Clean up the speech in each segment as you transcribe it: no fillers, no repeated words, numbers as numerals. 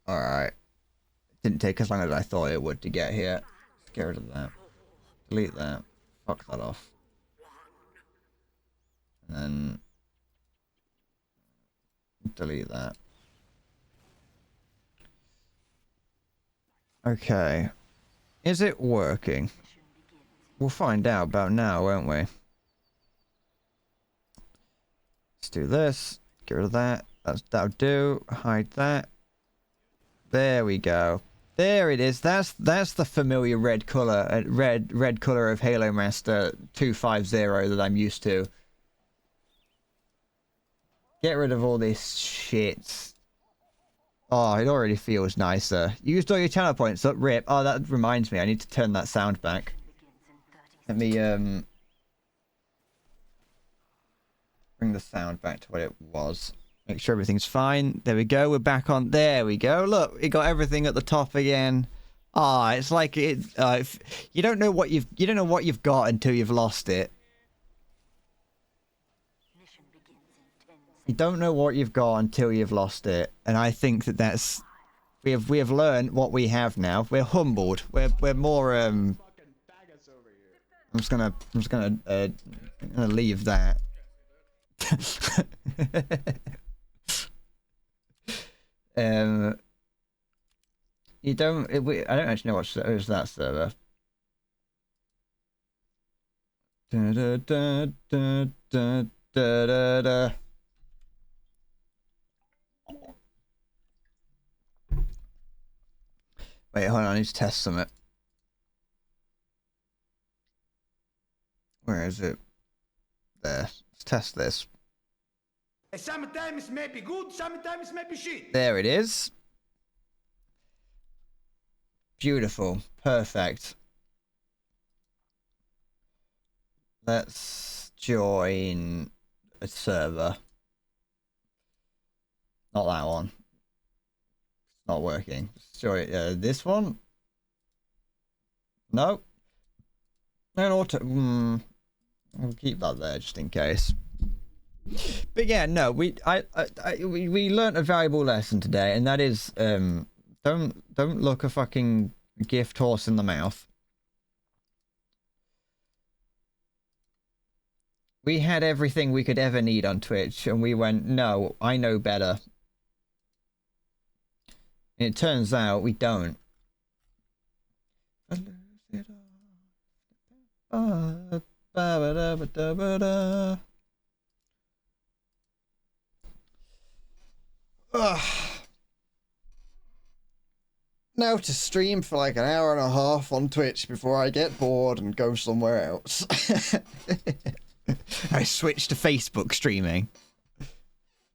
Alright. Didn't take as long as I thought it would to get here. Let's get rid of that. Delete that. Fuck that off. And then delete that. Okay. Is it working? We'll find out about now, won't we? Let's do this. Get rid of that. That'll do. Hide that. There we go. There it is. That's the familiar red color, red color of Halo Master 250 that I'm used to. Get rid of all this shit. Oh, it already feels nicer. You used all your channel points up, rip. Oh, that reminds me. I need to turn that sound back. Let me bring the sound back to what it was. Make sure everything's fine. There we go. We're back on. There we go. Look, it got everything at the top again. Ah, it's like it. You don't know what you've got until you've lost it. You don't know what you've got until you've lost it, and I think that's we have learned what we have now. We're humbled. We're more I'm just gonna leave that. You don't. I don't actually know what is that server. Da, da, da, da, da, da, da, da. Wait, hold on. I need to test something. Where is it? There. Let's test this. Sometimes may be good, sometimes may be shit. There it is. Beautiful. Perfect. Let's join a server. Not that one. It's not working. Let's join this one. No. No auto. I'll keep that there just in case. But yeah, no, we learnt a valuable lesson today, and that is don't look a fucking gift horse in the mouth. We had everything we could ever need on Twitch, and we went, no, I know better. And it turns out we don't. Ugh. Now to stream for like an hour and a half on Twitch before I get bored and go somewhere else. I switched to Facebook streaming.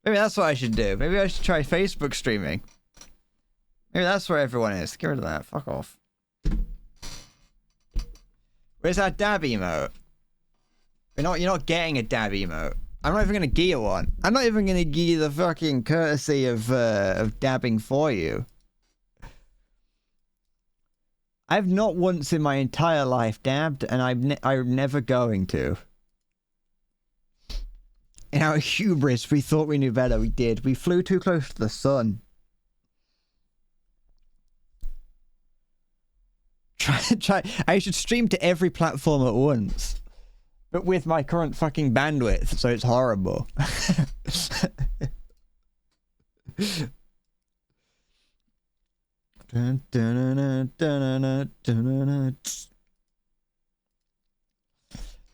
Maybe that's what I should do. Maybe I should try Facebook streaming. Maybe that's where everyone is. Get rid of that. Fuck off. Where's our dab emote? You're not getting a dab emote. I'm not even gonna give you one. I'm not even gonna give you the fucking courtesy of dabbing for you. I've not once in my entire life dabbed, and I'm never going to. In our hubris, we thought we knew better. We did. We flew too close to the sun. Try. I should stream to every platform at once. But with my current fucking bandwidth, so it's horrible.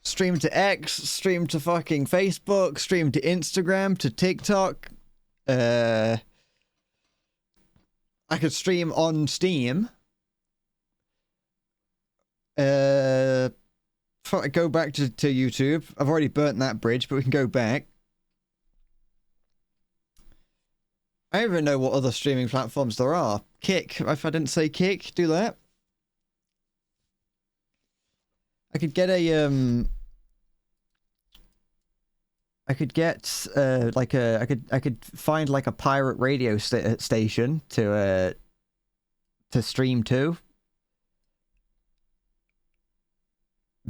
Stream to X, stream to fucking Facebook, stream to Instagram, to TikTok. I could stream on Steam. Go back to YouTube. I've already burnt that bridge, but we can go back. I don't even know what other streaming platforms there are. Kick. If I didn't say Kick, do that. I could get a I could get like a I could find like a pirate radio station to stream to.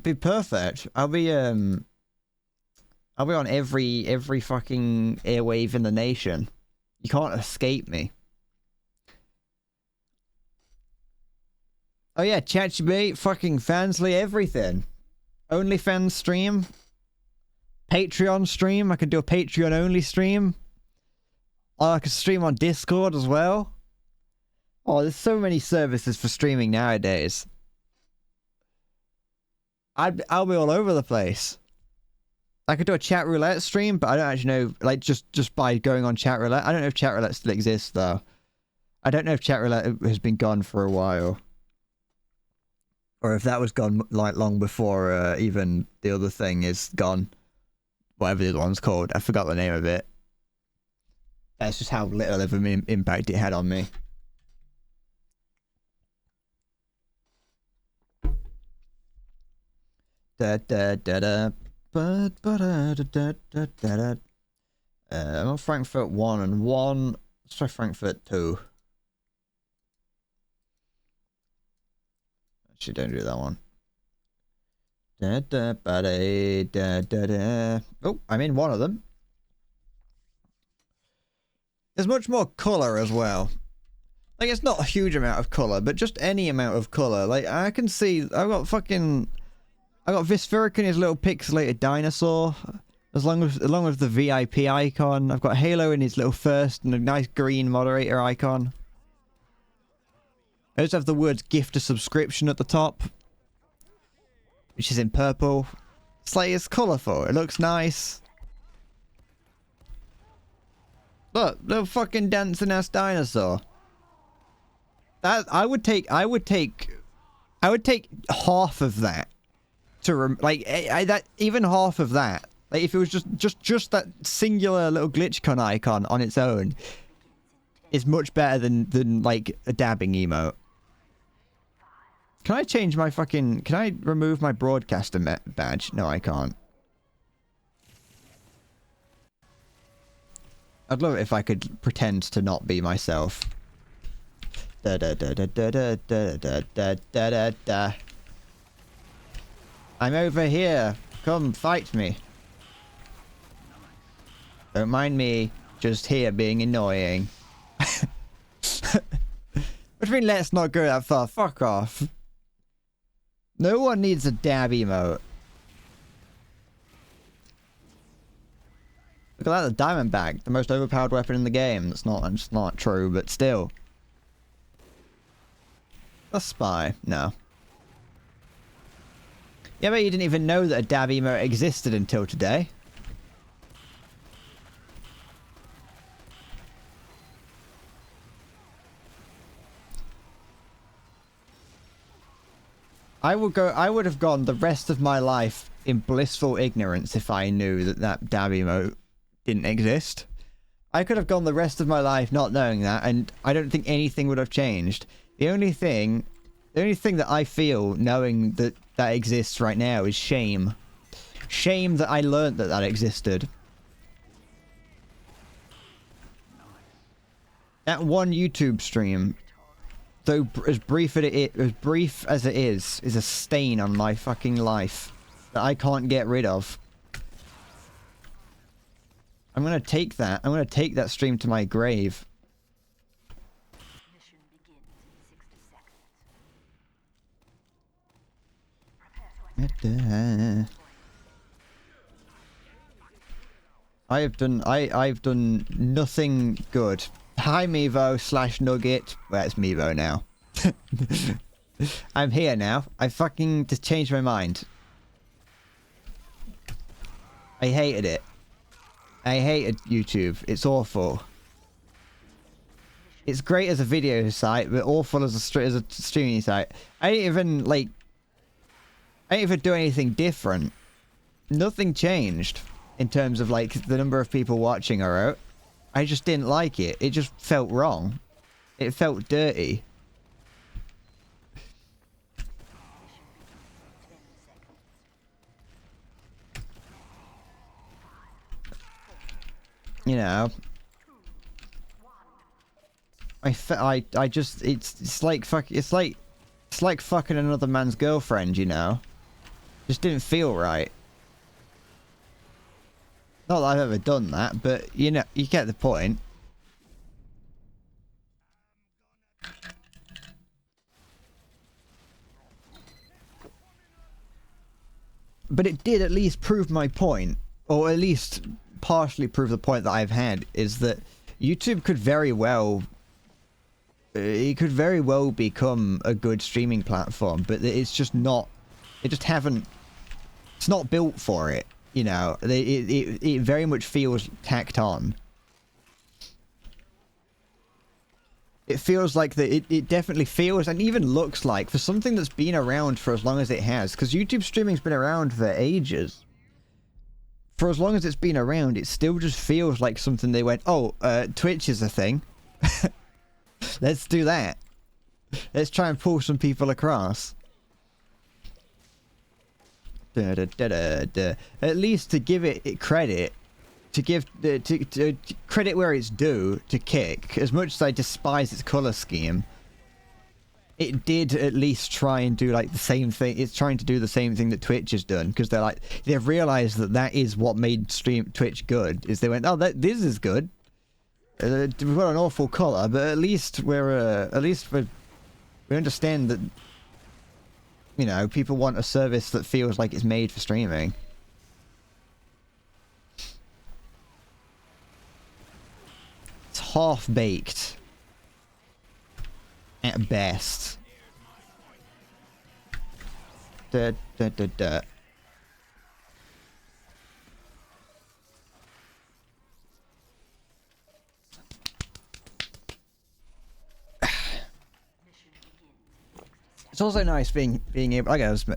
Be perfect. I'll be on every fucking airwave in the nation. You can't escape me. Oh yeah, ChatGPT, fucking Fansly, everything. OnlyFans stream. Patreon stream. I could do a Patreon only stream. Oh, I could stream on Discord as well. Oh, there's so many services for streaming nowadays. I'll be all over the place. I could do a chat roulette stream, but I don't actually know, like, just by going on chat roulette. I don't know if chat roulette still exists, though. I don't know if chat roulette has been gone for a while. Or if that was gone, like, long before even the other thing is gone. Whatever the other one's called. I forgot the name of it. That's just how little of an impact it had on me. Da da da da. I'm on Frankfurt 1 and 1. Let's try Frankfurt 2. Actually, don't do that one. Da da ba da da da da. Oh, I'm in one of them. There's much more color as well. Like, it's not a huge amount of color, but just any amount of color. Like, I can see, I've got Visferic and his little pixelated dinosaur, along with the VIP icon. I've got Halo in his little first and a nice green moderator icon. I also have the words gift a subscription at the top, which is in purple. It's like, it's colourful. It looks nice. Look, little fucking dancing ass dinosaur. That I would take half of that to that, even half of that. Like, if it was just that singular little glitchcon icon on its own is much better than like a dabbing emote. Can I change my fucking... Can I remove my broadcaster badge? No, I can't. I'd love it if I could pretend to not be myself. Da da da da da da da da da da da da. I'm over here. Come fight me. Don't mind me. Just here being annoying. What do you mean, let's not go that far? Fuck off. No one needs a dab emote. Look at that, the diamond bag, the most overpowered weapon in the game. That's not true, but still. A spy? No. Yeah, but you didn't even know that a dab emote existed until today. I would have gone the rest of my life in blissful ignorance if I knew that dab emote didn't exist. I could have gone the rest of my life not knowing that, and I don't think anything would have changed. The only thing that I feel knowing that exists right now is shame. Shame that I learnt that existed. That one YouTube stream, though as brief as it is a stain on my fucking life that I can't get rid of. I'm gonna take that. I'm gonna take that stream to my grave. Mission begins in 60 seconds. I've done nothing good. Hi Mevo / Nugget. Well, it's Mevo now. I'm here now. I fucking just changed my mind. I hated it. I hated YouTube. It's awful. It's great as a video site, but awful as a streaming site. I didn't even do anything different. Nothing changed in terms of like the number of people watching or out. I just didn't like it. It just felt wrong. It felt dirty. You know, I just, it's like fucking another man's girlfriend, you know. Just didn't feel right. Not that I've ever done that, but you know, you get the point. but it did at least prove my point, or at least partially prove the point that I've had, is that YouTube could very well, it could very well become a good streaming platform, but it's just not, it just haven't, it's not built for it, you know. It very much feels tacked on. It feels like it definitely feels and even looks like, for something that's been around for as long as it has, because YouTube streaming's been around for ages. For as long as it's been around, it still just feels like something they went, oh, Twitch is a thing. Let's do that. Let's try and pull some people across. At least to give it credit, to give to credit where it's due to Kick, as much as I despise its color scheme, it did at least try and do like the same thing. It's trying to do the same thing that Twitch has done, because they're like, they've realized that that is what made Twitch good, is they went, oh, this is good. We've got an awful color, but at least we understand that, you know, people want a service that feels like it's made for streaming. It's half-baked. At best. It's also nice being able, like I was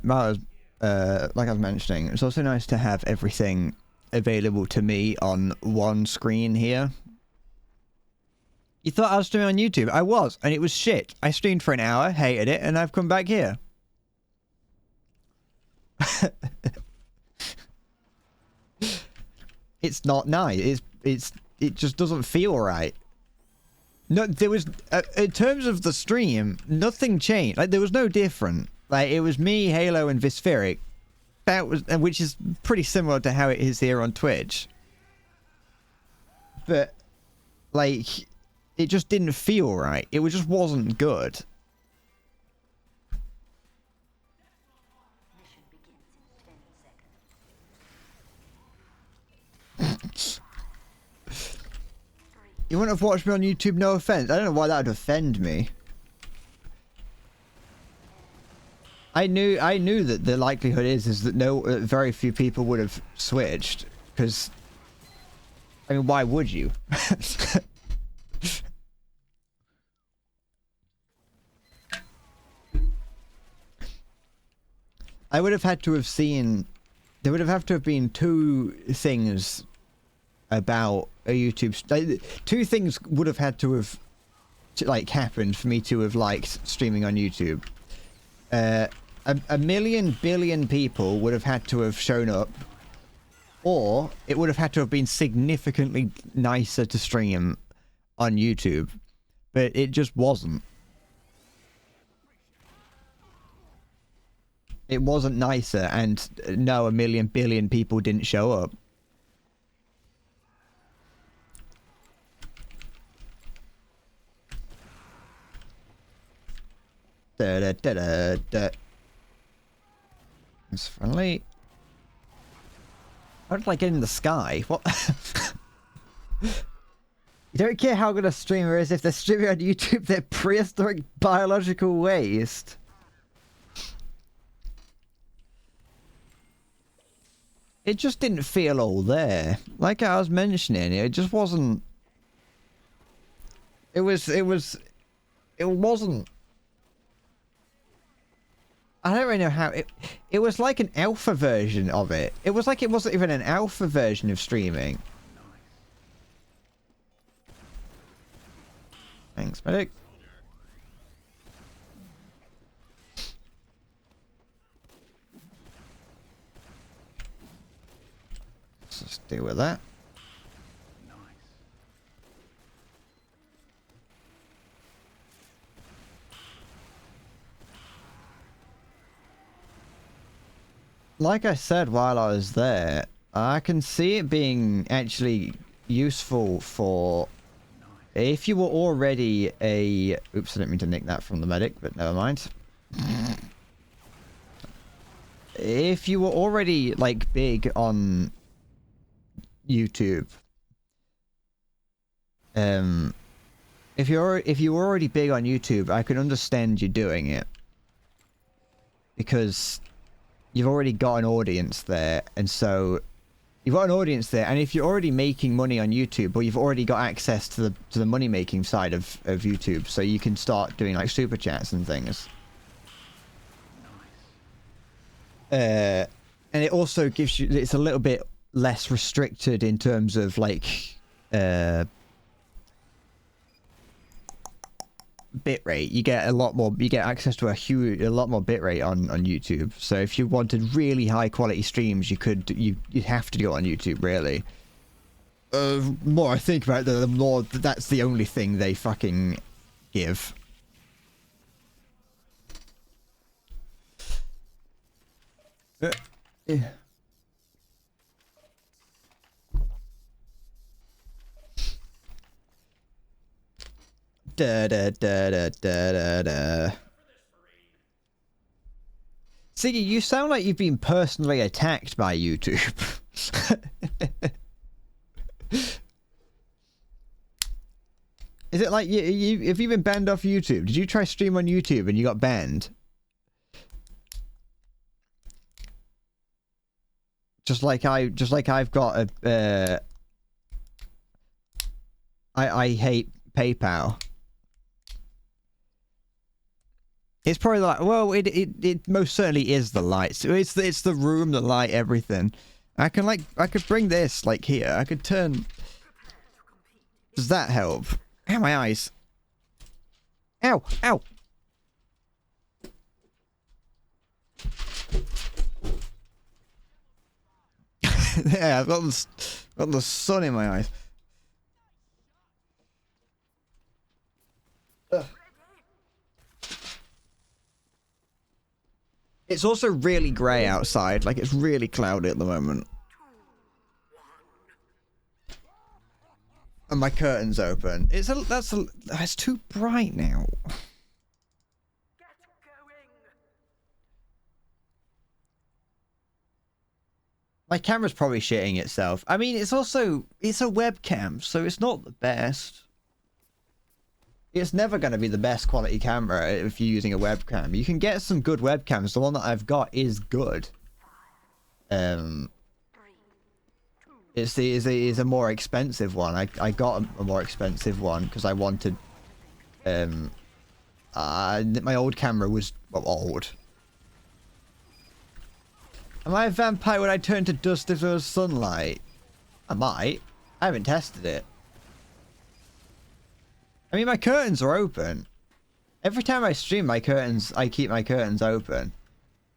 mentioning, it's also nice to have everything available to me on one screen here. You thought I was streaming on YouTube? I was, and it was shit. I streamed for an hour, hated it, and I've come back here. It's not nice. It just doesn't feel right. No, there was in terms of the stream, nothing changed. Like, there was no different. Like, it was me, Halo, and Vispheric. That was, which is pretty similar to how it is here on Twitch. But like, it just didn't feel right. It just wasn't good. You wouldn't have watched me on YouTube, no offense. I don't know why that would offend me. I knew that the likelihood is that very few people would have switched, because, I mean, why would you? I would have had to have seen, there would have to have been two things about a YouTube, like, two things would have had to have like happened for me to have liked streaming on YouTube. A million billion people would have had to have shown up, or it would have had to have been significantly nicer to stream on YouTube, but it just wasn't. It wasn't nicer, and no, a million billion people didn't show up. It's friendly. I don't like getting in the sky. What? You don't care how good a streamer is if they're streaming on YouTube, they're prehistoric biological waste. It just didn't feel all there. Like I was mentioning, it just wasn't... It wasn't... I don't really know how... It was like an alpha version of it. It was like it wasn't even an alpha version of streaming. Thanks, medic. Let's just deal with that. Like I said while I was there, I can see it being actually useful for if you were already a... Oops, I didn't mean to nick that from the medic, but never mind. if you were already like big on YouTube, if you were already big on YouTube, I can understand you doing it because you've already got an audience there, and so you've got an audience there, and if you're already making money on YouTube, well, you've already got access to the money making side of YouTube, so you can start doing like super chats and things. And it also gives you, it's a little bit less restricted in terms of like bitrate. You get a lot more, you get access to a lot more bitrate on YouTube. So if you wanted really high quality streams, you'd have to do it on YouTube, really. More I think about it, the more that's the only thing they fucking give. Yeah. Da da da da da da da. Siggy, you sound like you've been personally attacked by YouTube. Is it like have you been banned off YouTube? Did you try stream on YouTube and you got banned? Just like I've got a I hate PayPal. It's probably like, well, it most certainly is the lights. It's the room, the light, everything. I could bring this like here. I could turn. Does that help? Ow, my eyes. Ow, ow. Yeah, I've got the sun in my eyes. Ugh. It's also really grey outside. Like, it's really cloudy at the moment. And my curtain's open. That's too bright now. My camera's probably shitting itself. I mean, it's a webcam, so it's not the best. It's never going to be the best quality camera if you're using a webcam. You can get some good webcams. The one that I've got is good. It's a more expensive one. I got a more expensive one because I wanted. My old camera was old. Am I a vampire when I turn to dust if there was sunlight? I might. I haven't tested it. I mean, my curtains are open. Every time I stream, I keep my curtains open.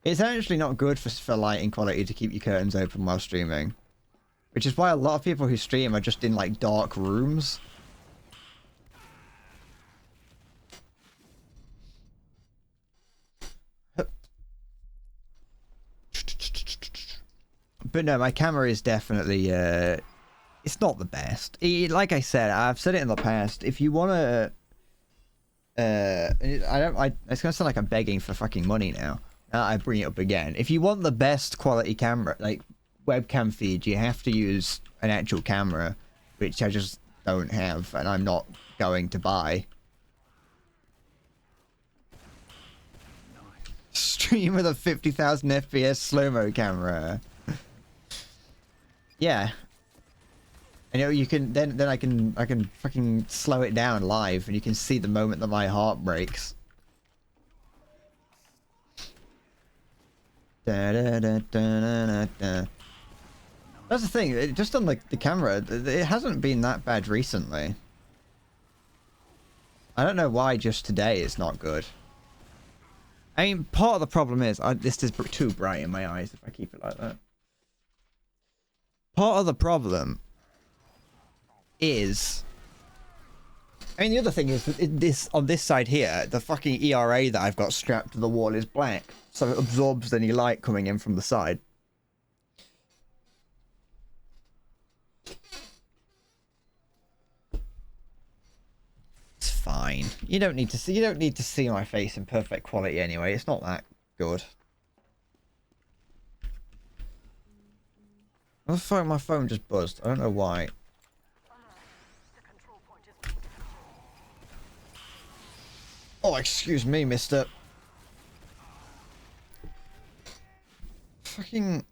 It's actually not good for lighting quality to keep your curtains open while streaming. Which is why a lot of people who stream are just in, like, dark rooms. But no, my camera is definitely, it's not the best. Like I said, I've said it in the past, if you want to... it's going to sound like I'm begging for fucking money now. I bring it up again. If you want the best quality camera, like webcam feed, you have to use an actual camera, which I just don't have, and I'm not going to buy. Stream with a 50,000 FPS slow-mo camera. Yeah. And you can then I can fucking slow it down live, and you can see the moment that my heart breaks. Da, da, da, da, da, da. That's the thing. Just on like the camera, it hasn't been that bad recently. I don't know why just today it's not good. I mean, part of the problem is this is too bright in my eyes if I keep it like that. Part of the problem is, I mean, the other thing is that this on this side here, the fucking ERA that I've got strapped to the wall is black, so it absorbs any light coming in from the side. It's fine. You don't need to see my face in perfect quality anyway. It's not that good. What the fuck? My phone just buzzed. I don't know why. Oh, excuse me, mister. Fucking...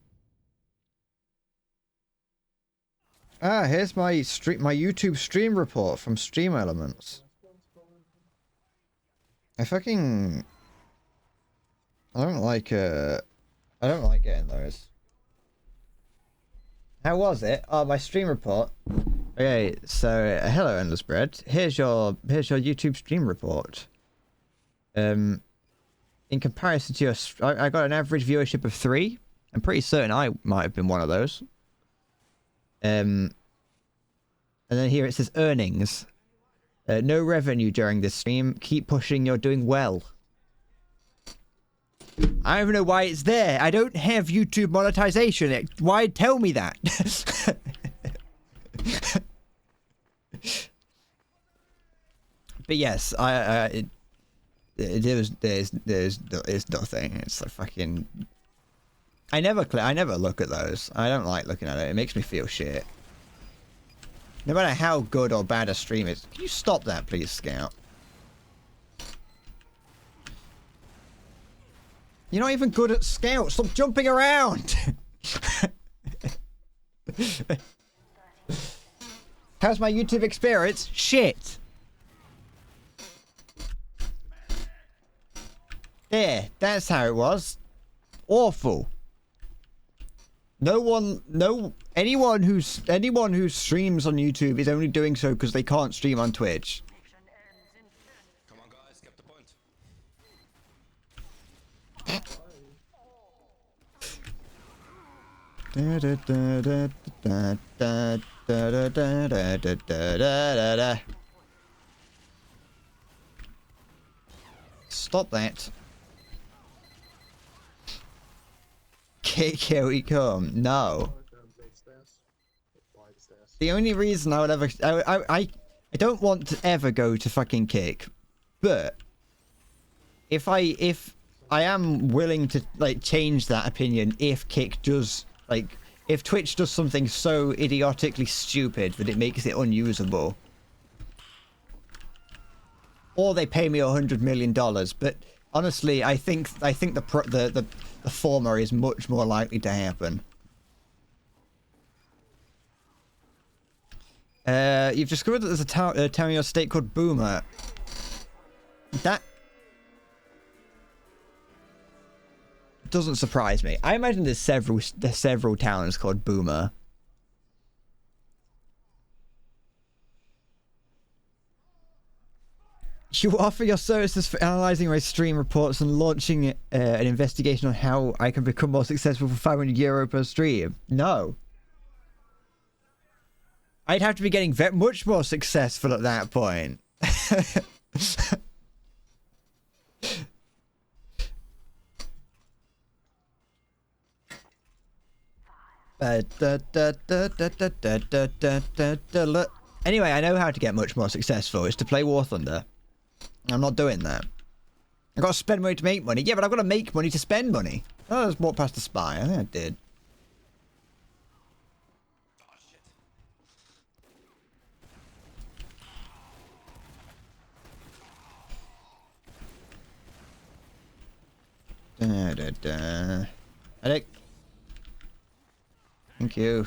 Ah, here's my YouTube stream report from Stream Elements. I don't like getting those. How was it? Oh, my stream report. Okay, so hello, Endless Bread. Here's your YouTube stream report. In comparison to your, I got an average viewership of 3. I'm pretty certain I might have been one of those. And then here it says earnings. No revenue during this stream. Keep pushing. You're doing well. I don't even know why it's there. I don't have YouTube monetization. Why tell me that? But yes, there's nothing. It's like fucking. I never look at those. I don't like looking at it. It makes me feel shit. No matter how good or bad a stream is. Can you stop that, please, Scout? You're not even good at Scout. Stop jumping around. How's my YouTube experience? Shit. There, that's how it was. Awful. Anyone who streams on YouTube is only doing so because they can't stream on Twitch. Come on, guys, get the point. Stop that. Kick, here we come. No. The only reason I would ever... I don't want to ever go to fucking Kick. But... If I am willing to, like, change that opinion if Kick does... Like, if Twitch does something so idiotically stupid that it makes it unusable. Or they pay me $100 million. But honestly, I think the former is much more likely to happen. You've discovered that there's a town in your state called Boomer. That doesn't surprise me. I imagine there's several towns called Boomer. You offer your services for analysing my stream reports and launching an investigation on how I can become more successful for €500 per stream. No. I'd have to be getting much more successful at that point. Anyway, I know how to get much more successful. It's to play War Thunder. I'm not doing that. I've got to spend money to make money. Yeah, but I've got to make money to spend money. Oh, I just walked past the spy. I think I did. Headache. Thank you.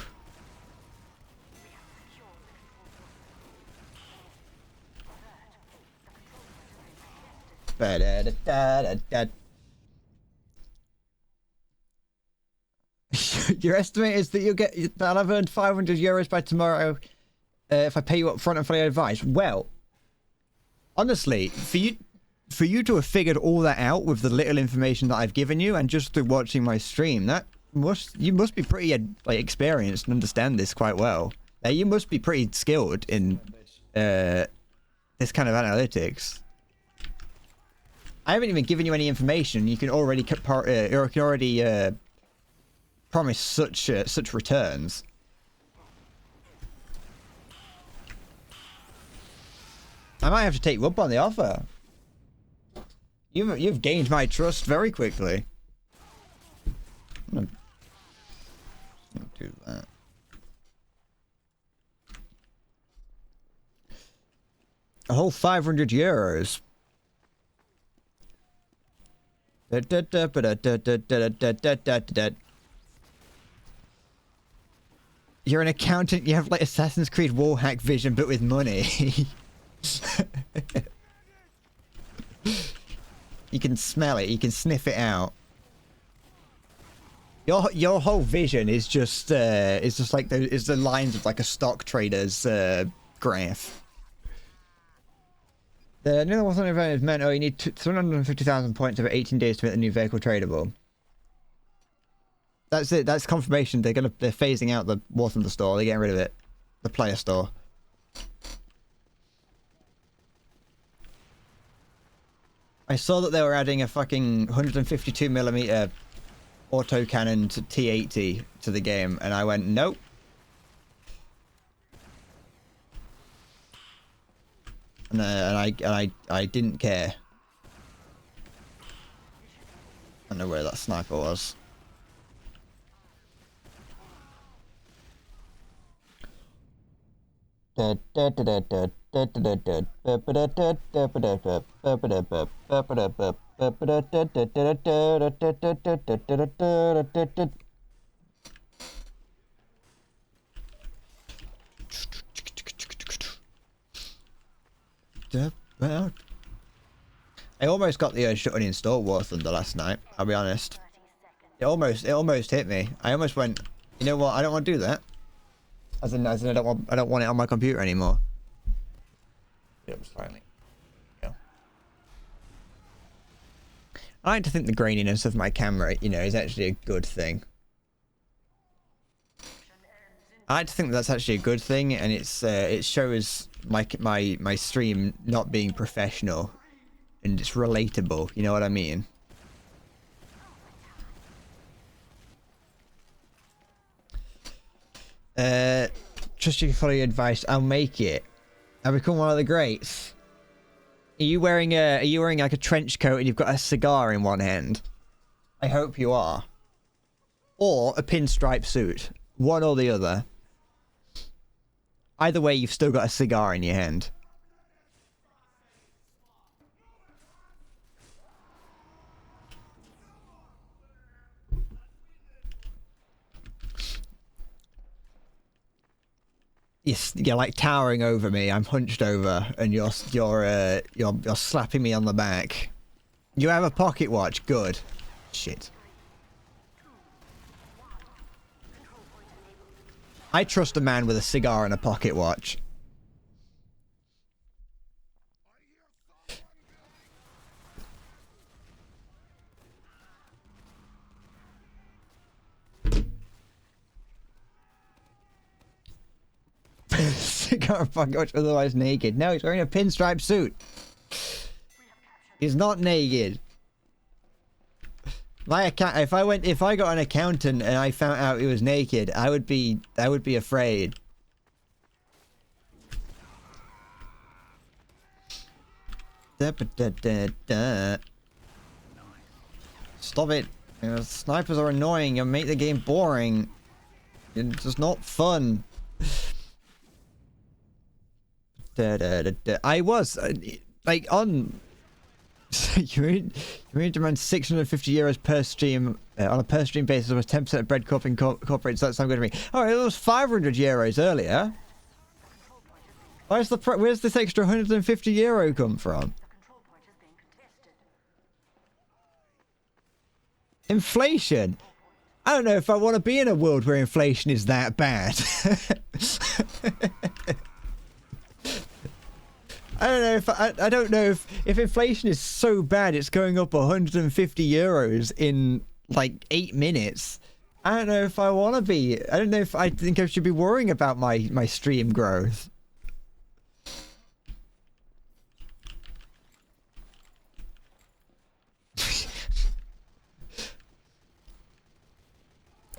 Your estimate is that that I've earned €500 by tomorrow if I pay you up front and fully advised. Well, honestly, for you to have figured all that out with the little information that I've given you and just through watching my stream, you must be pretty like experienced and understand this quite well. You must be pretty skilled in this kind of analytics. I haven't even given you any information. You can already promise such returns. I might have to take you up on the offer. You've gained my trust very quickly. I'm gonna do that. whole 500 euros. You're an accountant, you have like Assassin's Creed wallhack vision, but with money. You can smell it, you can sniff it out. Your whole vision is just like the lines of like a stock trader's graph. The new one event is meant, oh, you need 750,000 points over 18 days to make the new vehicle tradable. That's it. That's confirmation. They're phasing out the War Thunder store. They're getting rid of it. The player store. I saw that they were adding a fucking 152mm autocannon to T80 to the game, and I went, nope. And I didn't care. I don't know where that sniper was. I almost got the urge to uninstall War Thunder last night, I'll be honest. It almost hit me. I almost went, you know what, I don't want to do that. As in I don't want it on my computer anymore. Yep, slightly. Yeah. I like to think the graininess of my camera, you know, is actually a good thing. I like to think that's actually a good thing, and it shows my stream not being professional, and it's relatable. You know what I mean? Trust you follow your advice. I'll make it. I'll become one of the greats. Are you wearing like a trench coat and you've got a cigar in one hand? I hope you are. Or a pinstripe suit. One or the other. Either way, you've still got a cigar in your hand. You're like towering over me. I'm hunched over, and you're slapping me on the back. You have a pocket watch. Good. Shit. I trust a man with a cigar and a pocket watch. Cigar and pocket watch, otherwise naked. No, he's wearing a pinstripe suit. He's not naked. If I got an accountant and I found out he was naked, I would be afraid. Stop it. You know, snipers are annoying and make the game boring. It's just not fun. I was like on. You need to run 650 euros per stream on a per stream basis with 10% of bread corp incorporated. So that sounds good to me. All right, it was 500 euros earlier. Where's this extra 150 euro come from? Inflation. I don't know if I want to be in a world where inflation is that bad. I don't know if inflation is so bad it's going up 150 euros in like 8 minutes. I don't know if I want to be. I don't know if I think I should be worrying about my stream growth.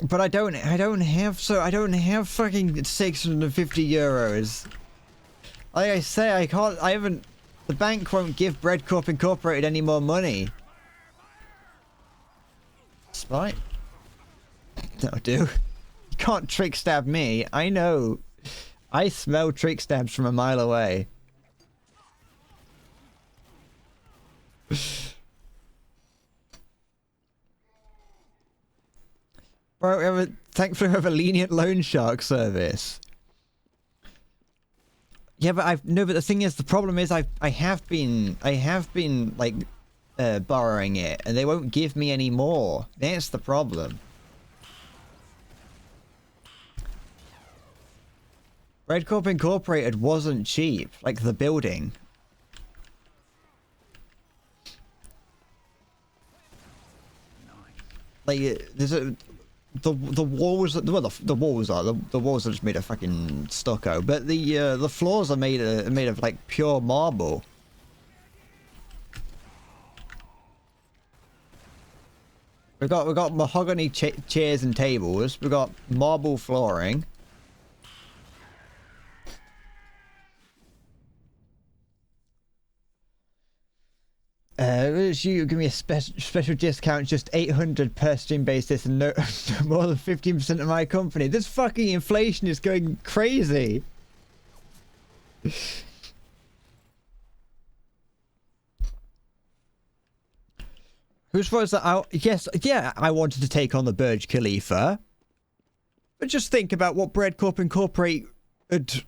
But I don't have fucking 650 euros. Like I say, the bank won't give Bread Corp Incorporated any more money. Spite? No, dude. You can't trick stab me. I know. I smell trick stabs from a mile away. Bro, thankfully we have a lenient loan shark service. Yeah, but but the thing is, the problem is I have been like borrowing it, and they won't give me any more. That's the problem. Red Corp Incorporated wasn't cheap, like the building. Like there's the walls, well, the walls are just made of fucking stucco, but the floors are made of like pure marble. We've got mahogany chairs and tables. We've got marble flooring. You give me a special discount, just 800 per stream basis, and no more than 15% of my company. This fucking inflation is going crazy. Whose was that? Yes, yeah, I wanted to take on the Burj Khalifa. But just think about what Bread Corp Incorporated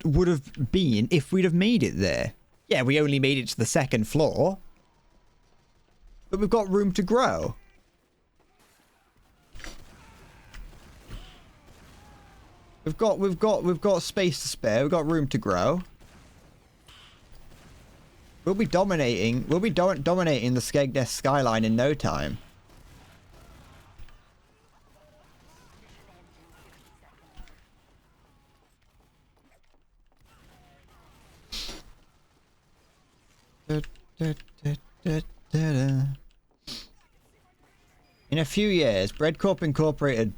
would have been if we'd have made it there. Yeah, we only made it to the second floor. But we've got room to grow. We've got space to spare. We've got room to grow. We'll be dominating the Skegness skyline in no time. In a few years, Bread Corp Incorporated,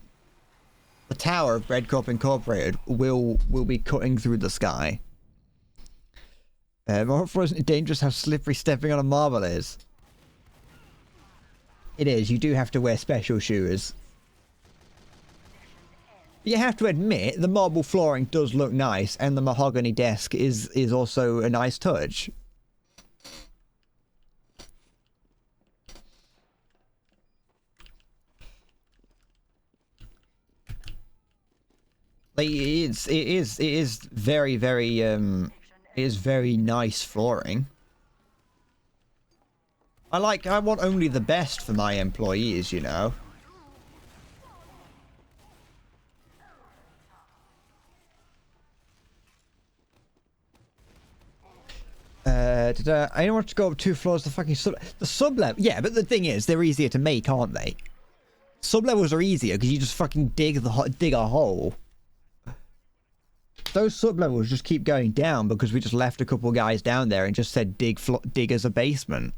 the tower of Bread Corp Incorporated will be cutting through the sky. Isn't it dangerous how slippery stepping on a marble is? It is. You do have to wear special shoes. But you have to admit, the marble flooring does look nice, and the mahogany desk is also a nice touch. Like it is very nice flooring. I want only the best for my employees, you know. I don't want to go up 2 floors. The sub level. Yeah, but the thing is, they're easier to make, aren't they? Sub levels are easier because you just fucking dig a hole. Those sub levels just keep going down because we just left a couple guys down there and just said dig as a basement.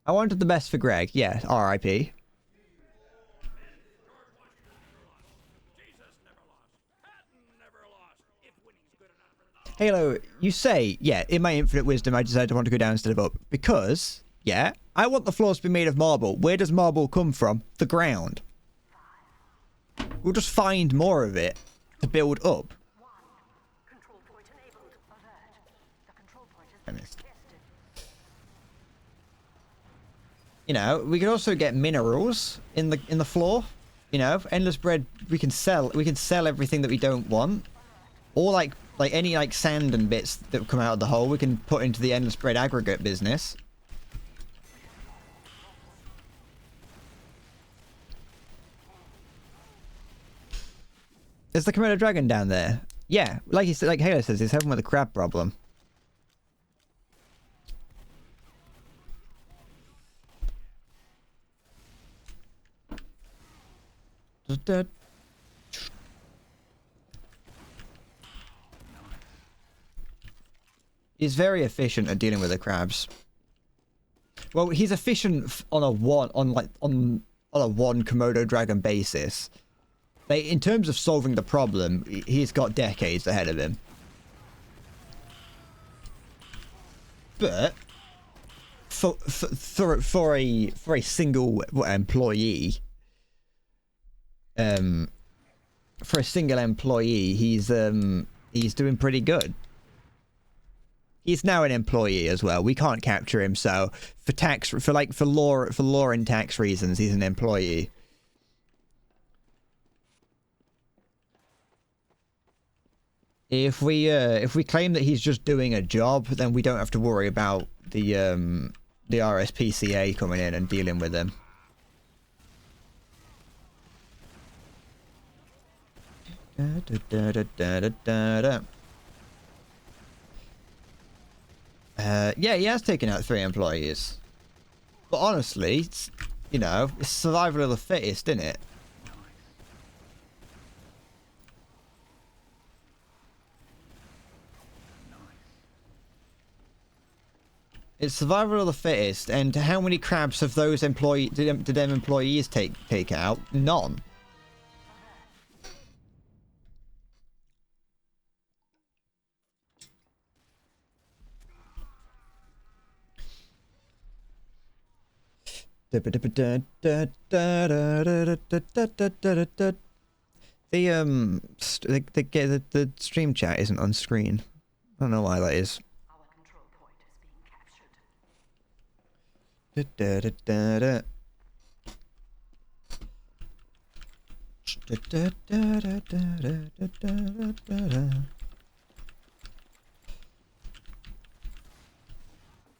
I wanted the best for Greg. Yeah, R.I.P. Halo, you say, yeah, in my infinite wisdom, I decided to want to go down instead of up. Because, yeah, I want the floors to be made of marble. Where does marble come from? The ground. We'll just find more of it to build up. You know, we could also get minerals in the floor. You know, endless bread. We can sell everything that we don't want, or like any sand and bits that come out of the hole. We can put into the endless bread aggregate business. Is the Komodo dragon down there? Yeah, like Halo says, he's having with a crab problem. He's very efficient at dealing with the crabs. Well, he's efficient on a one Komodo dragon basis. Like, in terms of solving the problem, he's got decades ahead of him. But for a single employee, he's doing pretty good. he's now an employee as well. We can't capture him, so for law and tax reasons, he's an employee. If we claim that he's just doing a job, then we don't have to worry about the RSPCA coming in and dealing with him. Yeah, he has taken out 3 employees. But honestly, it's, you know, it's survival of the fittest, isn't it? It's survival of the fittest, and how many crabs have those did them employees take out? None. The stream chat isn't on screen. I don't know why that is. Our control point is being captured.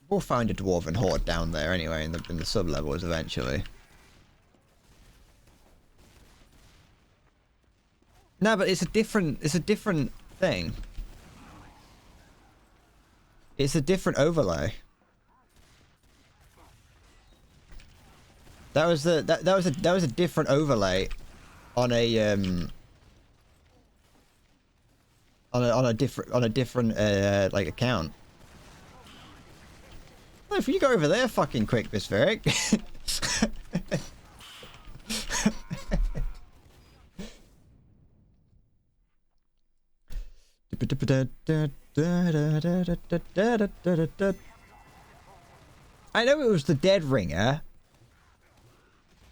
We'll find a dwarven horde down there anyway in the sub-levels eventually. No, but it's a different thing. It's a different overlay. That was a different overlay on a different like account. Well, if you go over there fucking quick, Bispheric. I know it was the Dead Ringer.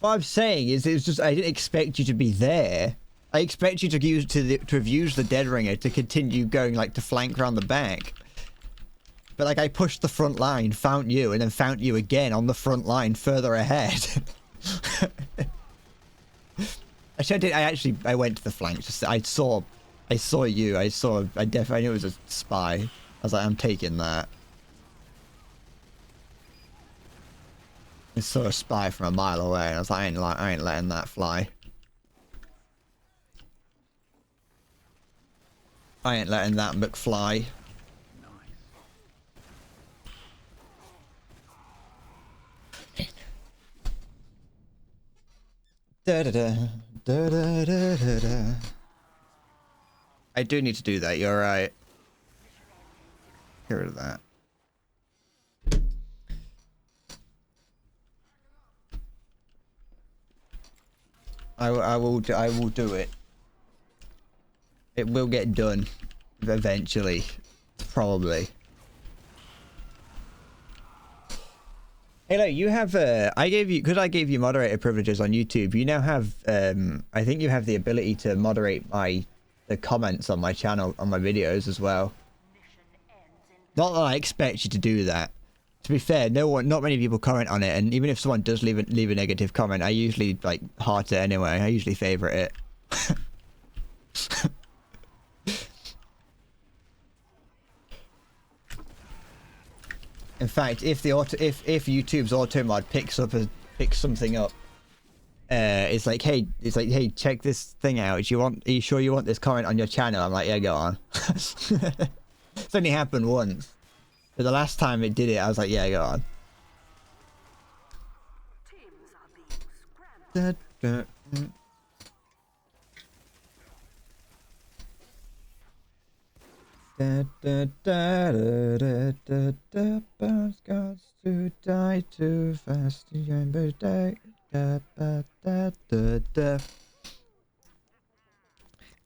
What I'm saying is, it's just I didn't expect you to be there. I expect you to have used the Dead Ringer to continue going, like, to flank around the back. But, like, I pushed the front line, found you, and then found you again on the front line further ahead. I went to the flank. Just I saw you. I knew it was a spy. I was like, I'm taking that. I saw a spy from a mile away, and I was like, I ain't letting that fly. I ain't letting that McFly. Da da da da da da da da. I do need to do that. You're right. Get rid of that. I will do it. It will get done eventually, probably. Hey, look, you have I gave you moderator privileges on YouTube. You now have I think you have the ability to moderate the comments on my channel on my videos as well. Not that I expect you to do that. To be fair, not many people comment on it, and even if someone does leave a negative comment, I usually like heart it anyway. I usually favorite it. In fact, if YouTube's auto mod picks something up, it's like, hey, check this thing out. Are you sure you want this comment on your channel? I'm like, yeah, go on. It's only happened once. But the last time it did it, I was like, yeah, go on. Birds got to die too fast.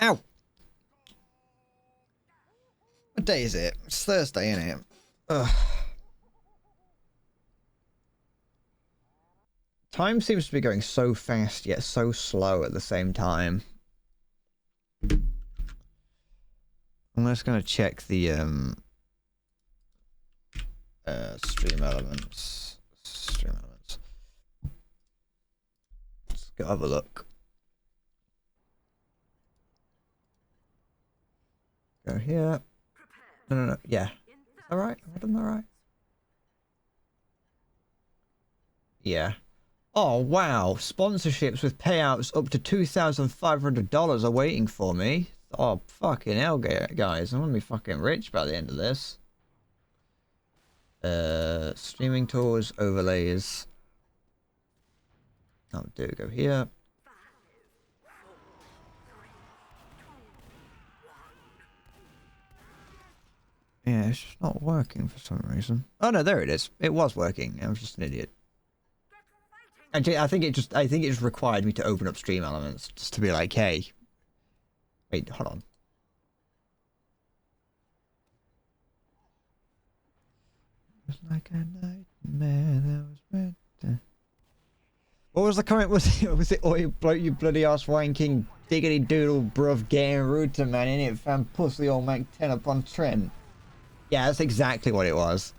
Ow! What day is it? It's Thursday, isn't it? Ugh. Time seems to be going so fast, yet so slow at the same time. I'm just gonna check the Stream elements. Stream elements. Let's go have a look. Go here. No. Yeah. Is that right? Have I done that right? Yeah. Oh, wow. Sponsorships with payouts up to $2,500 are waiting for me. Oh, fucking hell, guys. I'm gonna be fucking rich by the end of this. Streaming tools, overlays. That'll do. Go here. Yeah, it's just not working for some reason. Oh no, there it is. It was working. I was just an idiot. Actually, I think it just required me to open up stream elements just to be like, hey. Wait, hold on. It was like a nightmare that was meant to... What was the comment? Was it oh, you bloody ass wanking diggity doodle bruv getting rude to man in it fan pussy old Mac 10 upon Trent? Yeah, that's exactly what it was.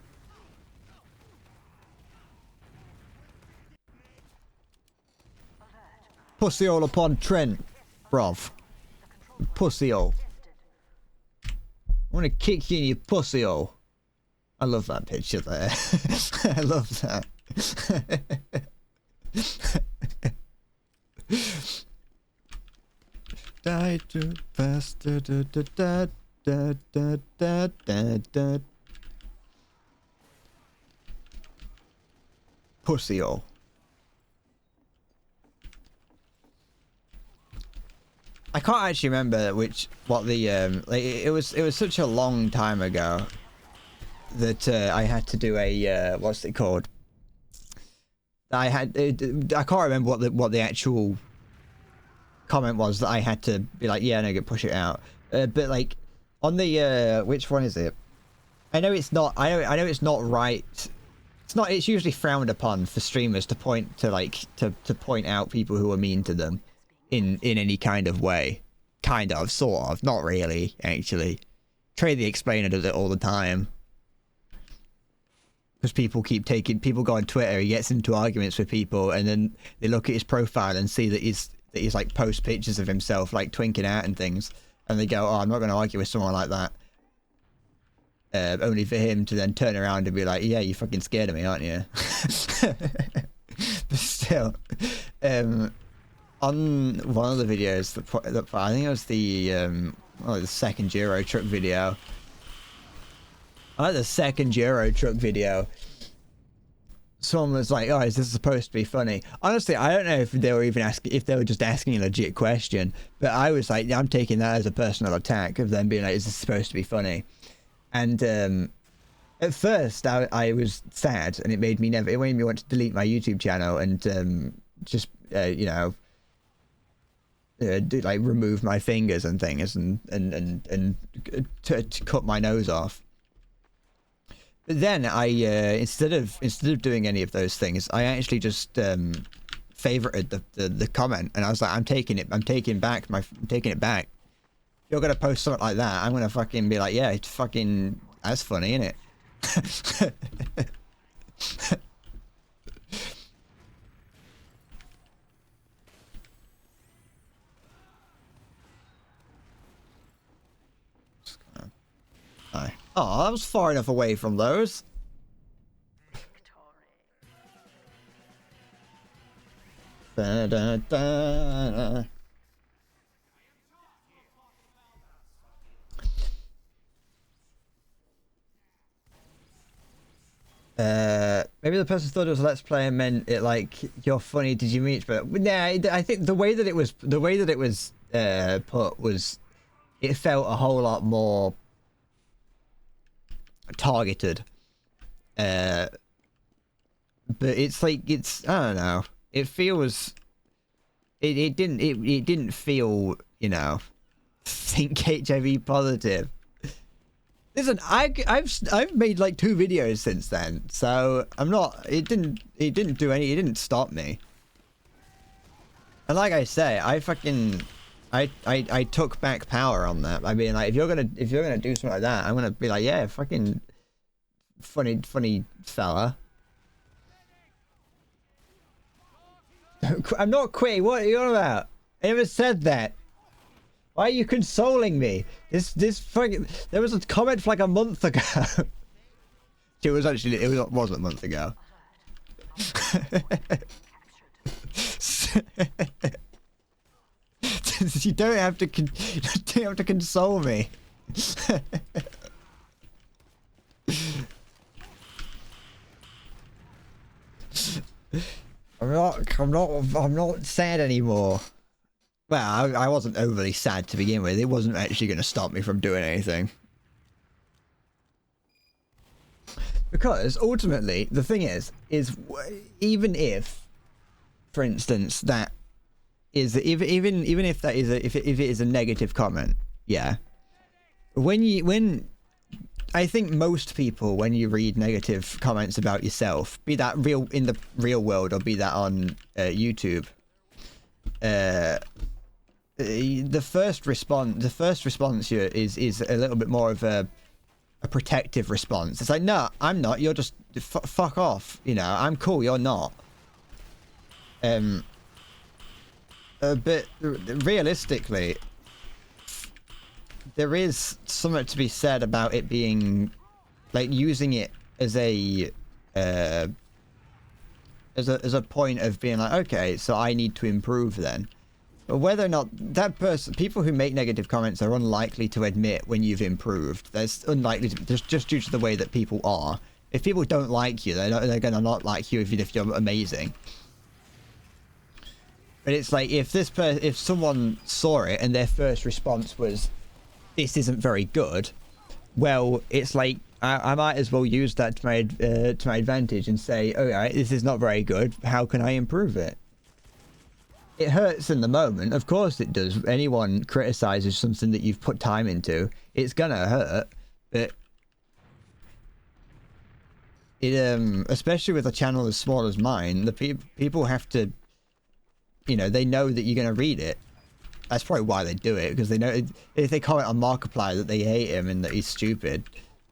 Pussy all upon Trent, bruv. Pussy all. I want to kick you in your pussy all. I love that picture there. I love that. Die too fast. Da, da, da, da, da, da, da, da, da. Pussy all. I can't actually remember what the like it was such a long time ago that I had to do a what's it called? I can't remember what the actual comment was that I had to be like, yeah, no, go push it out. But like on the which one is it? I know it's not. I know it's not right. It's not. It's usually frowned upon for streamers to point to like to point out people who are mean to them in any kind of way. Kind of, sort of, not really, actually. Trey explain it all the time. Because people go on Twitter, he gets into arguments with people, and then they look at his profile and see that he's like post pictures of himself like twinking out and things, and they go, oh, I'm not going to argue with someone like that. Only for him to then turn around and be like, yeah, you're fucking scared of me, aren't you? But still, on one of the videos that I think it was the second Euro truck video. I like the second Euro truck video. Someone was like, "Oh, is this supposed to be funny?" Honestly, I don't know if they were even asking, if they were just asking a legit question. But I was like, I'm taking that as a personal attack of them being like, "Is this supposed to be funny?" And at first, I was sad, and it made me want to delete my YouTube channel and just you know. Do like remove my fingers and things and to cut my nose off. But then I instead of doing any of those things, I actually just favorited the comment, and I was like, I'm taking it back. If you're gonna post something like that, I'm gonna fucking be like, yeah, it's fucking, that's funny, isn't it? Oh, that was far enough away from those. Da, da, da. Maybe the person thought it was a Let's Play and meant it like, you're funny, did you meet? But nah, I think the way that it was put was, it felt a whole lot more targeted. But it's like, it's, I don't know, it feels, it didn't feel, you know, think HIV positive. Listen, I've made like 2 videos since then, so I'm not, it didn't stop me. And like I say, I took back power on that. I mean, like, if you're gonna do something like that, I'm gonna be like, yeah, fucking funny fella. I'm not quitting. What are you on about? I never said that. Why are you consoling me? This fucking. There was a comment for like a month ago. It wasn't a month ago. You don't have to console me. I'm not sad anymore. Well, I wasn't overly sad to begin with. It wasn't actually going to stop me from doing anything. Because ultimately, the thing is even if, for instance, that is even if that is if it is a negative comment, yeah. When I think most people, when you read negative comments about yourself, be that real in the real world or be that on YouTube, the first response here is a little bit more of a protective response. It's like, no, I'm not. You're just fuck off. You know, I'm cool. You're not. But realistically, there is something to be said about it being, like, using it as a point of being like, okay, so I need to improve then. But whether or not that person, people who make negative comments are unlikely to admit when you've improved. That's unlikely to, just due to the way that people are. If people don't like you, they're gonna not like you even if you're amazing. But it's like, if someone saw it and their first response was, this isn't very good, well, it's like, I might as well use that to my advantage and say, all right, this is not very good. How can I improve it? It hurts in the moment, of course it does. Anyone criticizes something that you've put time into, it's gonna hurt. But it especially with a channel as small as mine, the people have to, you know, they know that you're gonna read it. That's probably why they do it, because they know if they comment on Markiplier that they hate him and that he's stupid,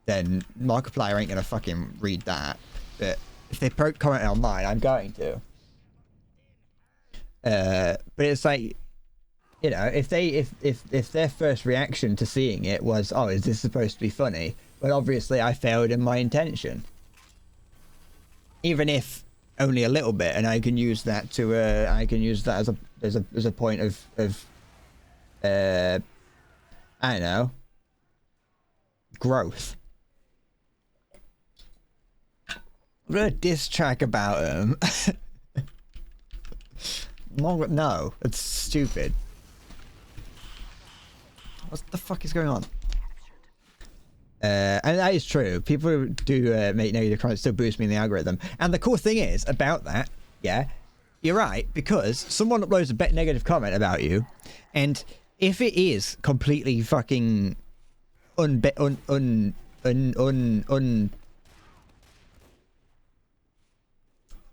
then Markiplier ain't gonna fucking read that. But if they comment on mine, I'm going to. But it's like, you know, if their first reaction to seeing it was, oh, is this supposed to be funny? Well, obviously I failed in my intention. Even if only a little bit, and I can use that to as a point of I don't know, growth. I'm gonna diss track about him. No, it's stupid. What the fuck is going on? And that is true. People who do make negative comments still boost me in the algorithm. And the cool thing is about that, yeah, you're right, because someone uploads a negative comment about you, and if it is completely fucking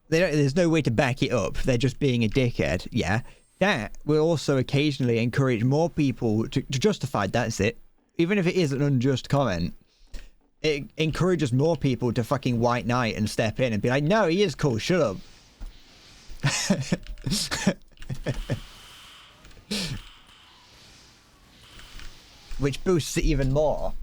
there's no way to back it up, they're just being a dickhead, yeah, that will also occasionally encourage more people to justify, that's it, even if it is an unjust comment, it encourages more people to fucking white knight and step in and be like, no, he is cool, shut up. Which boosts it even more.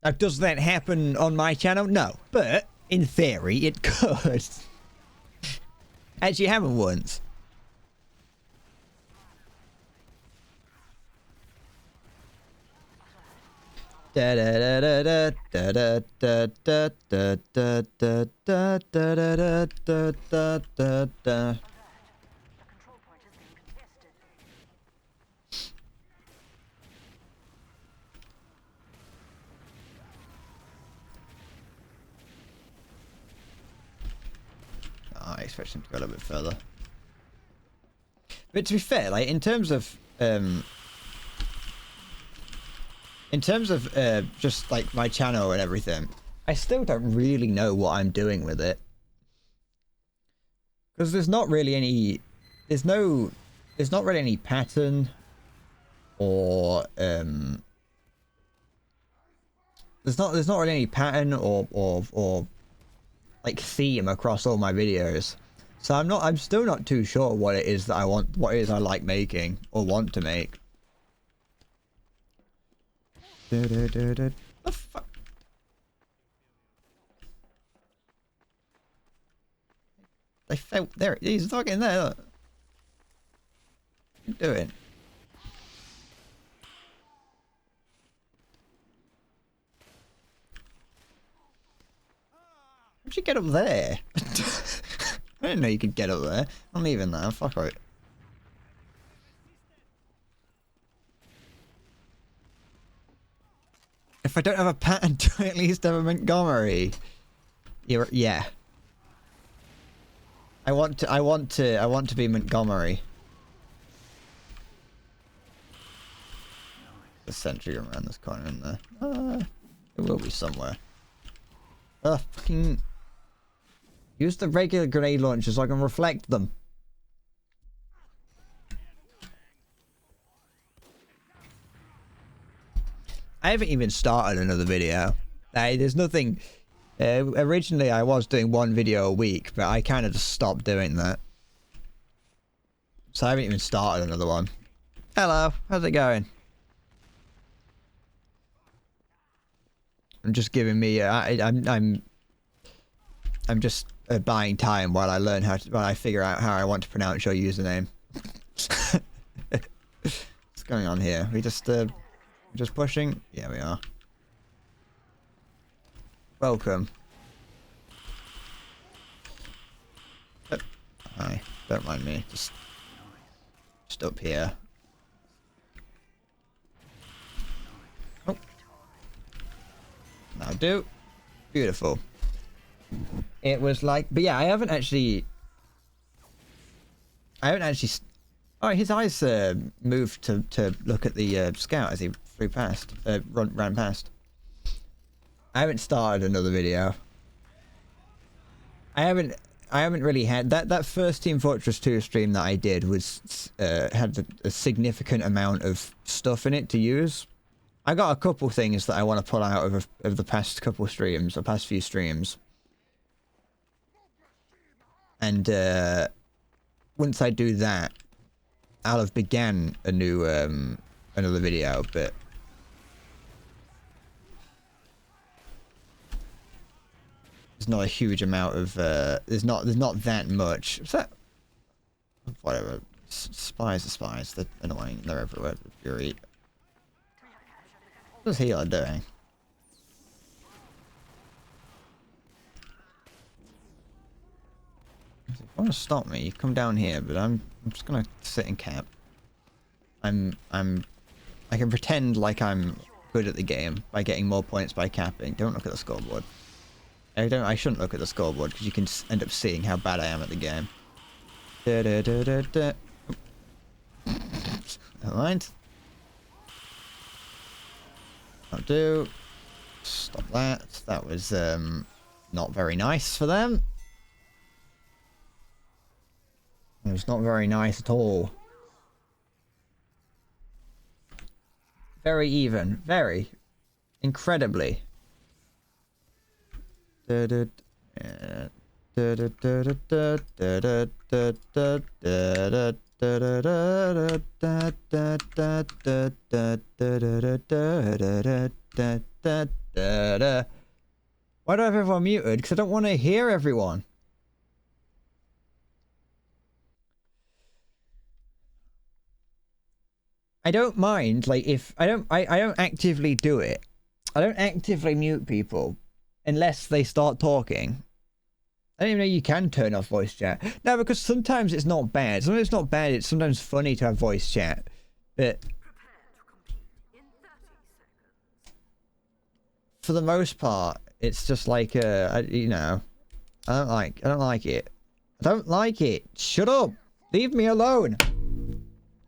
Now, does that happen on my channel? No, but in theory it could. Actually happened once. Da da da da da da da da da da da da da da da da da. I expect him to go a little bit further. But to be fair, like in terms of just like my channel and everything, I still don't really know what I'm doing with it. Because there's not really any pattern or there's not really any pattern or like theme across all my videos. So I'm still not too sure what it is that I want, what it is I like making or want to make. The fuck? They fell there. He's fucking there. Look. What are you doing? How'd you get up there? I didn't know you could get up there. I'm leaving now. Fuck it. If I don't have a pattern, do I at least have a Montgomery? Yeah. I want to be Montgomery. The sentry around this corner in there. It will be somewhere. Fucking use the regular grenade launcher so I can reflect them. I haven't even started another video. There's nothing. Originally, I was doing one video a week, but I kind of just stopped doing that. So I haven't even started another one. Hello, how's it going? I'm just giving me. I'm just buying time while I learn while I figure out how I want to pronounce your username. What's going on here? We just pushing? Yeah, we are. Welcome. Hi. Don't mind me. Just up here. Oh. Now do. Beautiful. It was like, but yeah, I haven't actually. Oh, his eyes moved to look at the scout as he flew past, ran past. I haven't started another video. I haven't really had that first Team Fortress 2 stream that I did was had a significant amount of stuff in it to use. I got a couple things that I want to pull out of the past couple streams, or past few streams. And once I do that, I'll have began a new another video, but there's not a huge amount of there's not that much. Is that whatever? Spies are spies. They're annoying. They're everywhere. Fury. What's Healer doing? If you want to stop me, you come down here, but I'm just gonna sit and cap. I can pretend like I'm good at the game by getting more points by capping. Don't look at the scoreboard. I shouldn't look at the scoreboard because you can end up seeing how bad I am at the game. Never mind. I'll do. Stop that. That was not very nice for them. It was not very nice at all. Very even. Very. Incredibly. What Why do I have everyone muted? Because I don't want to hear everyone. I don't mind, like, if I don't actively do it. I don't actively mute people unless they start talking. I don't even know you can turn off voice chat. No, because sometimes it's not bad. Sometimes it's not bad. It's sometimes funny to have voice chat, but for the most part, it's just like you know, I don't like it. I don't like it. Shut up. Leave me alone.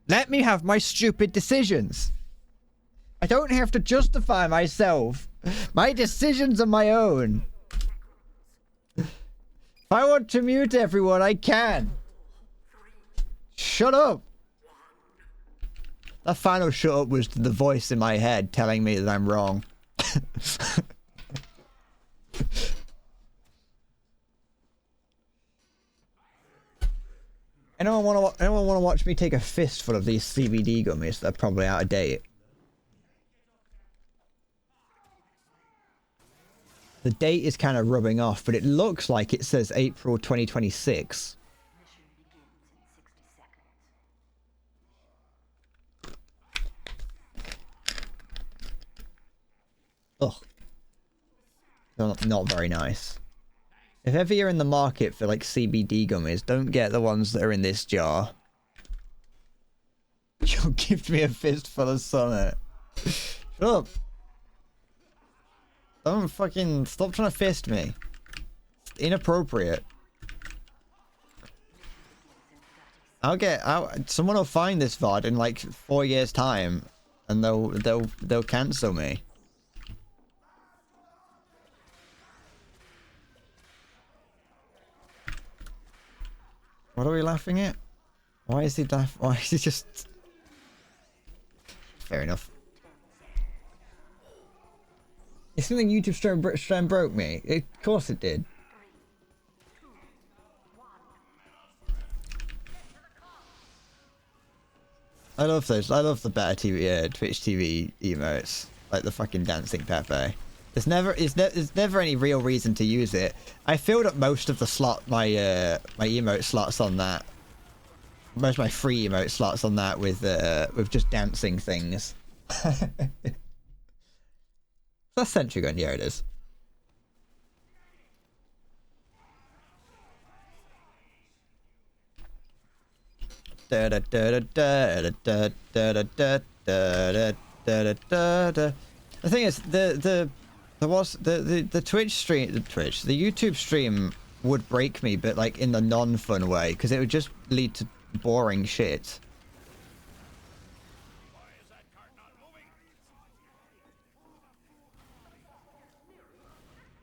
Let me have my stupid decisions. I don't have to justify myself. My decisions are my own. If I want to mute everyone, I can. Shut up. That final shut up was the voice in my head telling me that I'm wrong. Anyone want to watch me take a fistful of these CBD gummies that are probably out of date? The date is kind of rubbing off, but it looks like it says April 2026. Mission begins in 60 seconds. Ugh. Not very nice. If ever you're in the market for like CBD gummies, don't get the ones that are in this jar. You'll give me a fistful of Summit. Shut up. Don't fucking stop trying to fist me. It's inappropriate. Someone will find this VOD in like 4 years time and they'll cancel me. What are we laughing at? Why is he why is he just... Fair enough. It's something YouTube stream broke me. Of course it did. I love those. I love the better TV, Twitch TV emotes, like the fucking dancing Pepe. There's never any real reason to use it. I filled up most of the my emote slots on that. Most of my free emote slots on that with just dancing things. That's Sentry Gun. Yeah, it is. The thing is, the Twitch stream, the YouTube stream would break me, but like in the non-fun way, because it would just lead to boring shit.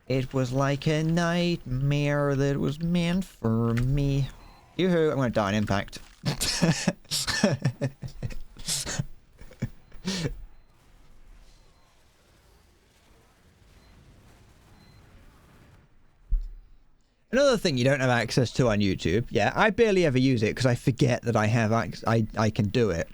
It was like a nightmare that was meant for me. Yoo-hoo, I'm gonna die on impact. Another thing you don't have access to on YouTube. Yeah, I barely ever use it because I forget that I have I can do it.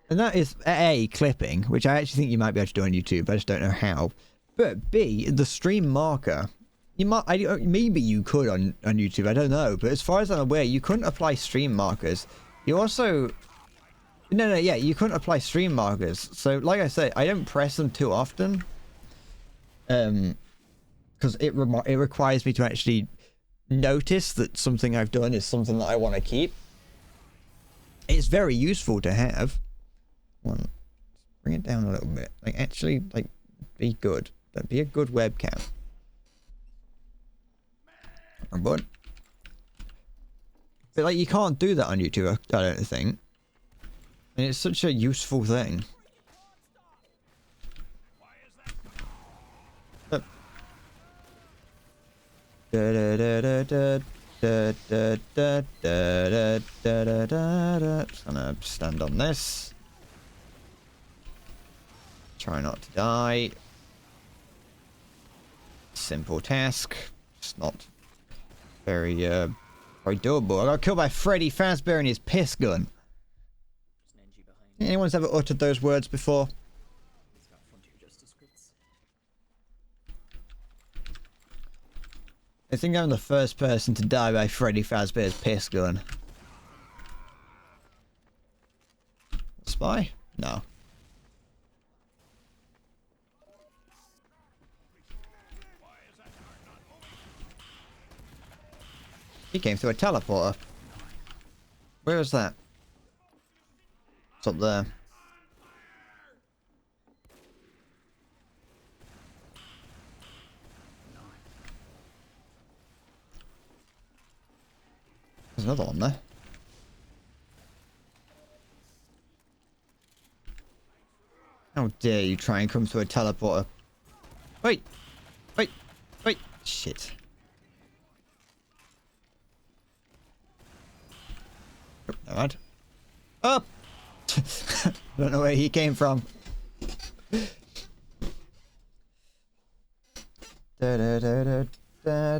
And that is A, clipping, which I actually think you might be able to do on YouTube. I just don't know how. But B, the stream marker. You might, maybe you could on YouTube, I don't know. But as far as I'm aware, you couldn't apply stream markers. You also... No, yeah, you couldn't apply stream markers. So, like I say, I don't press them too often. Because it requires me to actually notice that something I've done is something that I want to keep. It's very useful to have. One, bring it down a little bit. Like, actually, like, be good. Be a good webcam. But like, you can't do that on YouTube, I don't think. And it's such a useful thing. Just gonna stand on this. Try not to die. Simple task. It's not very doable. I got killed by Freddy Fazbear and his piss gun. Anyone's ever uttered those words before? I think I'm the first person to die by Freddy Fazbear's piss gun. Spy? No. He came through a teleporter. Where is that? It's up there. There's another one there. How dare you try and come through a teleporter? Wait! Wait! Wait! Shit. Oh, never mind. Up! Don't know where he came from. Da da da da da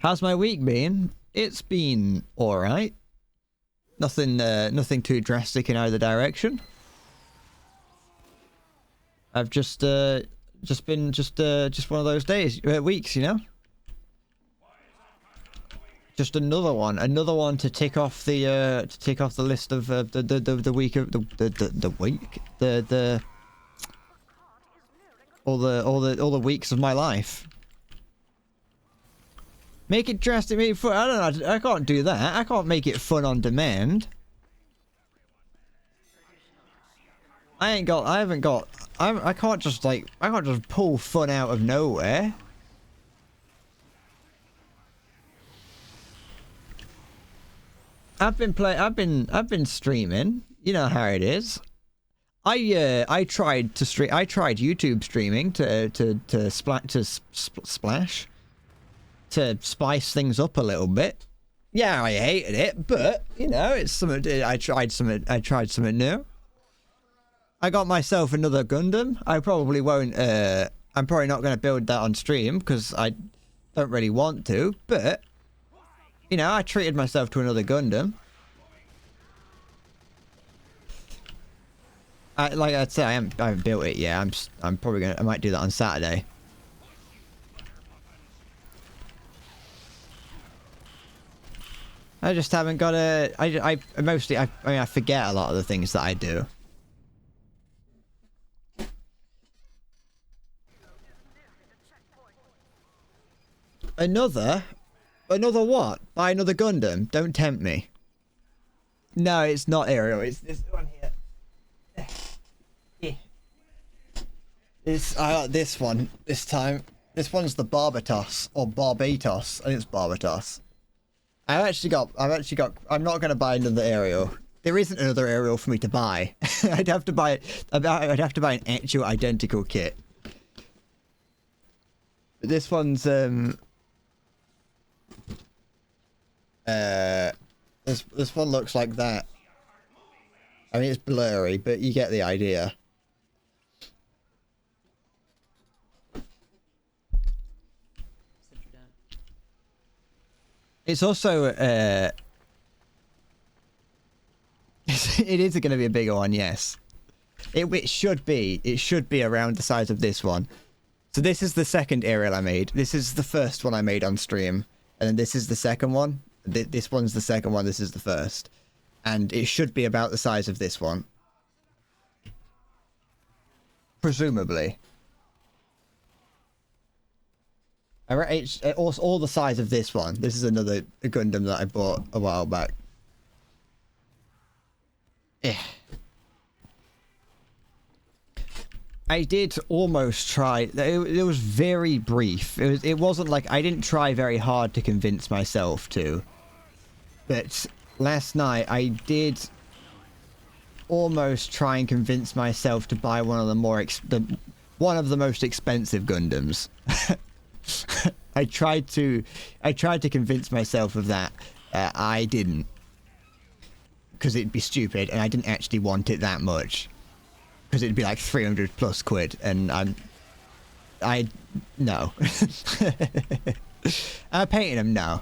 How's my week been? It's been alright. Nothing too drastic in either direction. I've just been one of those days, weeks, you know? Just another one to tick off the list of the week of the week, all the weeks of my life. Make it drastic, make it fun. I don't know. I can't do that. I can't make it fun on demand. I can't just pull fun out of nowhere. I've been streaming. You know how it is. I tried YouTube streaming to splash. To spice things up a little bit. Yeah, I hated it, but you know, it's something. I tried something new. I got myself another Gundam. I probably won't. I'm probably not going to build that on stream because I don't really want to. But you know, I treated myself to another Gundam. Like I'd say, I haven't built it yet. I'm probably gonna. I might do that on Saturday. I just haven't got a... I mean, I forget a lot of the things that I do. Another what? Buy another Gundam? Don't tempt me. No, it's not Aerial. It's this one here. Yeah. I got this one this time. This one's the Barbatos or Barbatos. I think it's Barbatos. I'm not going to buy another Aerial. There isn't another Aerial for me to buy. I'd have to buy an actual identical kit. But this one's this one looks like that. I mean, it's blurry, but you get the idea. It's also, it is going to be a bigger one, yes. It should be. It should be around the size of this one. So this is the second aerial I made. This is the first one I made on stream. And then this is the second one. This one's the second one. This is the first. And it should be about the size of this one. Presumably. It's all the size of this one. This is another Gundam that I bought a while back. Yeah. I did almost try. It was very brief. It wasn't like I didn't try very hard to convince myself to. But last night I did almost try and convince myself to buy one of the most expensive Gundams. I tried to convince myself of that. I didn't, because it'd be stupid, and I didn't actually want it that much, because it'd be like 300 plus quid, and no. Painting them, no.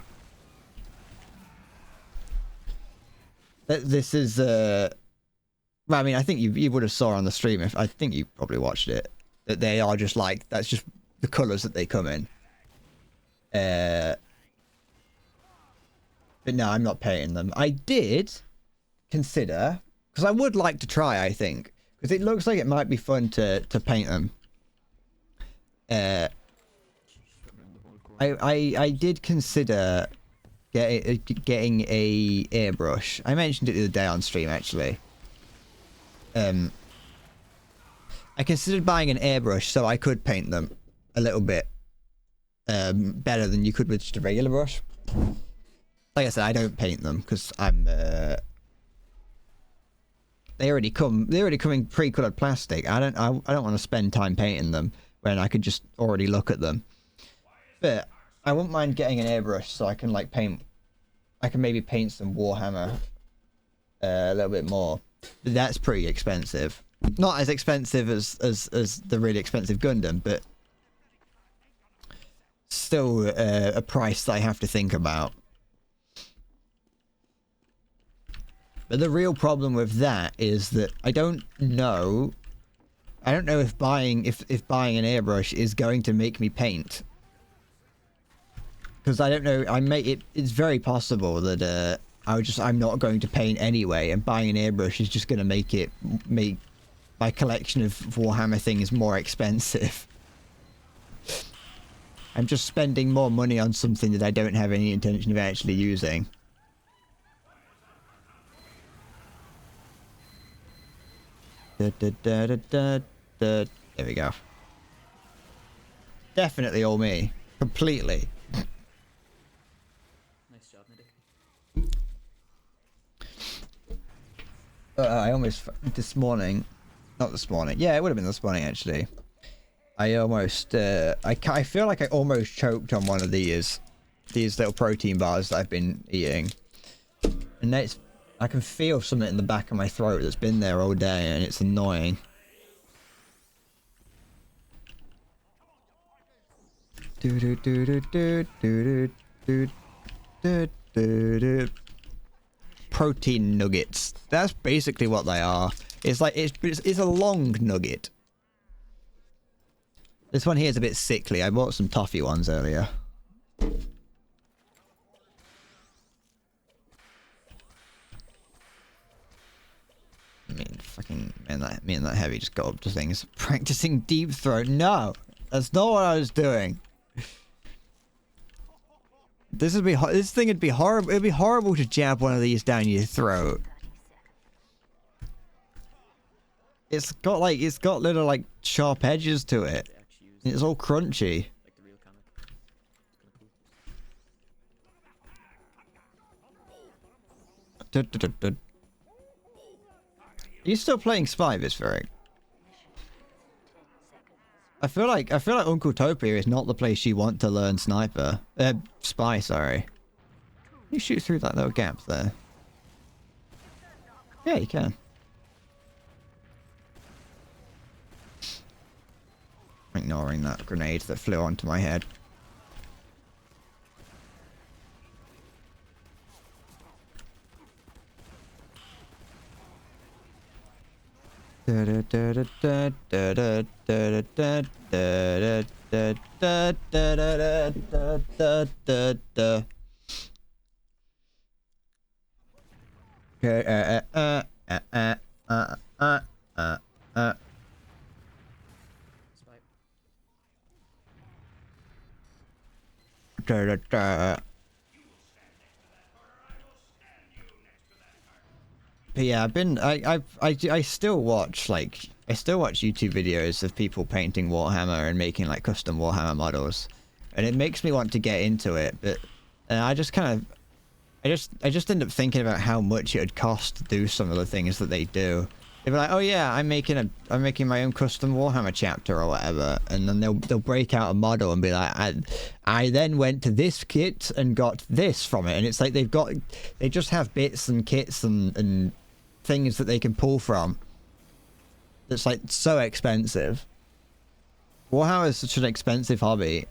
This is well, I mean, I think you would have saw on the stream. I think you probably watched it. That they are just like, that's just the colours that they come in. But no, I'm not painting them. I did consider, because I would like to try, I think, because it looks like it might be fun to paint them. I did consider getting a airbrush. I mentioned it the other day on stream, actually. I considered buying an airbrush so I could paint them a little bit better than you could with just a regular brush. Like I said, I don't paint them because I'm they already come in pre-colored plastic. I don't want to spend time painting them when I could just already look at them. But I wouldn't mind getting an airbrush so I can like paint. I can maybe paint some Warhammer a little bit more. But that's pretty expensive. Not as expensive as the really expensive Gundam, but still a price that I have to think about. But the real problem with that is that I don't know if buying an airbrush is going to make me paint. Because I don't know, it's very possible that I'm not going to paint anyway, and buying an airbrush is just going to make my collection of Warhammer things more expensive. I'm just spending more money on something that I don't have any intention of actually using. There we go. Definitely all me. Completely. Nice job, medic. I almost... This morning... Not this morning. Yeah, it would have been this morning, actually. I almost... I feel like I almost choked on one of these little protein bars that I've been eating. And it's... I can feel something in the back of my throat that's been there all day, and it's annoying. Protein nuggets. That's basically what they are. It's like it's a long nugget. This one here is a bit sickly. I bought some toffee ones earlier. I mean, fucking me and that heavy just got up to things. Practicing deep throat. No, that's not what I was doing. This thing would be horrible. It'd be horrible to jab one of these down your throat. It's got little like sharp edges to it. It's all crunchy. Like the real comic. It's kinda cool. Are you still playing Spy, Visferic? I feel like Uncle Topia is not the place you want to learn sniper. Spy, sorry. You shoot through that little gap there. Yeah, you can. Ignoring that grenade that flew onto my head. But yeah, I still watch YouTube videos of people painting Warhammer and making like custom Warhammer models, and it makes me want to get into it. But I just end up thinking about how much it would cost to do some of the things that they do. They'd be like, oh yeah, I'm making my own custom Warhammer chapter or whatever, and then they'll break out a model and be like, I then went to this kit and got this from it, and it's like they just have bits and kits and things that they can pull from. It's like so expensive. Warhammer is such an expensive hobby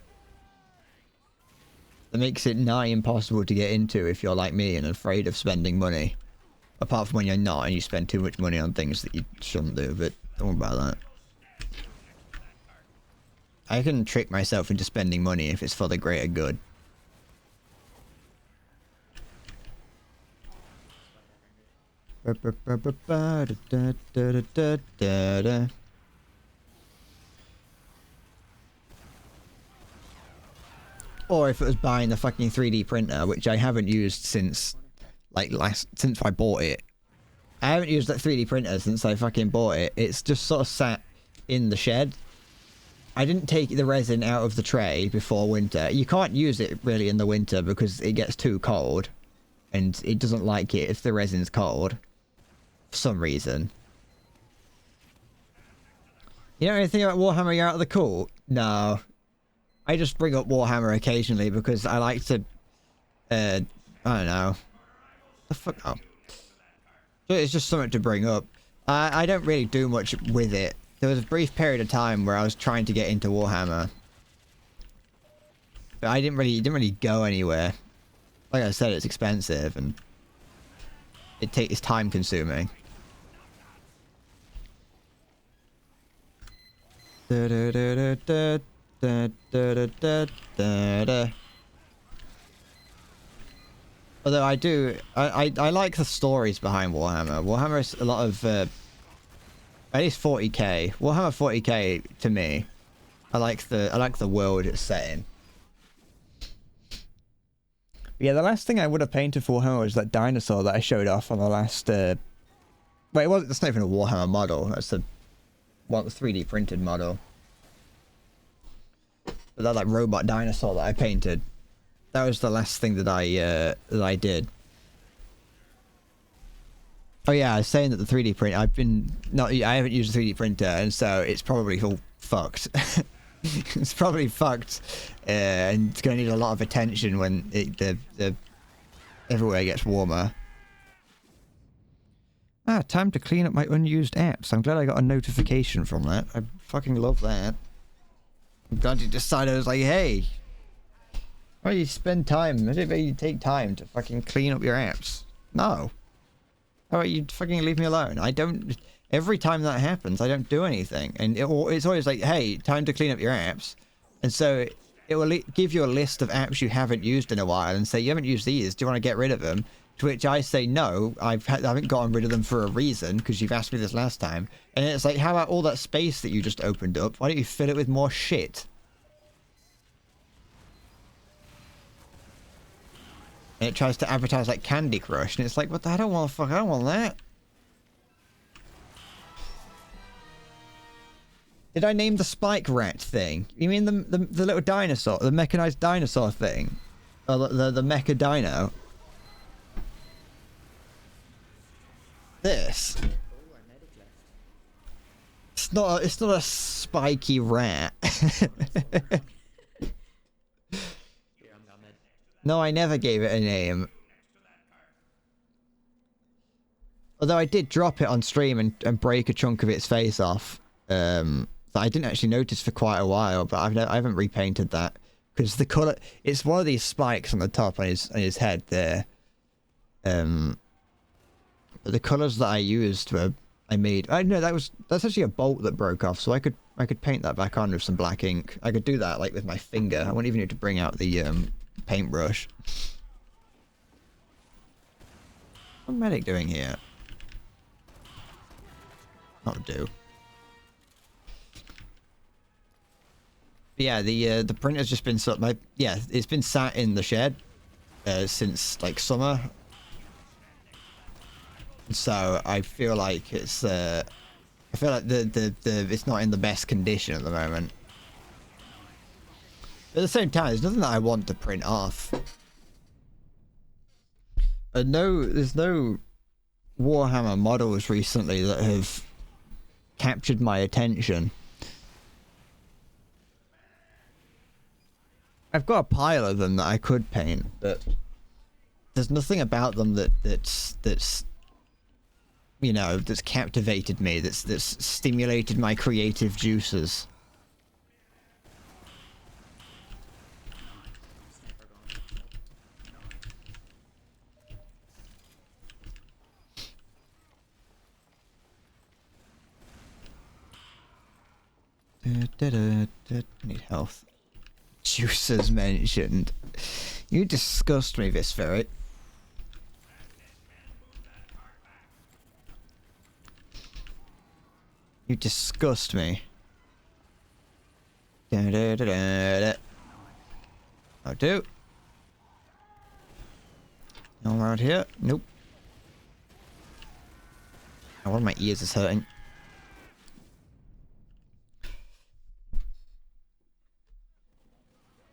that makes it nigh impossible to get into if you're like me and afraid of spending money. Apart from when you're not and you spend too much money on things that you shouldn't do, but don't worry about that. I can trick myself into spending money if it's for the greater good. Or if it was buying the fucking 3D printer, which I haven't used since since I bought it. I haven't used that 3D printer since I fucking bought it. It's just sort of sat in the shed. I didn't take the resin out of the tray before winter. You can't use it really in the winter because it gets too cold. And it doesn't like it if the resin's cold. For some reason. You know anything about Warhammer You're Out of the Cool? No. I just bring up Warhammer occasionally because I like to... I don't know. The fuck up. It's just something to bring up. I don't really do much with it. There was a brief period of time where I was trying to get into Warhammer. But I didn't really go anywhere. Like I said, it's expensive and it's time consuming. Da, da, da, da, da, da, da, da, da, da. Although I like the stories behind Warhammer. Warhammer is a lot of, at least 40k. Warhammer 40k to me. I like the world it's set in. Yeah, the last thing I would have painted for Warhammer was that dinosaur that I showed off on the last, wait, it wasn't, that's not even a Warhammer model. That's the 3D printed model. But that like robot dinosaur that I painted. That was the last thing that I did. Oh yeah, I was saying that the 3D print, I haven't used a 3D printer, and so it's probably all fucked. It's probably fucked, and it's going to need a lot of attention when the everywhere gets warmer. Ah, time to clean up my unused apps. I'm glad I got a notification from that. I fucking love that. I'm glad you decided. I was like, hey, why do you spend time? How do you take time to fucking clean up your apps? No. How about you fucking leave me alone? I don't... Every time that happens, I don't do anything. And it's always like, hey, time to clean up your apps. And so it will give you a list of apps you haven't used in a while and say, you haven't used these, do you want to get rid of them? To which I say, no, I haven't gotten rid of them for a reason, because you've asked me this last time. And it's like, how about all that space that you just opened up? Why don't you fill it with more shit? And it tries to advertise like Candy Crush, and it's like, what the, I don't want that. Did I name the spike rat thing? You mean the little dinosaur, the mechanized dinosaur thing? Or the mecha dino? This. It's not a spiky rat. No, I never gave it a name. Although I did drop it on stream and break a chunk of its face off. That I didn't actually notice for quite a while, but I haven't repainted that. Because the colour... It's one of these spikes on the top on his head there. But the colours that I used were... I made... I know that's actually a bolt that broke off, so I could paint that back on with some black ink. I could do that like with my finger. I wouldn't even need to bring out the paintbrush. What's Medic doing here? Not do. But yeah, the printer's just been it's been sat in the shed since like summer. So I feel like it's the it's not in the best condition at the moment. But at the same time, there's nothing that I want to print off. There's no Warhammer models recently that have captured my attention. I've got a pile of them that I could paint, but there's nothing about them that's you know, that's captivated me, that's stimulated my creative juices. Need health. Juices mentioned. You disgust me, Visferit. You disgust me. I'll do. No around here. Nope. Oh, one of my ears is hurting.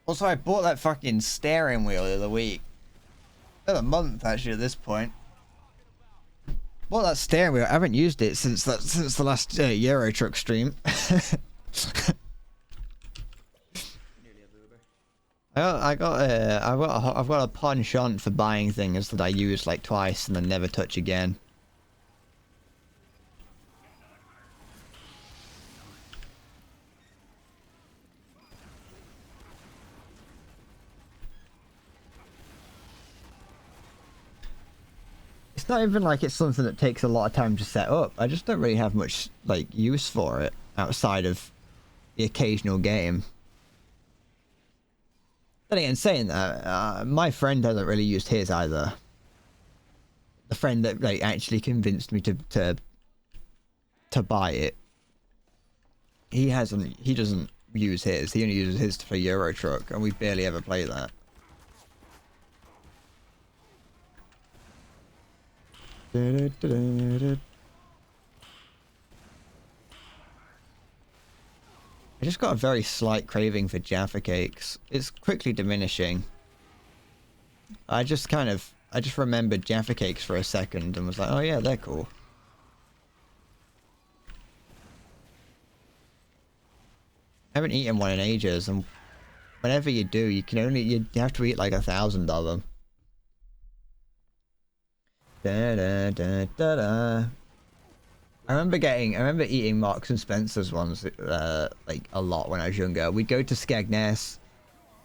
Also, I bought that fucking steering wheel the other week. The other month, actually, at this point. Bought that steering wheel. I haven't used it since the last Euro Truck stream. I've got a penchant for buying things that I use like twice and then never touch again. It's not even like it's something that takes a lot of time to set up. I just don't really have much like use for it outside of the occasional game. Then again, saying that, my friend hasn't really used his either. The friend that like actually convinced me to buy it. He hasn't. He doesn't use his. He only uses his for Euro Truck, and we barely ever play that. I just got a very slight craving for Jaffa cakes. It's quickly diminishing. I just remembered Jaffa cakes for a second and was like, oh yeah, they're cool. I haven't eaten one in ages, and whenever you do, you have to eat like 1,000 of them. Da, da, da, da, da. I remember eating Marks and Spencer's ones like a lot when I was younger. We'd go to Skegness,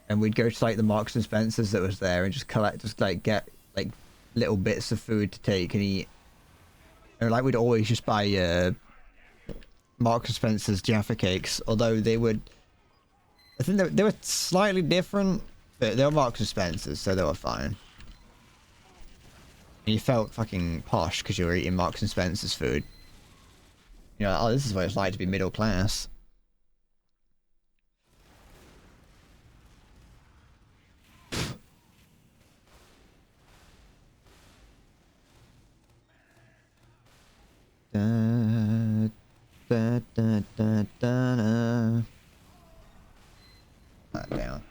and we'd go to like the Marks and Spencer's that was there, and just get like little bits of food to take and eat. And like we'd always just buy Marks and Spencer's Jaffa cakes, although I think they were slightly different, but they were Marks and Spencer's, so they were fine. And you felt fucking posh because you were eating Marks and Spencer's food. You know, oh, this is what it's like to be middle class. Da, da, da, da, da. That down.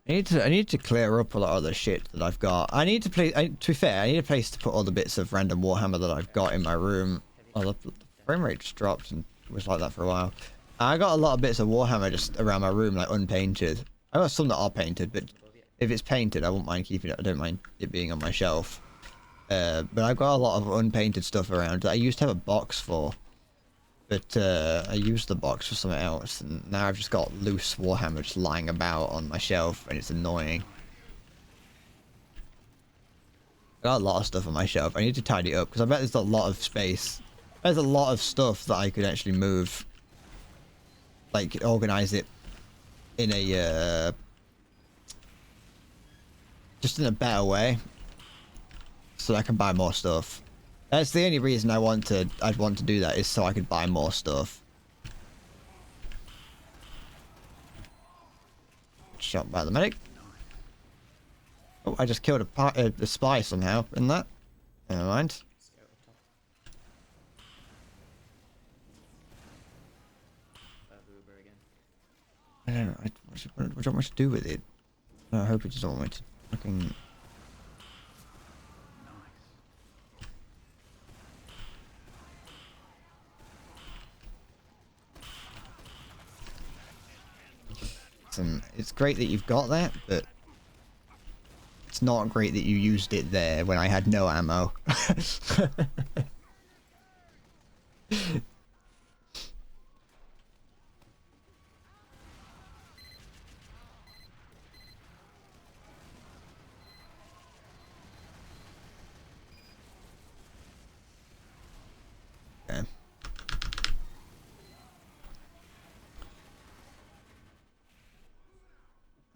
I need to clear up a lot of the shit that I've got. To be fair, I need a place to put all the bits of random Warhammer that I've got in my room. Oh, the frame rate just dropped and was like that for a while. I got a lot of bits of Warhammer just around my room, like unpainted. I got some that are painted, but if it's painted, I won't mind keeping it. I don't mind it being on my shelf. But I've got a lot of unpainted stuff around that I used to have a box for. But I used the box for something else, and now I've just got loose Warhammer just lying about on my shelf, and it's annoying. I got a lot of stuff on my shelf. I need to tidy it up, because I bet there's a lot of space. There's a lot of stuff that I could actually move. Like, organize it in a, just in a better way. So I can buy more stuff. That's the only reason I'd want to do that, is so I could buy more stuff. Shot by the medic. Oh, I just killed a spy somehow in that. Never mind. I don't know. What do you want me to do with it? I hope it doesn't want me to fucking... It's great that you've got that, but it's not great that you used it there when I had no ammo. Okay.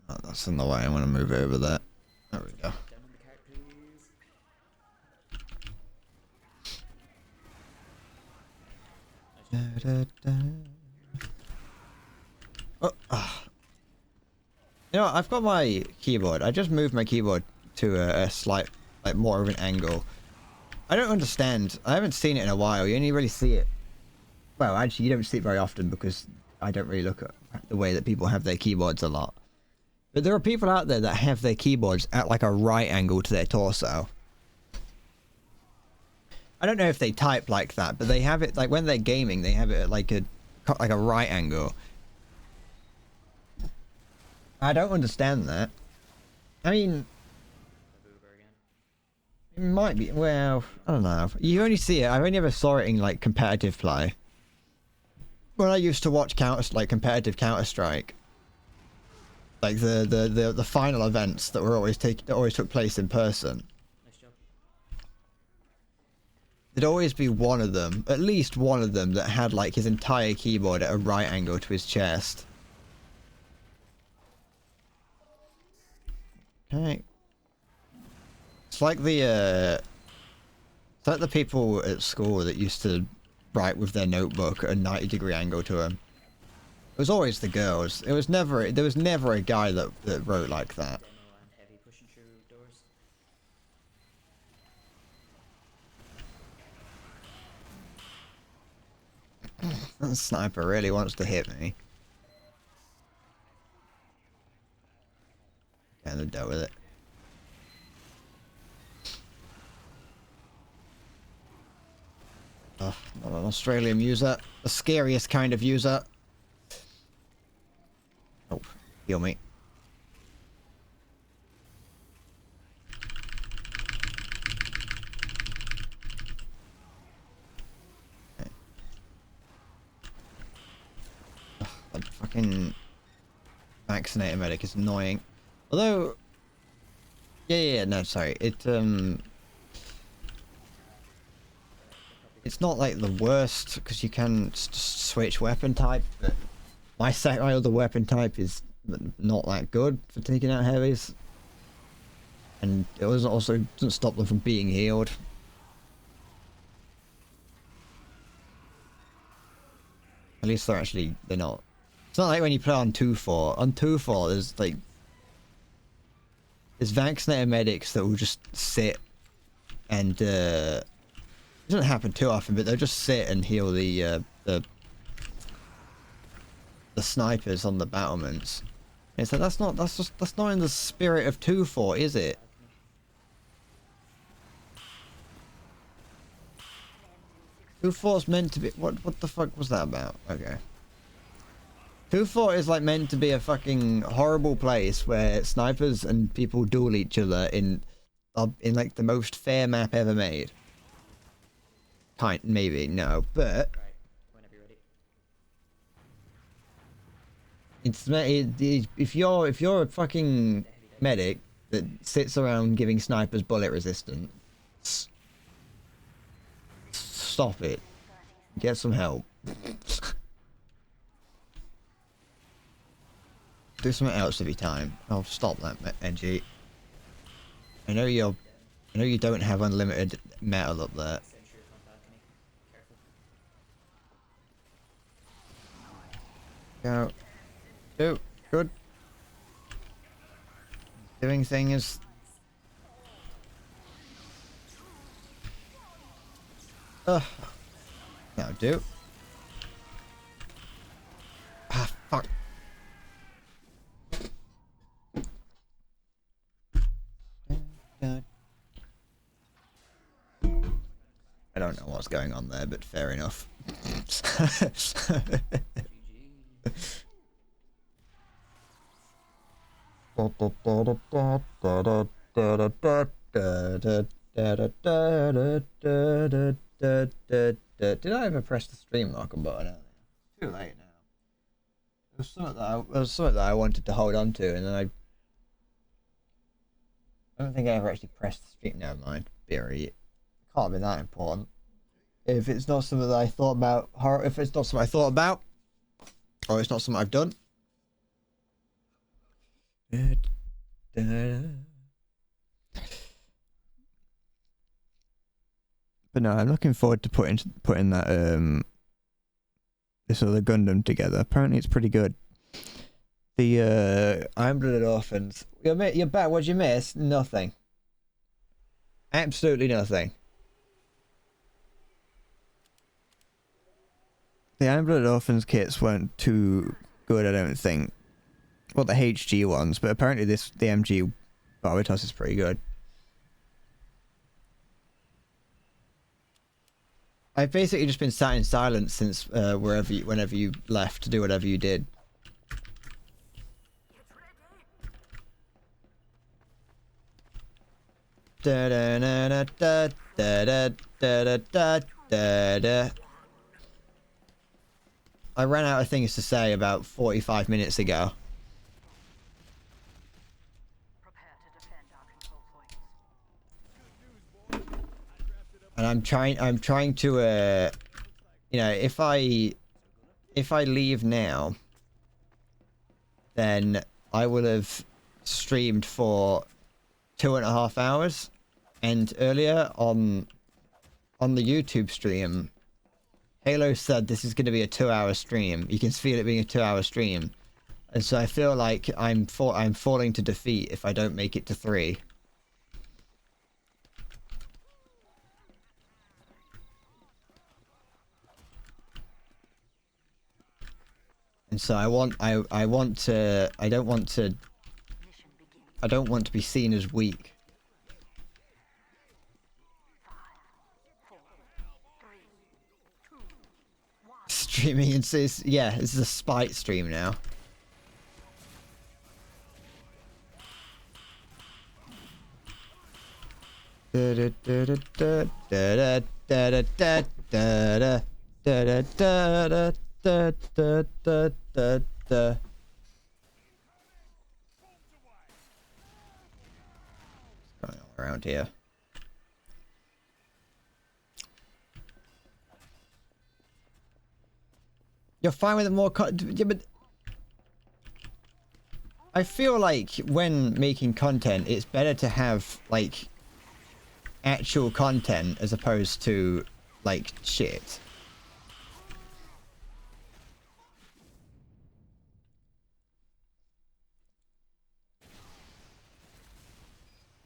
Oh, that's in the way. I want to move over that. There we go. Da, da, da. Oh, You know, I've got my keyboard. I just moved my keyboard to a slight, like, more of an angle. I don't understand. I haven't seen it in a while. You only really see it. Well, actually, you don't see it very often because I don't really look at the way that people have their keyboards a lot. But there are people out there that have their keyboards at like a right angle to their torso. I don't know if they type like that, but they have it like when they're gaming, they have it at like a right angle. I don't understand that. I mean, it might be. Well, I don't know. You only see it. I only ever saw it in like competitive play. When I used to watch competitive Counter-Strike. like the final events that were always took place in person. Nice job. There'd always be one of them, at least one of them, that had like his entire keyboard at a right angle to his chest. Okay. It's like the people at school that used to write with their notebook at a 90-degree angle to them. It was always the girls. There was never a guy that wrote like that. Demo and heavy pushing through doors. That sniper really wants to hit me. Get the dough with it. Oh, not an Australian user. The scariest kind of user. Oh, heal me. Okay. Ugh, that fucking vaccinator medic is annoying. Although, yeah, no, sorry. It's not like the worst because you can switch weapon type, but my other weapon type is not that good for taking out heavies, and it doesn't stop them from being healed. At least they're not. It's not like when you play on 2-4. On 2-4, there's vaccinated medics that will just sit and it doesn't happen too often, but they'll just sit and heal the snipers on the battlements. And it's like that's not in the spirit of 2-4, is it? Two 4's meant to be what the fuck was that about? Okay. 2-4 is like meant to be a fucking horrible place where snipers and people duel each other in like the most fair map ever made. Maybe, no, but Right, whenever you're ready. if you're a fucking medic that sits around giving snipers bullet resistance, stop it. Get some help. Do something else with your time. I'll stop that, NG. I know you don't have unlimited metal up there. Sentry front balcony. Careful. Go. Do. Good. Doing things. Now do. Ah, fuck. I don't know what's going on there, but fair enough. Did I ever press the stream lock button earlier? Too late now. It was something that I wanted to hold on to, and then I don't think I ever actually pressed the stream. Never mind. Bury it. Can't be that important. If it's not something that I thought about, or if it's not something I thought about, or it's not something I've done. But no, I'm looking forward to putting that this other Gundam together. Apparently, it's pretty good. The Iron-Blooded Orphans. You're back. What'd you miss? Nothing. Absolutely nothing. The Iron-Blooded Orphans kits weren't too good, I don't think. Well, the HG ones, but apparently the MG Barbatos is pretty good. I've basically just been sat in silence since whenever you left to do whatever you did. Da da da da da da da da da da. I ran out of things to say about 45 minutes ago. And I'm trying to you know, if I leave now, then I will have streamed for 2.5 hours, and earlier on the YouTube stream, Halo said this is going to be a 2-hour stream. You can feel it being a 2-hour stream, and so I feel like I'm falling to defeat if I don't make it to 3. And so I don't want to be seen as weak. 5, 4, 3, 2, 1. Streaming and says, yeah, this is a spite stream now. Da da da da da da da da da da da da da da da. What's going on around here? You're fine with it more yeah, but I feel like when making content, it's better to have like actual content as opposed to like shit.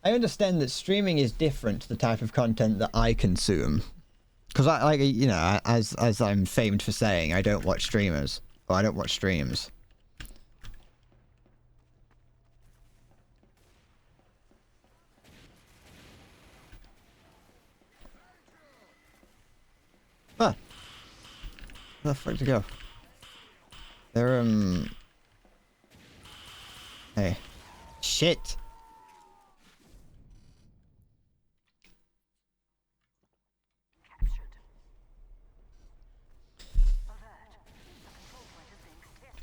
I understand that streaming is different to the type of content that I consume. Because I, like, you know, as I'm famed for saying, I don't watch streamers. Or I don't watch streams. Ah! Where the fuck to go? They're, Hey. Shit!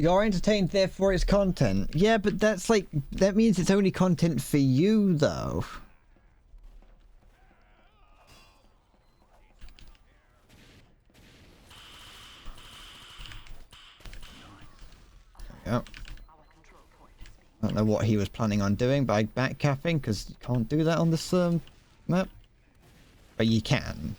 You're entertained, therefore it's content. Yeah, but that's like, that means it's only content for you, though. There we go. I don't know what he was planning on doing by backcapping, because you can't do that on this map. But you can.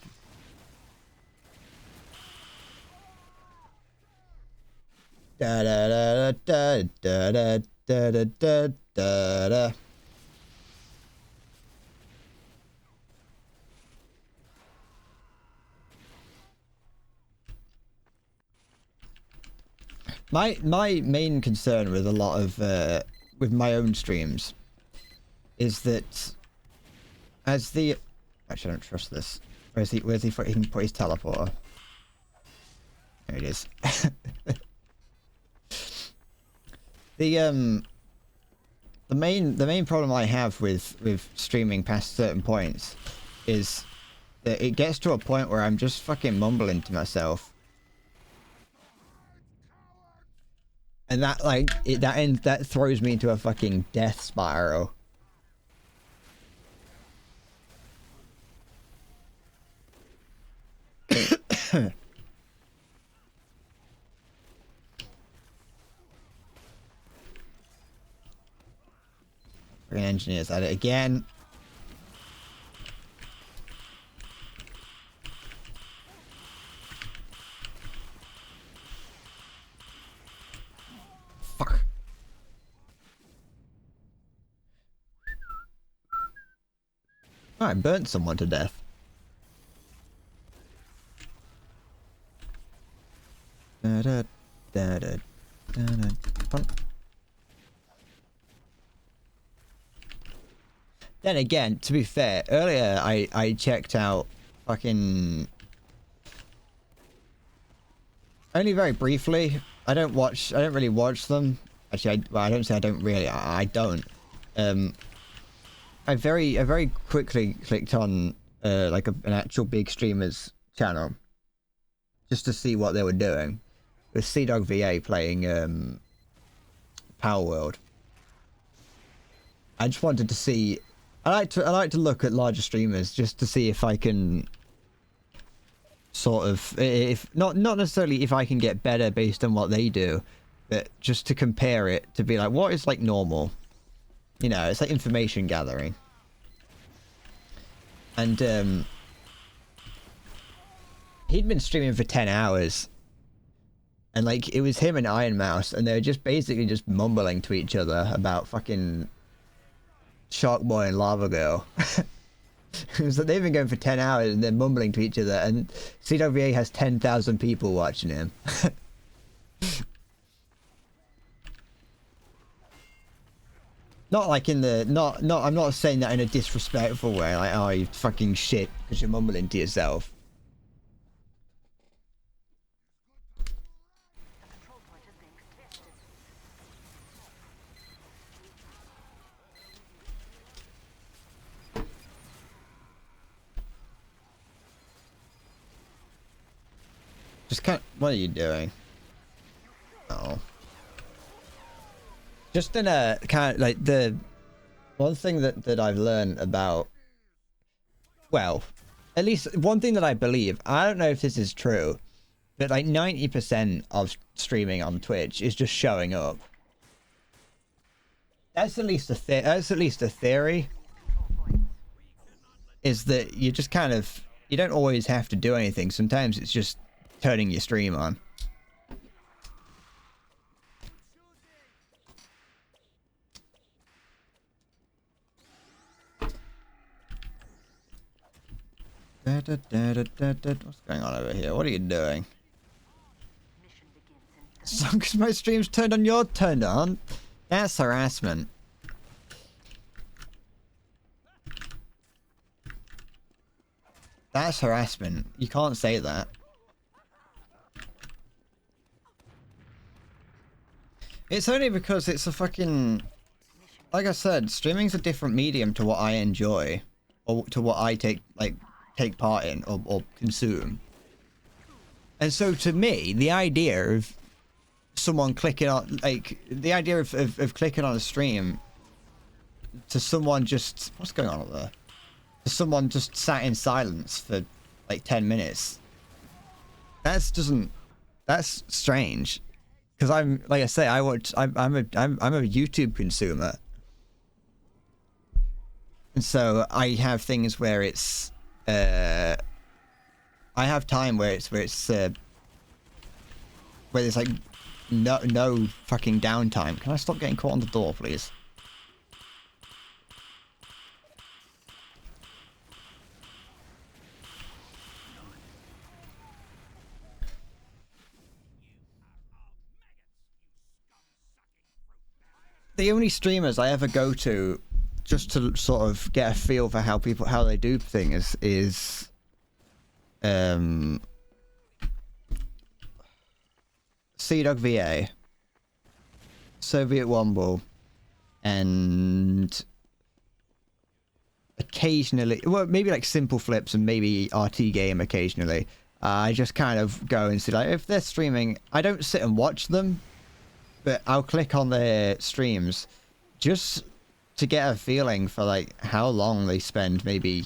Da da da da da da da da da da da. My main concern with a lot of with my own streams is that as the actually I don't trust this. Where's he he can put his teleporter? There it is. The main problem I have with streaming past certain points is that it gets to a point where I'm just fucking mumbling to myself. And that like that throws me into a fucking death spiral. Fucking engineers at it again. Fuck. Oh, I burnt someone to death. Da da da da da da. Then again, to be fair, earlier I checked out fucking only very briefly. I don't really watch them. Actually, I don't say I don't really. I don't. I very quickly clicked on like an actual big streamer's channel just to see what they were doing. With Dog VA playing Power World. I just wanted to see. I like to look at larger streamers just to see if I can sort of, if not necessarily if I can get better based on what they do, but just to compare it to be like, what is like normal? You know, it's like information gathering. And he'd been streaming for 10 hours. And like, it was him and Iron Mouse, and they were just basically just mumbling to each other about fucking Shark Boy and Lava Girl. It was like they've been going for 10 hours and they're mumbling to each other, and CWA has 10,000 people watching him. Not like in the, I'm not saying that in a disrespectful way, like, oh, you fucking shit, because you're mumbling to yourself. Control point is being tested. Just kind of, what are you doing? Oh. Just in a kind of like the one thing that I've learned about, well, at least one thing that I believe, I don't know if this is true, but like 90% of streaming on Twitch is just showing up. That's at least a theory. Is that you just kind of, you don't always have to do anything. Sometimes it's just turning your stream on. What's going on over here? What are you doing? Mission begins in As long as my stream's turned on, you're turned on. That's harassment. That's harassment. You can't say that. It's only because it's a fucking... Like I said, streaming's a different medium to what I enjoy. Or to what I take part in or consume. And so to me, the idea of someone clicking on, like, the idea of clicking on a stream to someone just... What's going on up there? To someone just sat in silence for like 10 minutes. That's strange. Because I'm, like I say, I'm a YouTube consumer. And so I have things where it's, I have time where there's like no fucking downtime. Can I stop getting caught on the door, please? The only streamers I ever go to just to sort of get a feel for how they do things is Sea-Dog VA, Soviet Womble, and occasionally, well, maybe like Simple Flips and maybe RT Game occasionally. I just kind of go and see, like, if they're streaming, I don't sit and watch them, but I'll click on their streams just to get a feeling for like how long they spend maybe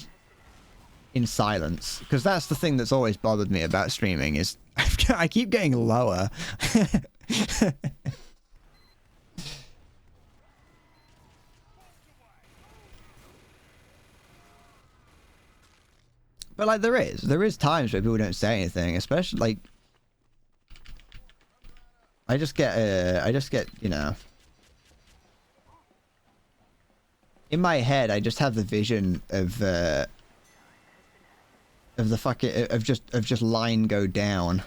in silence, because that's the thing that's always bothered me about streaming is I keep getting lower. But like there is times where people don't say anything, especially like I just get you know, in my head I just have the vision of the fucking of just line go down.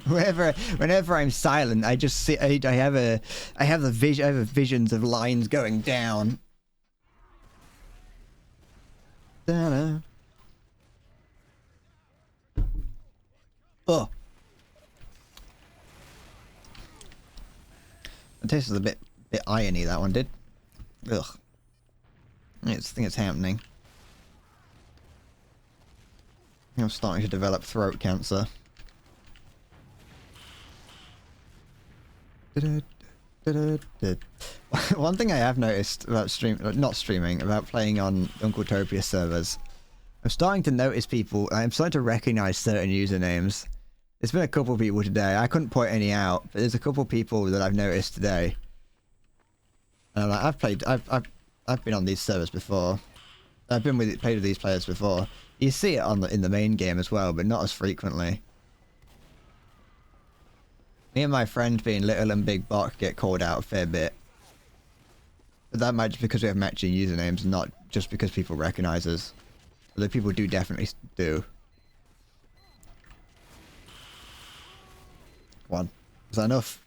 Whenever I'm silent, I just see I have visions of lines going down. Da-da. Oh. It tasted a bit irony, that one did. Ugh. I think it's happening. I'm starting to develop throat cancer. One thing I have noticed about about playing on Uncle Topia servers, I'm starting to notice people. I'm starting to recognize certain usernames. There's been a couple people today. I couldn't point any out, but there's a couple people that I've noticed today. And I'm like, I've been on these servers before. I've been played with these players before. You see it in the main game as well, but not as frequently. Me and my friend being Little and Big Bot get called out a fair bit. But that might just because we have matching usernames and not just because people recognize us. Although people do definitely do. One. Is that enough?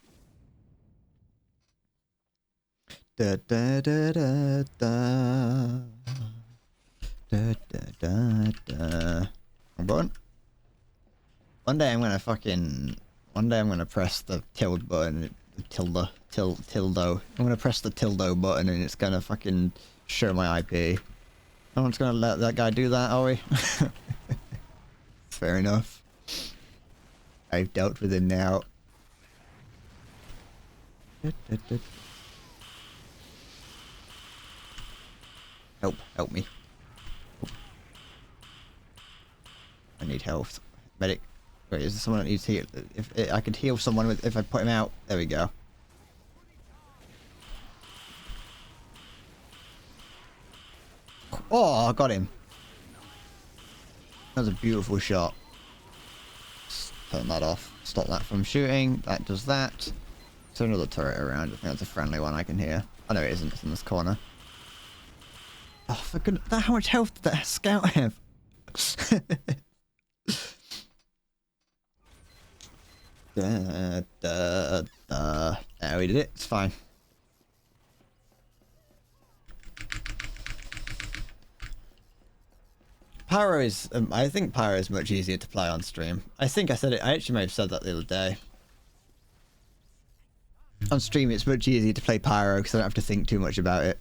Da da da da da. Da da da da. I'm going. One day I'm gonna press the tilde button. Tildo. I'm gonna press the tildo button and it's gonna fucking show my IP. No one's gonna let that guy do that, are we? Fair enough. I've dealt with him now. Help me. I need health. Medic. Wait, is there someone that needs heal? If I could heal someone if I put him out. There we go. Oh, I got him. That was a beautiful shot. Just turn that off. Stop that from shooting. That does that. Is there another turret around? I think that's a friendly one I can hear. Oh no, it isn't. It's in this corner. Oh, for goodness. How much health did that scout have? There, we did it. It's fine. Pyro is, I think Pyro is much easier to play on stream. I think I said it, I actually may have said that the other day. On stream it's much easier to play Pyro because I don't have to think too much about it.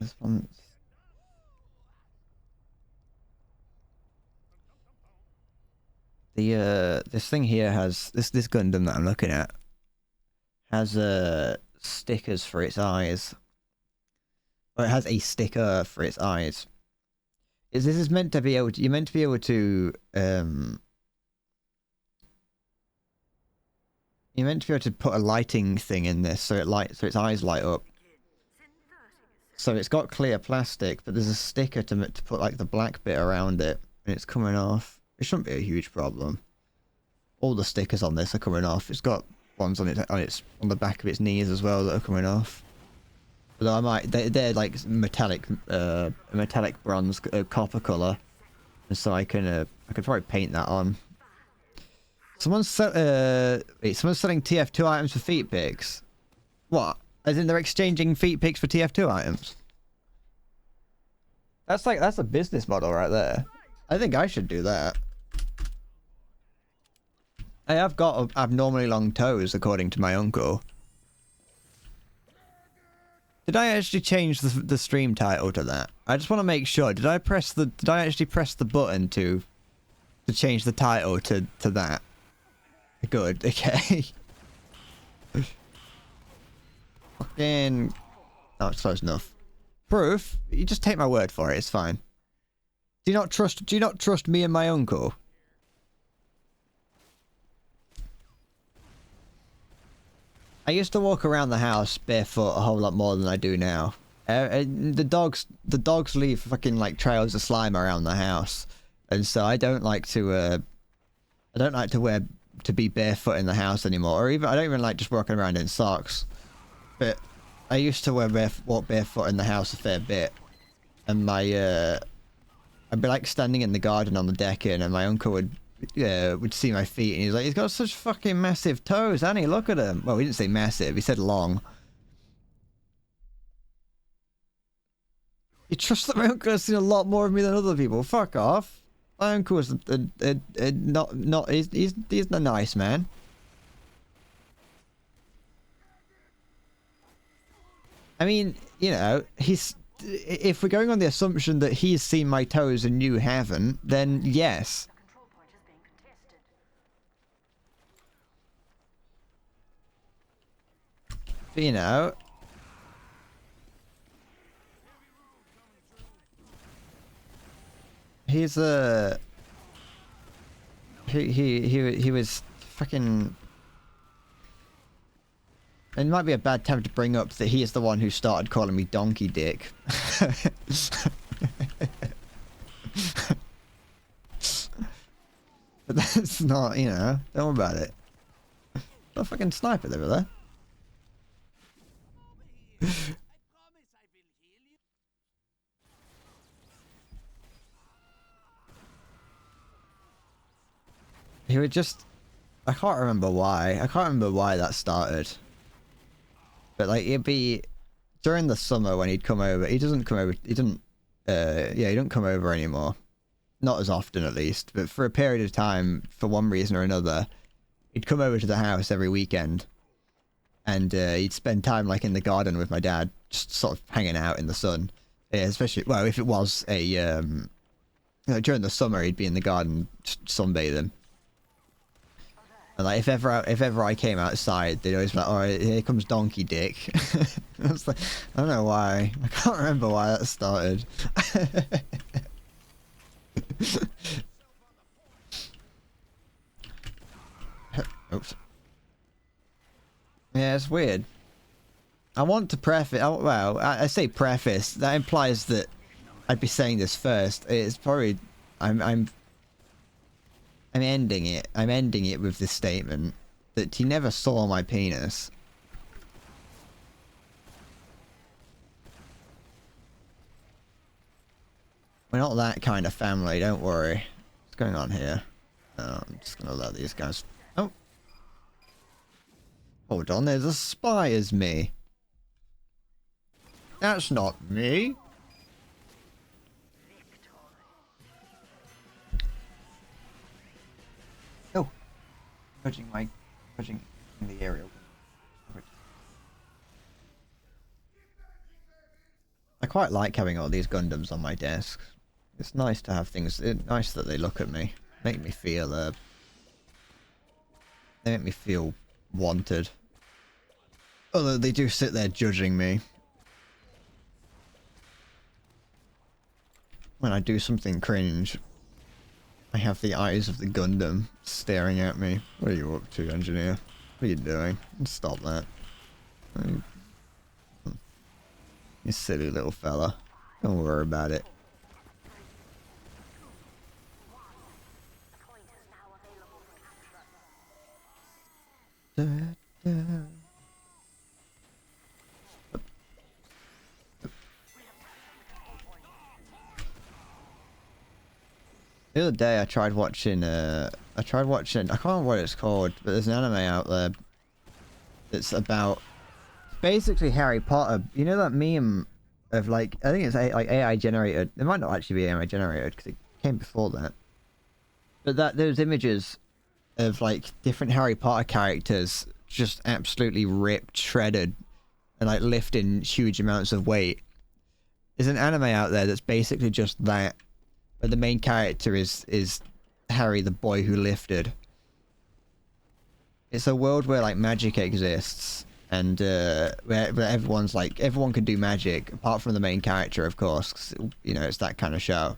This one's... this thing here has, this Gundam that I'm looking at has stickers for its eyes. Or it has a sticker for its eyes. This is meant to be able to, you're meant to be able to you're meant to be able to put a lighting thing in this so its eyes light up. So it's got clear plastic, but there's a sticker to put like the black bit around it, and it's coming off. It shouldn't be a huge problem. All the stickers on this are coming off. It's got ones on the back of its knees as well that are coming off. Although they're like metallic bronze copper color, and so I could probably paint that on. Someone's selling TF2 items for feet pics. What? As in they're exchanging feet pics for TF2 items? That's a business model right there. I think I should do that. I have got abnormally long toes, according to my uncle. Did I actually change the stream title to that? I just want to make sure. Did I actually press the button to change the title to that? Good. Okay. Fucking. Oh, it's close enough. Proof? You just take my word for it. It's fine. Do you not trust me and my uncle? I used to walk around the house barefoot a whole lot more than I do now. The dogs leave fucking like trails of slime around the house, and so I don't like to be barefoot in the house anymore, or even I don't even like just walking around in socks. But I used to walk barefoot in the house a fair bit, and I'd be like standing in the garden on the deck and my uncle would see my feet and he's like, he's got such fucking massive toes, hasn't he? Look at him. Well, he didn't say massive, he said long. You trust that my uncle has seen a lot more of me than other people? Fuck off. My uncle's he's a nice man. I mean, you know, if we're going on the assumption that he's seen my toes and you haven't, then yes. The control point is being contested. But, you know, he's a he was fucking. It might be a bad time to bring up that he is the one who started calling me Donkey Dick. But that's not, you know, don't worry about it. A fucking sniper over there. He would just... I can't remember why. I can't remember why that started. But, like, it'd be... During the summer when he'd come over... He doesn't come over... He didn't... yeah, he don't come over anymore. Not as often, at least. But for a period of time, for one reason or another, he'd come over to the house every weekend. And he'd spend time, like, in the garden with my dad. Just sort of hanging out in the sun. Yeah, especially... Well, if it was a... You know, during the summer, he'd be in the garden just sunbathing. And like if ever I came outside, they'd always be like, "All right, here comes Donkey Dick." I was like, I don't know why. I can't remember why that started. Oops. Yeah, it's weird. I want to preface. Well, I say preface. That implies that I'd be saying this first. It's probably I'm ending it. I'm ending it with this statement that he never saw my penis. We're not that kind of family, don't worry. What's going on here? Oh, I'm just gonna let these guys... Oh. Hold on, there's a spy as me. That's not me. Oh. Putting in the aerial. I quite like having all these Gundams on my desk. It's nice to have things. It's nice that they look at me, make me feel. They make me feel wanted. Although they do sit there judging me when I do something cringe. I have the eyes of the Gundam staring at me. What are you up to, engineer? What are you doing? Stop that. You silly little fella. Don't worry about it. Point is now available for capture. The other day I tried watching, I can't remember what it's called, but there's an anime out there that's about basically Harry Potter. You know that meme of like, I think it's like AI generated. It might not actually be AI generated because it came before that. But that those images of like different Harry Potter characters just absolutely ripped, shredded, and like lifting huge amounts of weight. There's an anime out there that's basically just that. But the main character is Harry, the boy who lifted. It's a world where like magic exists, and where everyone's like everyone can do magic apart from the main character, of course. 'Cause, you know, it's that kind of show.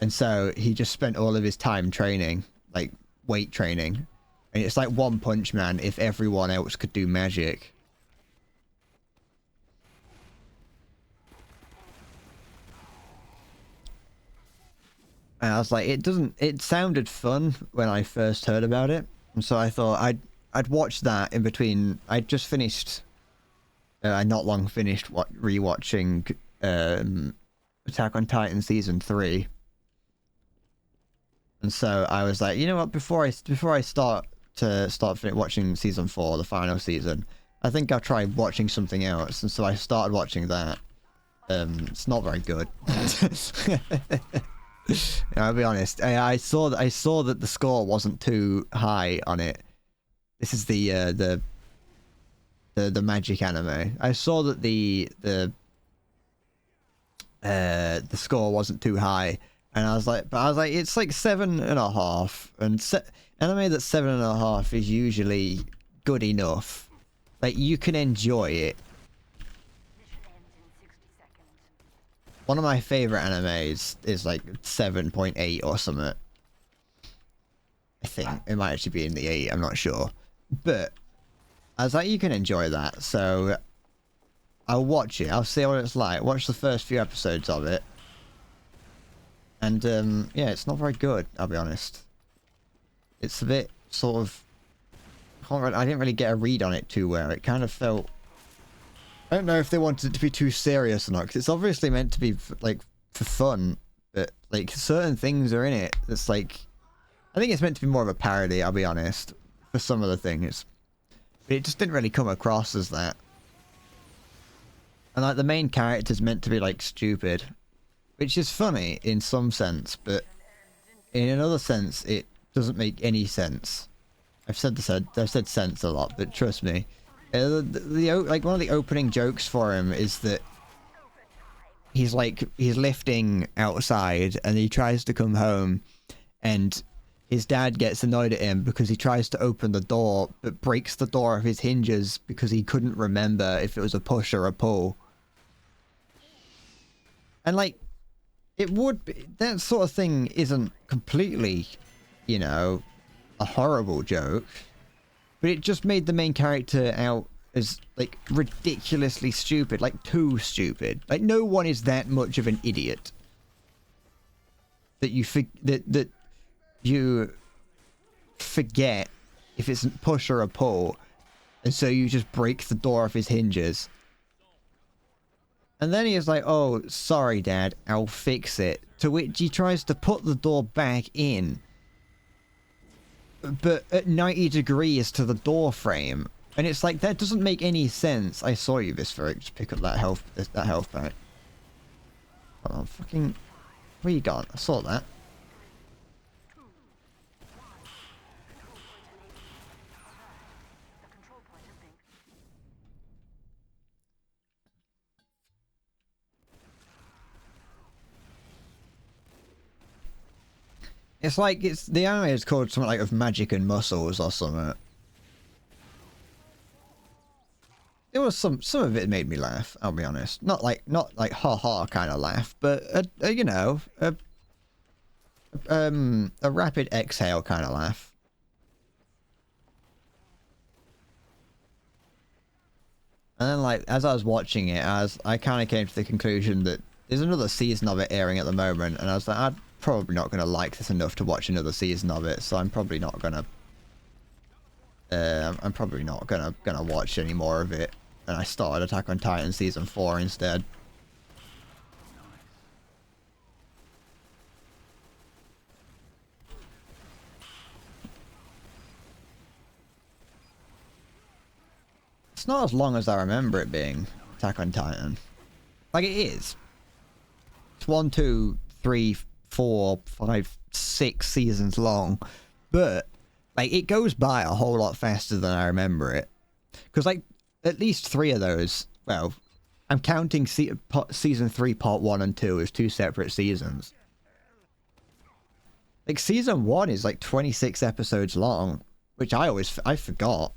And so he just spent all of his time training, like weight training, and it's like One Punch Man if everyone else could do magic. And I was like, it sounded fun when I first heard about it. And so I thought I'd watch that in between. I'd just finished, I not long finished rewatching Attack on Titan Season 3. And so I was like, you know what, before I start watching Season 4, the final season, I think I'll try watching something else. And so I started watching that. It's not very good. I'll be honest. I saw that the score wasn't too high on it. This is the magic anime. I saw that the score wasn't too high, and I was like, it's like 7.5, and anime that's 7.5 is usually good enough. Like, you can enjoy it. Mission ends in 60 seconds. One of my favorite animes is like 7.8 or something. I think it might actually be in the 8, I'm not sure. But I was like, you can enjoy that, so I'll watch it. I'll see what it's like. Watch the first few episodes of it. And yeah, it's not very good, I'll be honest. It's a bit sort of... I didn't really get a read on it too well. It kind of felt... I don't know if they wanted it to be too serious or not, because it's obviously meant to be like for fun, but like certain things are in it that's like... I think it's meant to be more of a parody, I'll be honest, for some of the things. But it just didn't really come across as that. And like the main character's meant to be like stupid, which is funny in some sense, but in another sense it doesn't make any sense. I've said sense a lot, but trust me. Like one of the opening jokes for him is that he's lifting outside and he tries to come home and his dad gets annoyed at him because he tries to open the door but breaks the door of his hinges because he couldn't remember if it was a push or a pull. And like, it would be, that sort of thing isn't completely, you know, a horrible joke, but it just made the main character out as like ridiculously stupid, like too stupid. Like no one is that much of an idiot that you forget if it's a push or a pull, and so you just break the door off his hinges. And then he is like, oh, sorry, Dad, I'll fix it. To which he tries to put the door back in, but at 90 degrees to the door frame. And it's like, that doesn't make any sense. I saw you, Visferic. Just pick up that health pack. Oh, fucking... Where you gone? I saw that. The control point has been... It's like, the anime is called something like of Magic and Muscles or something. It was some of it made me laugh, I'll be honest. Not like ha ha kind of laugh, but you know, a rapid exhale kind of laugh. And then like, as I was watching it, I kind of came to the conclusion that there's another season of it airing at the moment, and I was like, I'm probably not going to like this enough to watch another season of it, so I'm probably not going to watch any more of it. And I started Attack on Titan Season 4 instead. It's not as long as I remember it being, Attack on Titan. Like, it is. It's 1, 2, 3, 4, 5, 6 seasons long. But, like, it goes by a whole lot faster than I remember it. Because, like, at least 3 of those, well, I'm counting Season 3 Part 1 and 2 as 2 separate seasons. Like, Season 1 is like 26 episodes long, which I forgot.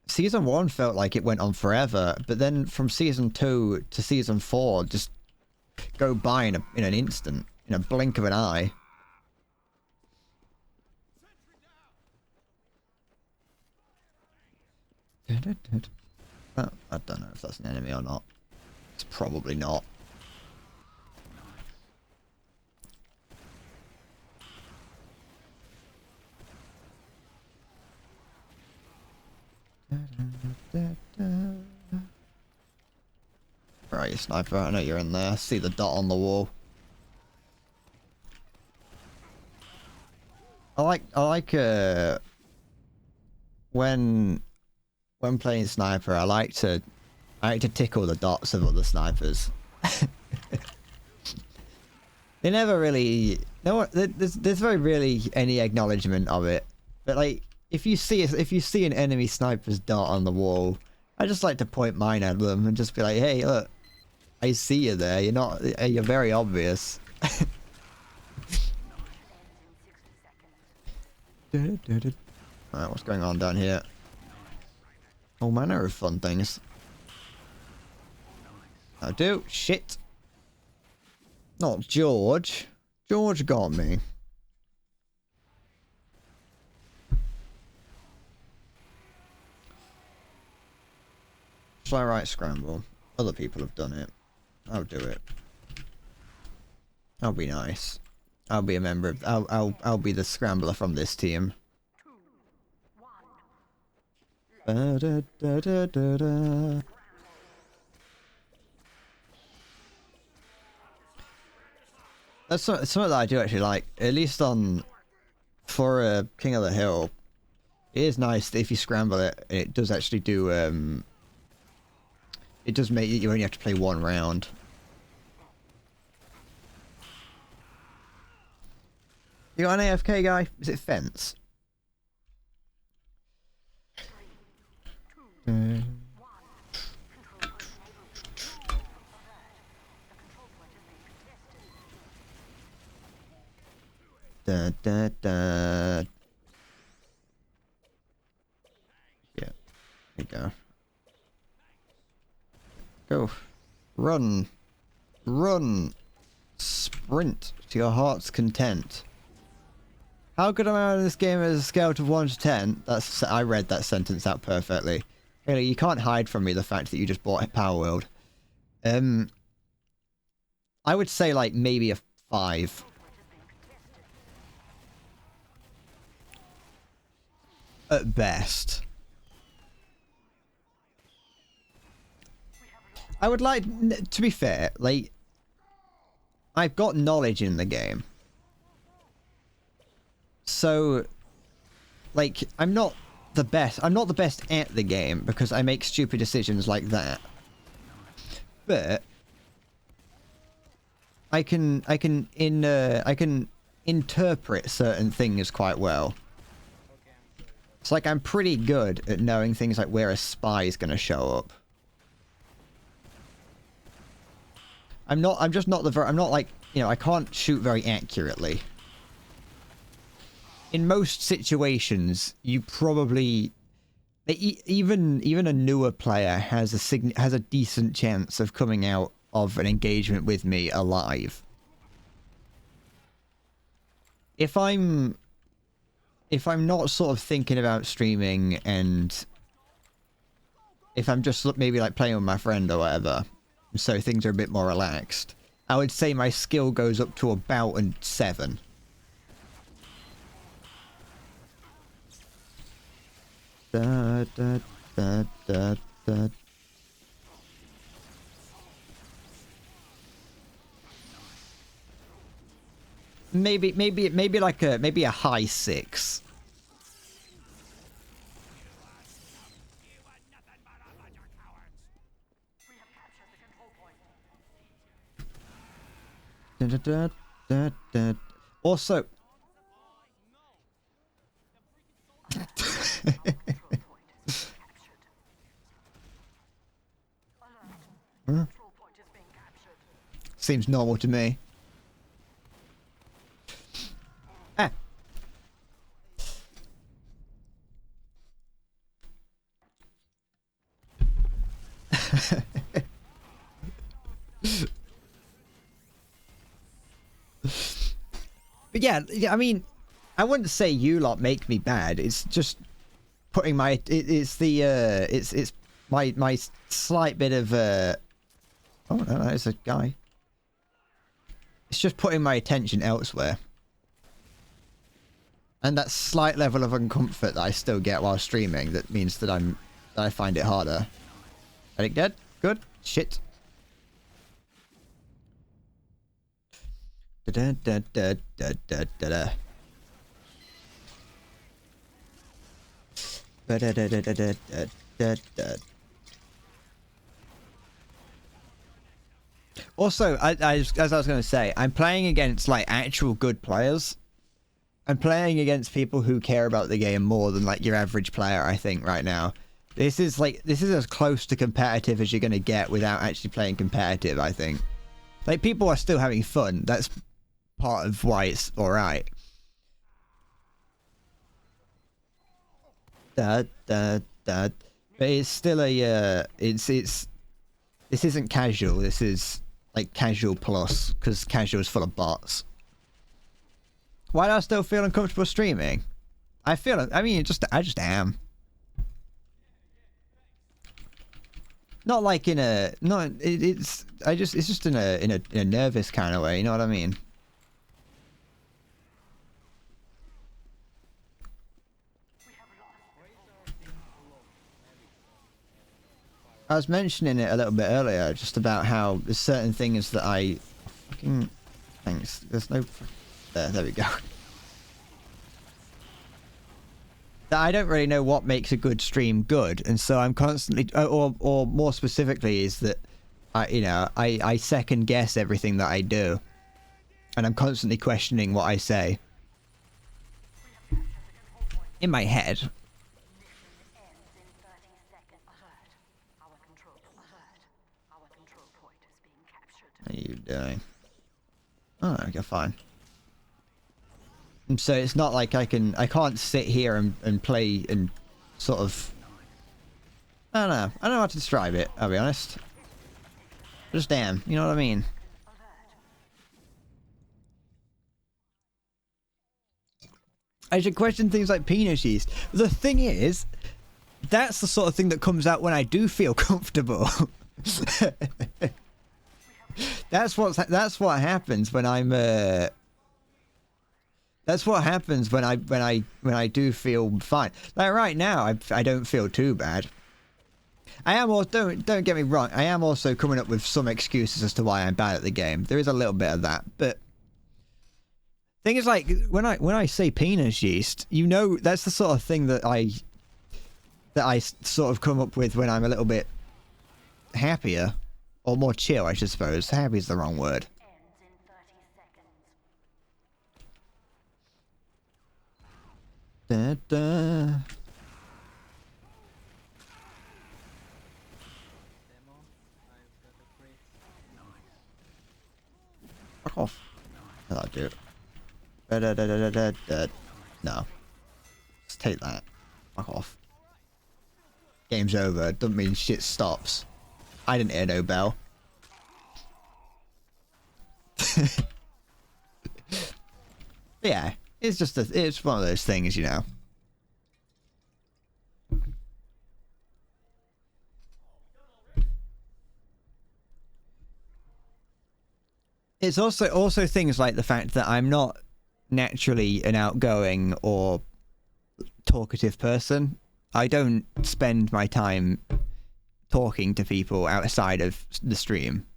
Season 1 felt like it went on forever, but then from Season 2 to Season 4 just go by in an instant, in a blink of an eye. I don't know if that's an enemy or not. It's probably not. Where are you, sniper? I know you're in there. I see the dot on the wall. I like when playing sniper, I like to tickle the dots of other snipers. They never really, there's very rarely any acknowledgement of it. But like, if you see an enemy sniper's dot on the wall, I just like to point mine at them and just be like, hey, look, I see you there. You're very obvious. Alright, what's going on down here? All manner of fun things. I'll do. Shit. Not George. George got me. Shall I write scramble? Other people have done it. I'll do it. I'll be nice. I'll be a member of. I'll be the scrambler from this team. 2, 1. Ba-da-da-da-da-da. That's something that I do actually like. At least on for King of the Hill, it is nice that if you scramble it, it does actually do. It does make you only have to play one round. You got an AFK guy? Is it Fence? 3, 2, 1. Control. The control point is being contested. Da da da. Yeah. There you go. Go. Run. Run. Sprint to your heart's content. How good am I on this game as a scale of 1 to 10? That's I read that sentence out perfectly. Really, you can't hide from me the fact that you just bought Power World. I would say like maybe a 5. At best. I would like, to be fair, like, I've got knowledge in the game. So, like, I'm not the best at the game because I make stupid decisions like that. But I can interpret certain things quite well. It's like I'm pretty good at knowing things like where a spy is going to show up. I'm not like, you know, I can't shoot very accurately. In most situations, you probably even a newer player has a decent chance of coming out of an engagement with me alive. If I'm not sort of thinking about streaming and if I'm just maybe like playing with my friend or whatever, so things are a bit more relaxed, I would say my skill goes up to about a 7. Da, da, da, da, da. Maybe like a high 6. Da, da, da, da, da. Also, Control point is being captured. seems normal to me. Ah. But yeah, I mean, I wouldn't say you lot make me bad. It's just putting my it's my slight bit of oh no, there's a guy. It's just putting my attention elsewhere. And that slight level of uncomfort that I still get while streaming, that means that I find it harder. Medic dead? Good. Shit. Da da da da da da da. Da da da da da da da da. Also, as I was going to say, I'm playing against like actual good players. I'm playing against people who care about the game more than like your average player, I think, right now. This is as close to competitive as you're going to get without actually playing competitive, I think. Like, people are still having fun. That's part of why it's alright. But it's still a this isn't casual. This is like casual plus, because casual is full of bots. Why do I still feel uncomfortable streaming? I mean, I just am. Not like in a it's just in a nervous kind of way. You know what I mean? I was mentioning it a little bit earlier, just about how there's certain things that I fucking thanks. There's no there we go. That I don't really know what makes a good stream good, and so I'm constantly, or more specifically, is that I second guess everything that I do, and I'm constantly questioning what I say in my head. What are you doing? Oh, okay, fine. And so it's not like I can't sit here and play and sort of, I don't know. I don't know how to describe it, I'll be honest. Just damn, you know what I mean? I should question things like penis yeast. The thing is, that's the sort of thing that comes out when I do feel comfortable. That's what happens when I'm that's what happens when I do feel fine. Like right now, I don't feel too bad. I am also, don't get me wrong, I am also coming up with some excuses as to why I'm bad at the game. There is a little bit of that, but thing is, like when I say penis yeast, you know, that's the sort of thing that I sort of come up with when I'm a little bit happier or more chill, I should suppose. Happy is the wrong word. Da, da. Fuck off. Oh, dude. Da, da, da, da, da, da. No. Just take that. Fuck off. Game's over. Doesn't mean shit stops. I didn't hear no bell. Yeah. It's one of those things, you know. It's also things like the fact that I'm not naturally an outgoing or talkative person. I don't spend my time talking to people outside of the stream.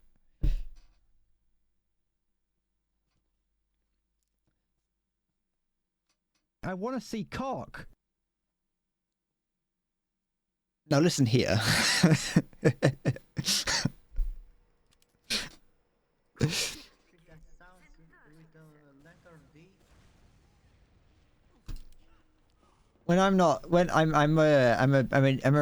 I want to see cock. Now listen here. When I'm a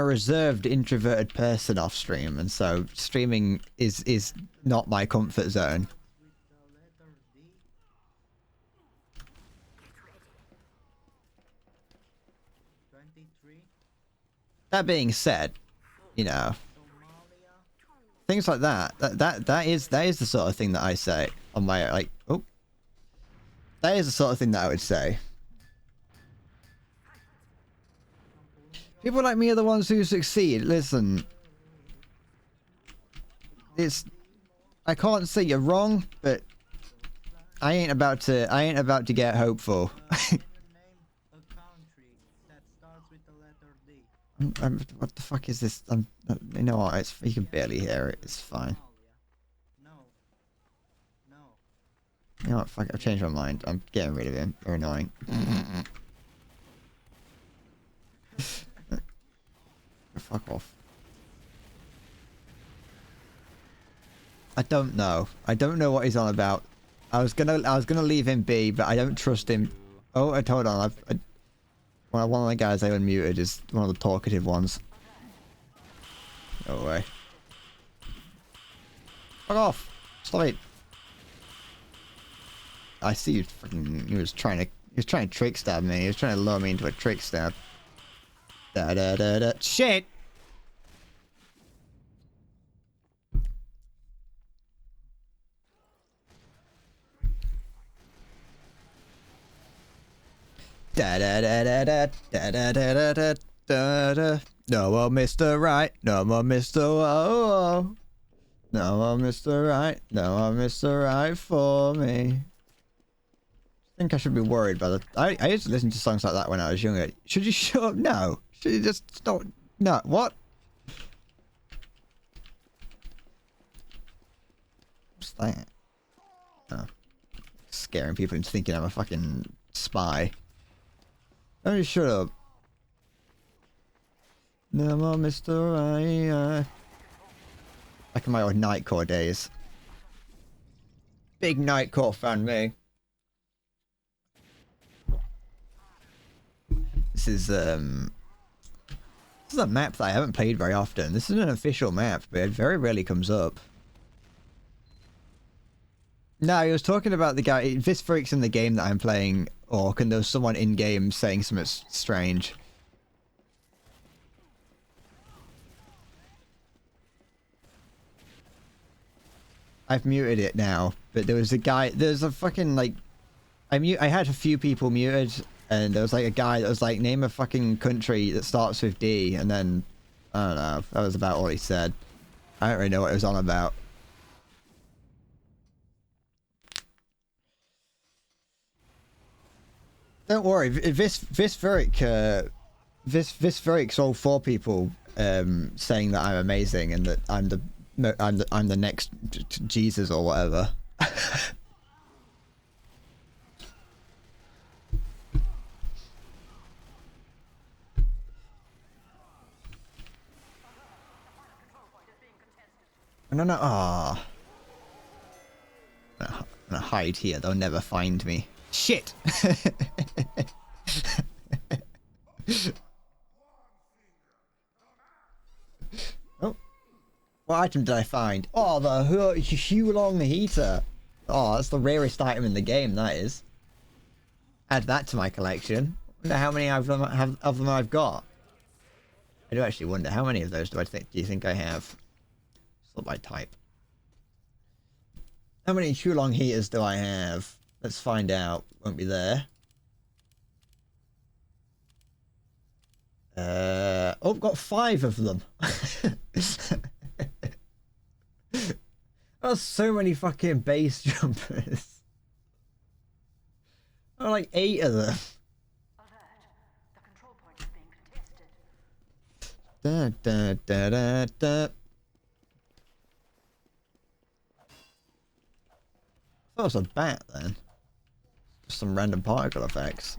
reserved, introverted person off stream, and so streaming is not my comfort zone. That being said, you know, things like that is the sort of thing that I say on my, like, oh, that is the sort of thing that I would say. People like me are the ones who succeed. Listen, I can't say you're wrong, but I ain't about to get hopeful. What the fuck is this? You know what? You can barely hear it. It's fine. You know what? Fuck it. I've changed my mind. I'm getting rid of him. They're annoying. Fuck off. I don't know. I don't know what he's on about. I was gonna leave him be, but I don't trust him. Oh, hold on. One of the guys I unmuted is one of the talkative ones. Go away. Fuck off! Stop it! I see you fucking. He was trying to trick stab me. He was trying to lure me into a trick stab. Da da da da. Shit! Da da da da da da da da da da da. No more Mr. Right, no more Mr. Whoa. No more Mr. Right, no more Mr. Right for me. I think I should be worried by the. I used to listen to songs like that when I was younger. Should you shut up? No. Should you just stop? No. What? What's that? Oh. Scaring people into thinking I'm a fucking spy. Oh, you shut up. No more Mr. Right. Like in my old Nightcore days. Big Nightcore fan, me. This is a map that I haven't played very often. This is an official map, but it very rarely comes up. No, he was talking about the guy. This freak's in the game that I'm playing, Orc, and there was someone in game saying something strange. I've muted it now, but there was a guy. There's a fucking like, I had a few people muted, and there was like a guy that was like, name a fucking country that starts with D, and then I don't know. That was about all he said. I don't really know what it was on about. Don't worry, Visveric's all four people saying that I'm amazing and that I'm the next Jesus or whatever. No, no, ah. I'm gonna hide here. They'll never find me. Shit! Oh. What item did I find? Oh, the Hulong heater. Oh, that's the rarest item in the game, that is. Add that to my collection. Wonder how many of them I've got. I do actually wonder how many of those do you think I have? Sort by type. How many Hulong heaters do I have? Let's find out. Won't be there. Oh, I've got 5 of them. That's so many fucking base jumpers. Oh, like 8 of them. Alert. The control point is being contested. Da, da, da, da, da. I thought it was a bat then. Just some random particle effects.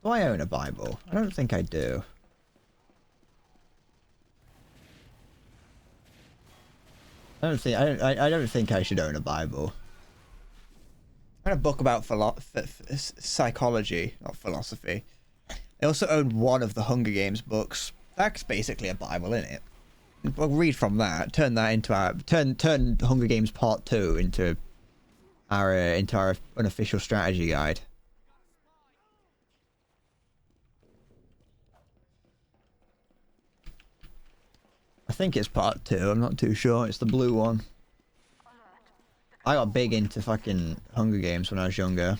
Do I own a Bible? I don't think I do. I don't think I should own a Bible. I had a book about psychology, not philosophy. I also own one of the Hunger Games books. That's basically a Bible, isn't it? We'll read from that. Turn that into our turn Hunger Games Part 2 into our unofficial strategy guide. I think it's Part 2. I'm not too sure. It's the blue one. I got big into fucking Hunger Games when I was younger.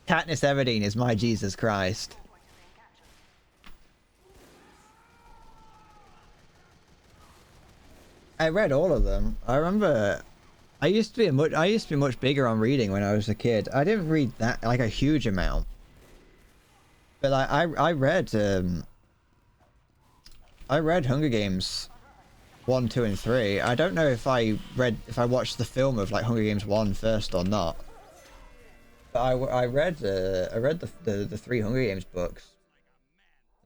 Katniss Everdeen is my Jesus Christ. I read all of them. I remember I used to be much bigger on reading when I was a kid. I didn't read that like a huge amount. But I read Hunger Games 1, 2 and 3. I don't know if I watched the film of like Hunger Games 1 first or not. But I read the 3 Hunger Games books.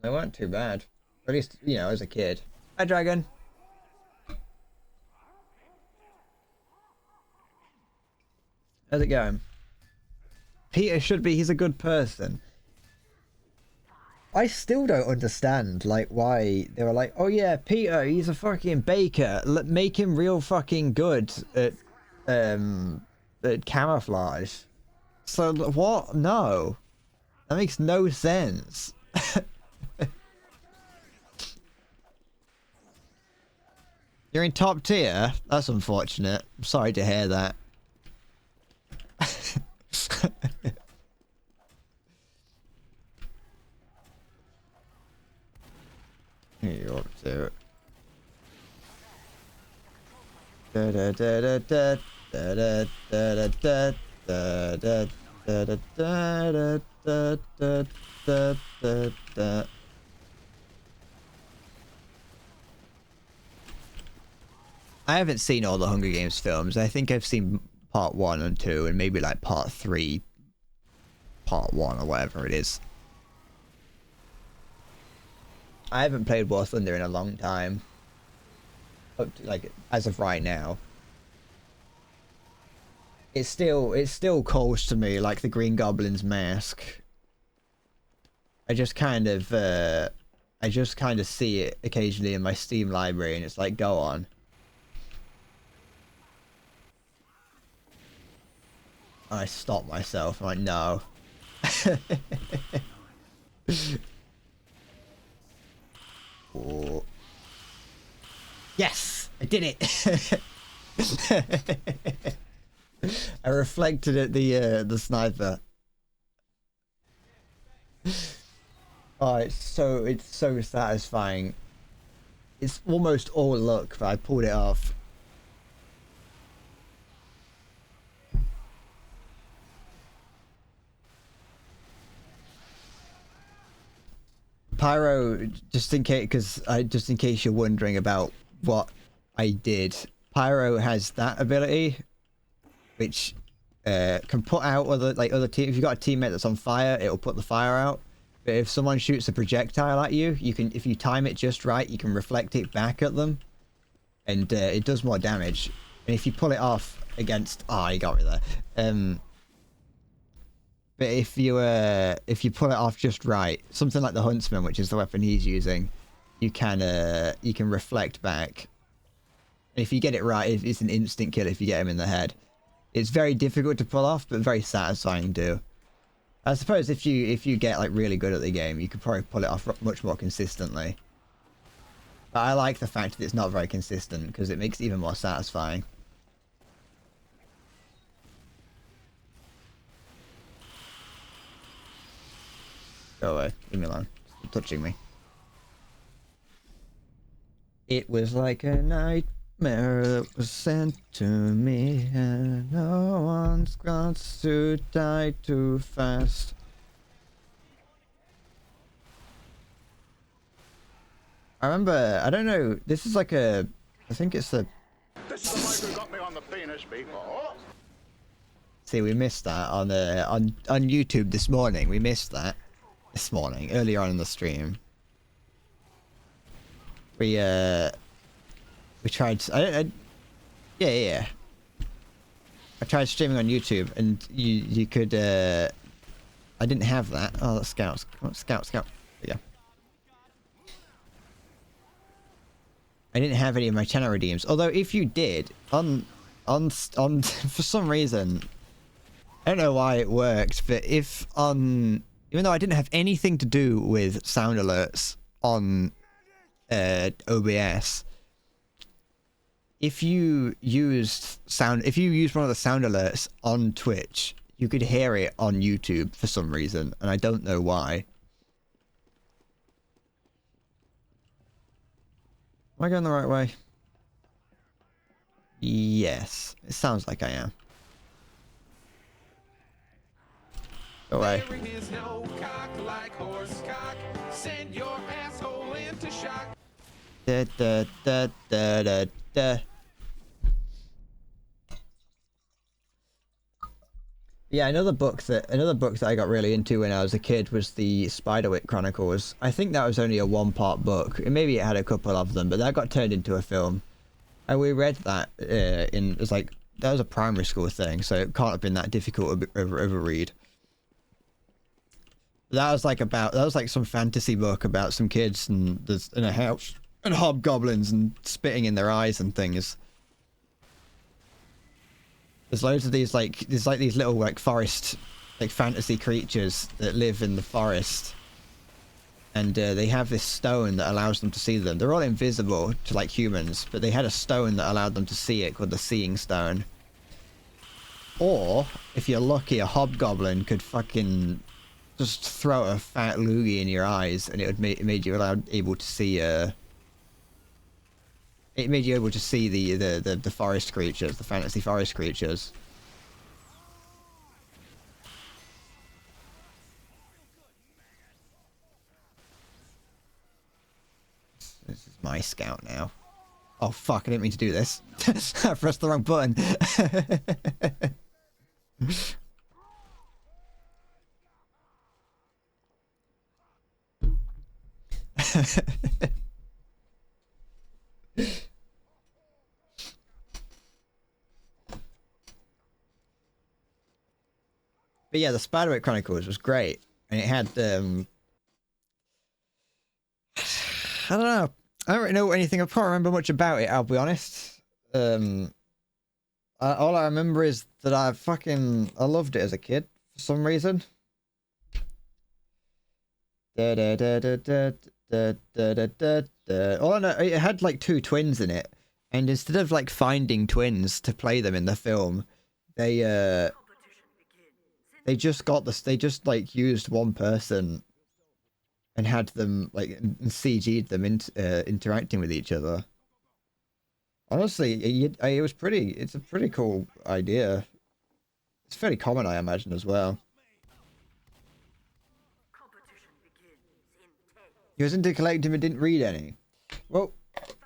They weren't too bad. At least, you know, as a kid. Hi, Dragon. How's it going? Peter should be. He's a good person. I still don't understand like why they were like, oh yeah, Peter, he's a fucking baker. Make him real fucking good at camouflage. So what? No, that makes no sense. You're in top tier? That's unfortunate. I'm sorry to hear that. You're up to it. Da da da da da da da da da da da da da da da da da da. I haven't seen all the Hunger Games films. I think I've seen part 1 and 2 and maybe like part 3, part 1 or whatever it is. I haven't played War Thunder in a long time. Up to, like, as of right now. It still calls to me like the Green Goblin's mask. I just kind of see it occasionally in my Steam library and it's like, go on. I stop myself. I'm like, no. Oh. Yes, I did it. I reflected at the sniper. Oh, it's so satisfying. It's almost all luck, but I pulled it off. Pyro, just in case you're wondering about what I did, Pyro has that ability, which can put out other team. If you've got a teammate that's on fire, it'll put the fire out. But if someone shoots a projectile at you, you can, if you time it just right, you can reflect it back at them, and it does more damage. And if you pull it off against, you got me there. But if you pull it off just right, something like the Huntsman, which is the weapon he's using, you can reflect back. And if you get it right, it's an instant kill if you get him in the head. It's very difficult to pull off, but very satisfying too. I suppose if you get like really good at the game, you could probably pull it off much more consistently. But I like the fact that it's not very consistent because it makes it even more satisfying. Go away. Leave me alone. Stop touching me. It was like a nightmare that was sent to me, and no one's got to die too fast. I remember, I don't know, this is like a, I think it's a... This is the mic who got me on the penis before. See, we missed that on YouTube this morning. We missed that. This morning, earlier on in the stream, we tried. Yeah. I tried streaming on YouTube, and you could. I didn't have that. Oh, that's scouts. Come on, scout. Yeah. I didn't have any of my channel redeems. Although, if you did, on for some reason, I don't know why it worked, but if on. Even though I didn't have anything to do with sound alerts on OBS, if you used one of the sound alerts on Twitch, you could hear it on YouTube for some reason, and I don't know why. Am I going the right way? Yes, it sounds like I am. Go away. There is no cock like horse cock. Send your asshole into shock. Da, da, da, da, da, da. Yeah, another book that I got really into when I was a kid was the Spiderwick Chronicles. I think that was only a one-part book. Maybe it had a couple of them, but that got turned into a film. And we read that it was like, that was a primary school thing, so it can't have been that difficult of a read. That was like some fantasy book about some kids and there's in a house and hobgoblins and spitting in their eyes and things. There's loads of these there's these little forest fantasy creatures that live in the forest. And they have this stone that allows them to see them. They're all invisible to humans, but they had a stone that allowed them to see it called the Seeing Stone. Or, if you're lucky, a hobgoblin could fucking just throw a fat loogie in your eyes and it would made you able to see it made you able to see the forest creatures, the fantasy forest creatures. This is my scout now. Oh fuck, I didn't mean to do this. I pressed the wrong button. But yeah, the Spiderwick Chronicles was great. And it had I don't know. I don't really know anything. I can't remember much about it, I'll be honest. All I remember is that I loved it as a kid for some reason. All I know, it had 2 twins in it, and instead of finding twins to play them in the film, they just used one person and had them and CG'd them interacting with each other. Honestly, it's a pretty cool idea. It's fairly common, I imagine, as well. He was into collecting but didn't read any. Well,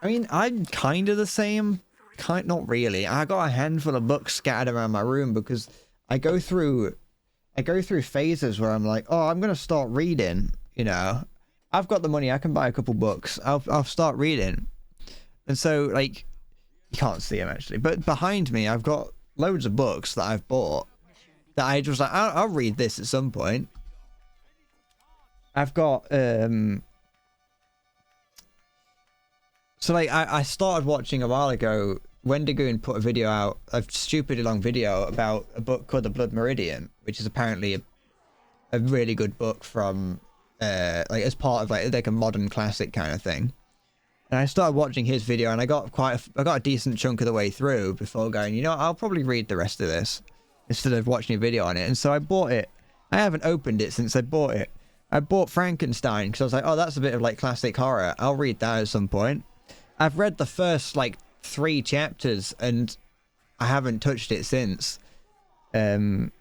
I mean, I'm kind of the same. Not really. I got a handful of books scattered around my room because I go through phases where I'm like, oh, I'm gonna start reading. You know, I've got the money. I can buy a couple books. I'll start reading. And so you can't see them actually, but behind me I've got loads of books that I've bought that I just I'll read this at some point. I've got so I started watching a while ago. Wendigoon put a video out, a stupidly long video about a book called The Blood Meridian, which is apparently a really good book from as part of a modern classic kind of thing. And I started watching his video and I got a decent chunk of the way through before going, you know, I'll probably read the rest of this instead of watching a video on it. And so I bought it. I haven't opened it since I bought it. I bought Frankenstein because I was like, oh, that's a bit of classic horror. I'll read that at some point. I've read the first 3 chapters and I haven't touched it since. I've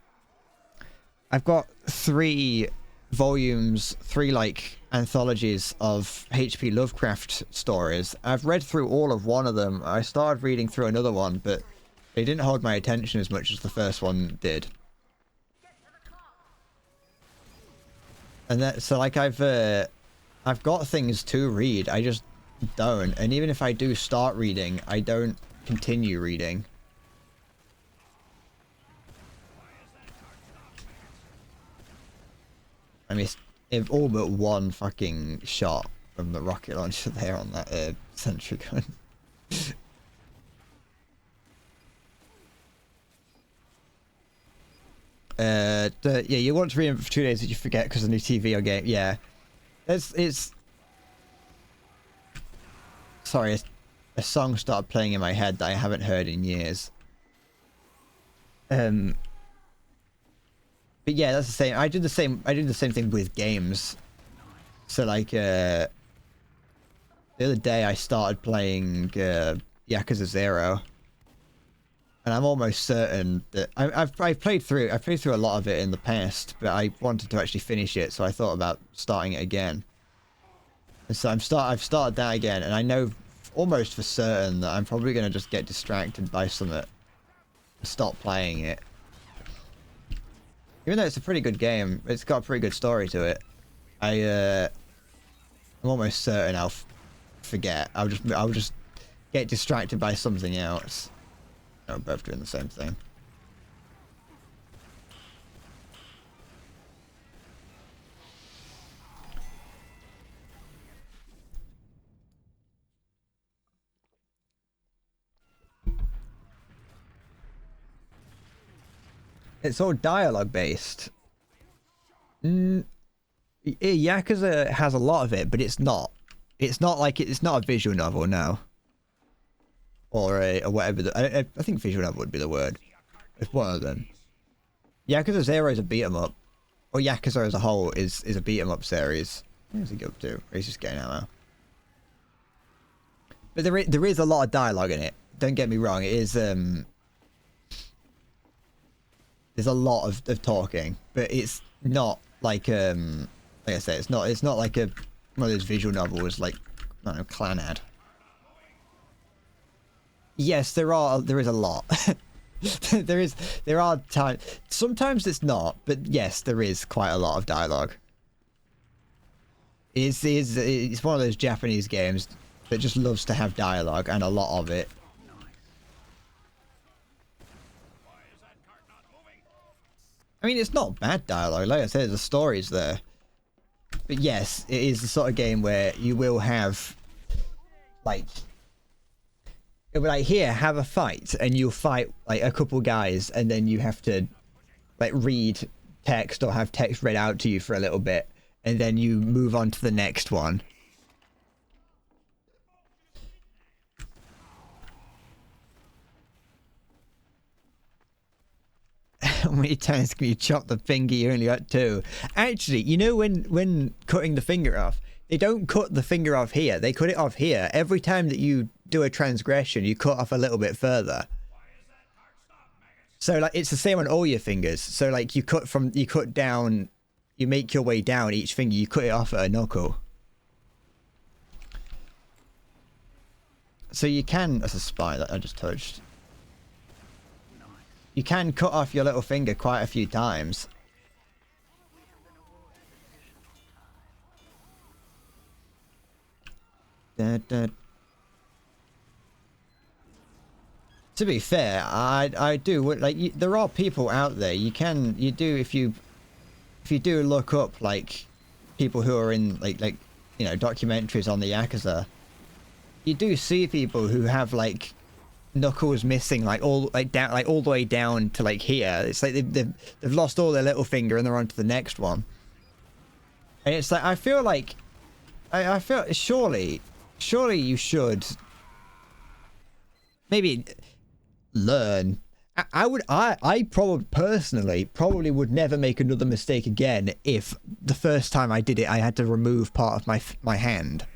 got 3 volumes, 3 anthologies of H.P. Lovecraft stories. I've read through all of one of them. I started reading through another one, but they didn't hold my attention as much as the first one did. And that, so I've got things to read. I just don't. And even if I do start reading, I don't continue reading. I missed all but one fucking shot from the rocket launcher there on that sentry gun. Yeah, you want to read it for 2 days that you forget because of the new TV or game. Yeah, it's. Sorry, a song started playing in my head that I haven't heard in years. But yeah, that's the same. I did the same thing with games. So the other day I started playing Yakuza 0. And I'm almost certain that I've played through a lot of it in the past, but I wanted to actually finish it, so I thought about starting it again. And so I've started that again, and I know almost for certain that I'm probably gonna just get distracted by something, stop playing it. Even though it's a pretty good game, it's got a pretty good story to it. I'm almost certain I'll forget. I'll just get distracted by something else. We're both doing the same thing. It's all dialogue based. Yakuza has a lot of it, but it's not. It's not like it's not a visual novel, no. Or or whatever. I think visual novel would be the word. It's one of them. Yakuza 0 is a beat 'em up, or Yakuza as a whole is a beat 'em up series. Where's he go to? He's just getting ammo. But there is a lot of dialogue in it. Don't get me wrong. It is there's a lot of talking, but it's not like I say, it's not like one of those visual novels like, I don't know, Clanad. Yes, there is a lot. there are times, sometimes it's not, but yes, there is quite a lot of dialogue. It's one of those Japanese games that just loves to have dialogue, and a lot of it. I mean, it's not bad dialogue. Like I said, the story's there. But yes, it is the sort of game where you will have, like, it'll be like, here, have a fight, and you'll fight like a couple guys, and then you have to like read text or have text read out to you for a little bit, and then you move on to the next one. How many times can you chop the finger? You only got 2. Actually, you know, when cutting the finger off, they don't cut the finger off here. They cut it off here. Every time that you do a transgression, you cut off a little bit further. So like it's the same on all your fingers. So like you cut down, you make your way down each finger. You cut it off at a knuckle. So you can, that's a spy that I just touched. You can cut off your little finger quite a few times. To be fair, I do like there are people out there. You do if you do look up like people who are in like you know, documentaries on the Yakuza. You do see people who have like knuckles missing like all the way down to like here. It's like they've lost all their little finger and they're on to the next one. And it's like I feel like I feel surely you should maybe learn. I probably personally would never make another mistake again if the first time I did it I had to remove part of my hand.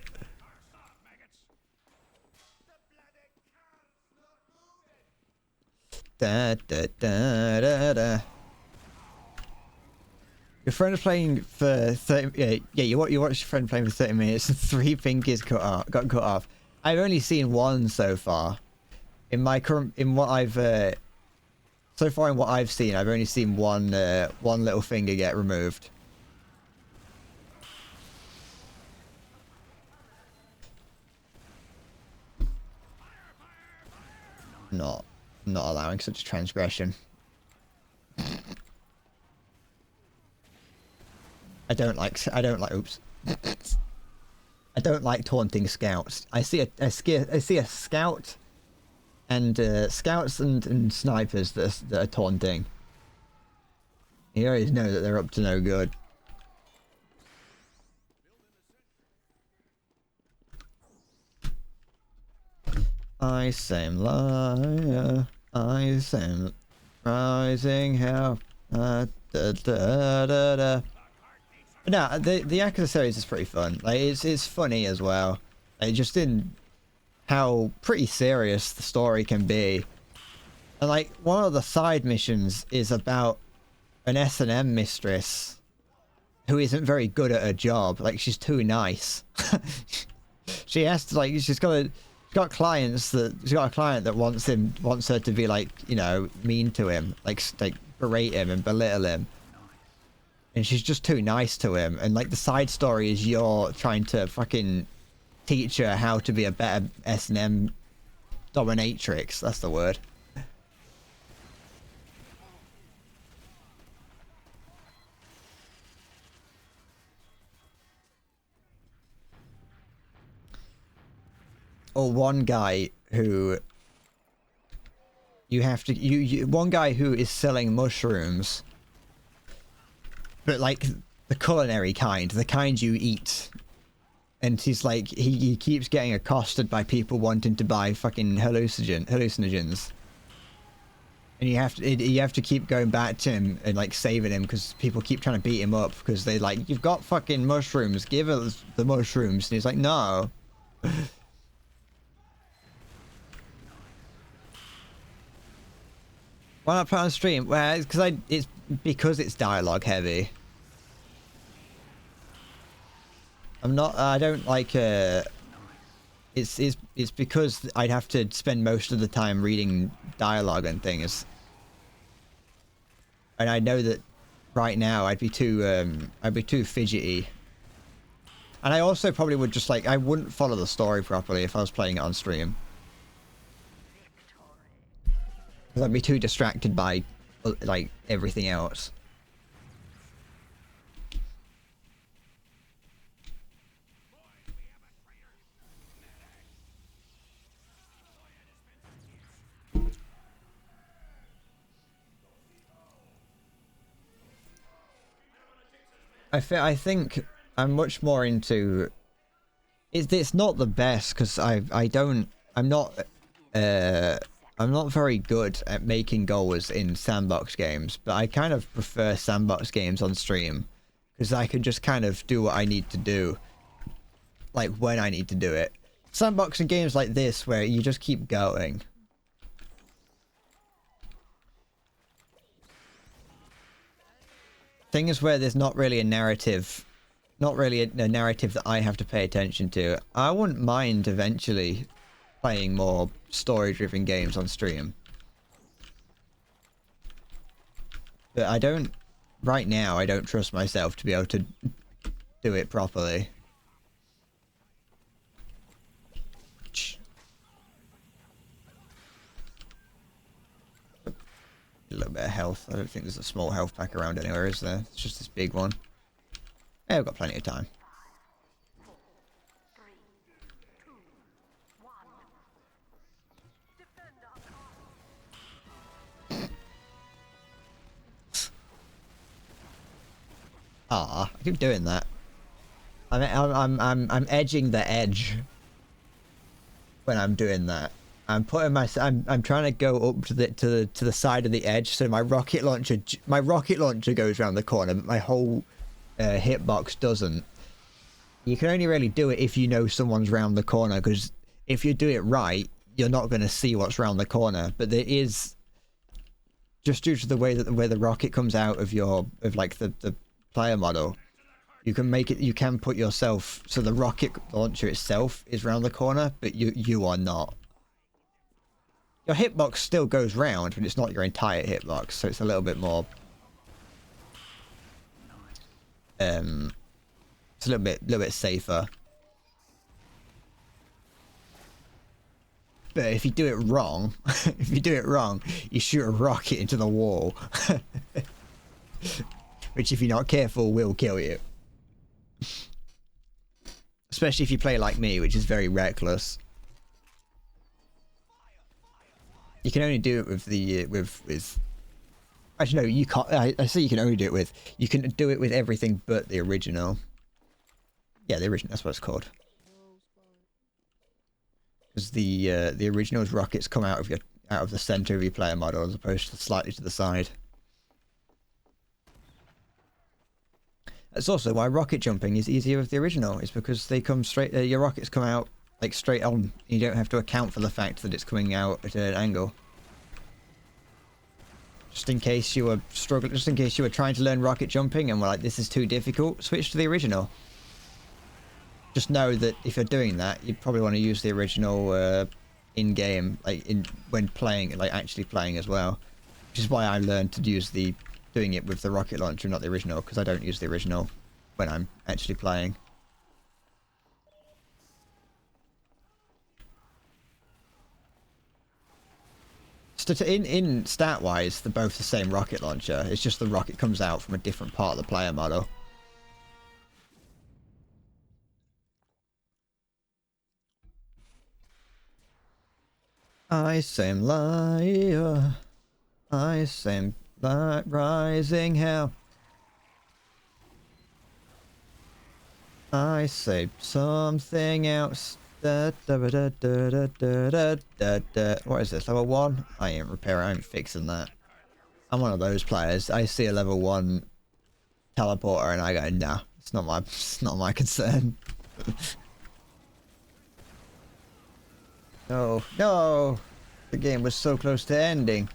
Da, da, da, da, da. Your friend is playing for 30. Yeah. You watch your friend playing for 30 minutes and 3 fingers got cut off. I've only seen 1 so far. In what I've so far in what I've seen, I've only seen one little finger get removed. Not allowing such transgression. I don't like oops. I don't like taunting scouts. I see a scout and scouts and snipers that are taunting. You always know that they're up to no good. I same liar. I same rising hell. Da, da, da, da. But no, the Yakuza series is pretty fun. Like it's funny as well. Like, just in how pretty serious the story can be. And like one of the side missions is about an S&M mistress who isn't very good at her job. Like she's too nice. She has to like she's got a client that wants her to be like, you know, mean to him, like berate him and belittle him. And she's just too nice to him. And like the side story is you're trying to fucking teach her how to be a better S&M dominatrix. That's the word. Or one guy who you have to one guy who is selling mushrooms, but like the culinary kind, the kind you eat. And he's like, he keeps getting accosted by people wanting to buy fucking hallucinogens. And you have to keep going back to him and like saving him because people keep trying to beat him up because they like, you've got fucking mushrooms, give us the mushrooms. And he's like, no. Why not put on stream? Well, it's because it's dialogue heavy. I don't like, it's because I'd have to spend most of the time reading dialogue and things. And I know that right now I'd be too fidgety. And I also probably would just like, I wouldn't follow the story properly if I was playing it on stream. Because I'd be too distracted by, like, everything else. I think I'm much more into... It's not the best, because I'm not very good at making goals in sandbox games, but I kind of prefer sandbox games on stream, because I can just kind of do what I need to do, like when I need to do it. Sandboxing games like this, where you just keep going. Things where there's not really a narrative, a narrative that I have to pay attention to. I wouldn't mind eventually playing more story-driven games on stream. But I don't, right now, I don't trust myself to be able to do it properly. A little bit of health. I don't think there's a small health pack around anywhere, is there? It's just this big one. Yeah, we've got plenty of time. 4, 3, 2, 1. Defend our Ah, I keep doing that. I'm edging the edge when I'm doing that. I'm putting I'm trying to go up to the side of the edge, so my rocket launcher goes around the corner, but my whole hitbox doesn't. You can only really do it if you know someone's round the corner, because if you do it right, you're not going to see what's round the corner. But there is, just due to the way that the rocket comes out of the player model, you can put yourself so the rocket launcher itself is round the corner, but you are not. Your hitbox still goes round, but it's not your entire hitbox, so it's a little bit more... it's a little bit safer. But if you do it wrong, you shoot a rocket into the wall. Which, if you're not careful, will kill you. Especially if you play like me, which is very reckless. You can only do it with the with. Actually, no, you can't. I say you can only do it with. You can do it with everything but the original. Yeah, the original. That's what it's called. Because the original's rockets come out of the center of your player model as opposed to slightly to the side. That's also why rocket jumping is easier with the original. It's because they come straight. Your rockets come out like straight on. You don't have to account for the fact that it's coming out at an angle. Just in case you were struggling, just in case you were trying to learn rocket jumping and were like, this is too difficult, switch to the original. Just know that if you're doing that, you probably want to use the original in-game, like when playing, like actually playing as well. Which is why I learned to use doing it with the rocket launcher, not the original, because I don't use the original when I'm actually playing. In stat-wise, they're both the same rocket launcher. It's just the rocket comes out from a different part of the player model. I same liar. I same light rising hell. I say something else. Da, da, da, da, da, da, da, da, da. What is this? Level 1? I ain't repairing, I ain't fixing that. I'm one of those players. I see a level 1 teleporter and I go, nah, it's not my concern. No, no! The game was so close to ending.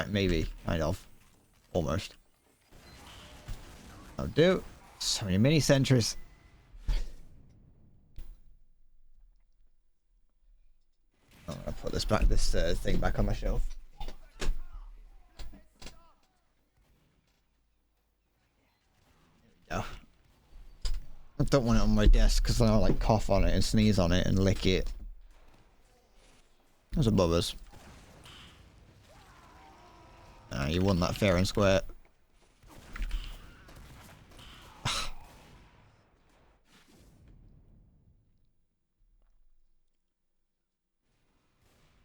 Maybe, kind of. Almost. I'll do. So many mini sentries. I'm gonna put this thing back on my shelf. Yeah. I don't want it on my desk because then I'll like cough on it and sneeze on it and lick it. Those are bubbers. Ah, you won that fair and square.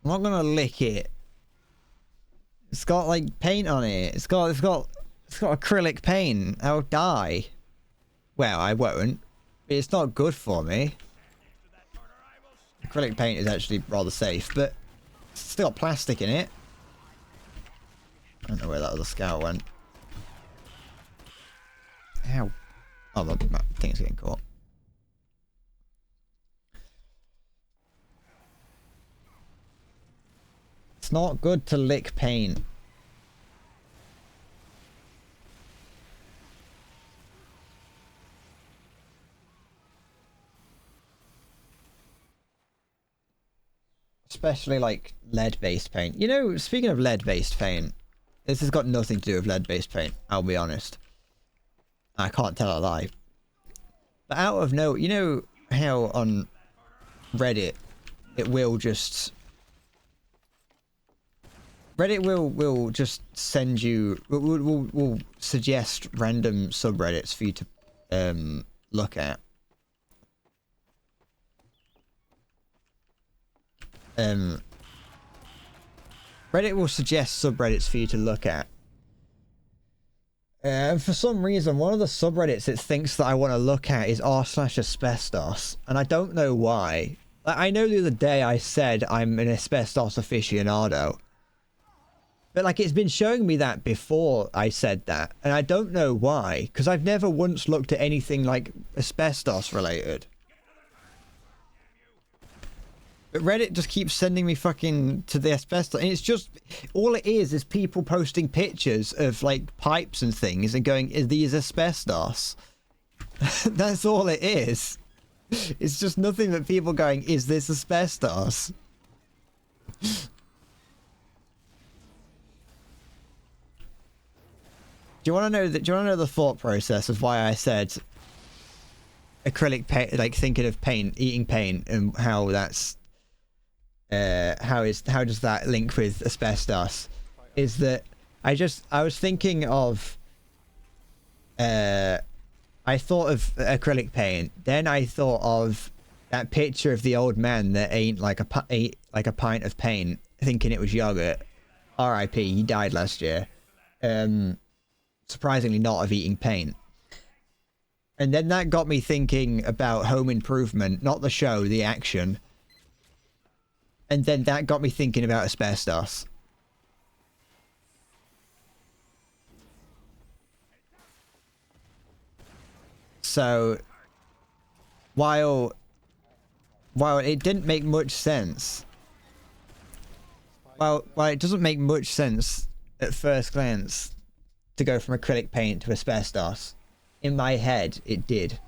I'm not gonna lick it. It's got like paint on it. It's got acrylic paint. I'll die. Well, I won't. But it's not good for me. Acrylic paint is actually rather safe, but it's still got plastic in it. I don't know where that other scout went. Ow. Oh, my thing's getting caught. It's not good to lick paint. Especially like lead-based paint. You know, speaking of lead-based paint, this has got nothing to do with lead-based paint, I'll be honest. I can't tell a lie. But out of no, you know how on Reddit it will just will just send you will suggest random subreddits for you to look at. Reddit will suggest subreddits for you to look at. And for some reason, one of the subreddits it thinks that I want to look at is r/asbestos, and I don't know why. Like, I know the other day I said I'm an asbestos aficionado, but like it's been showing me that before I said that, and I don't know why, because I've never once looked at anything like asbestos related. But Reddit just keeps sending me fucking to the asbestos, and it's just, all it is people posting pictures of like pipes and things and going, "Is these asbestos?" That's all it is. It's just nothing but people going, "Is this asbestos?" Do you want to know that? Do you want to know the thought process of why I said acrylic paint, like thinking of paint, eating paint, and how that's how does that link with asbestos? Is that I was thinking of I thought of acrylic paint, then I thought of that picture of the old man that ate like a pint of paint, thinking it was yogurt. R.I.P. He died last year. Surprisingly not of eating paint. And then that got me thinking about Home Improvement, not the show, the action. And then that got me thinking about asbestos. So, while it didn't make much sense, while it doesn't make much sense at first glance to go from acrylic paint to asbestos, in my head it did.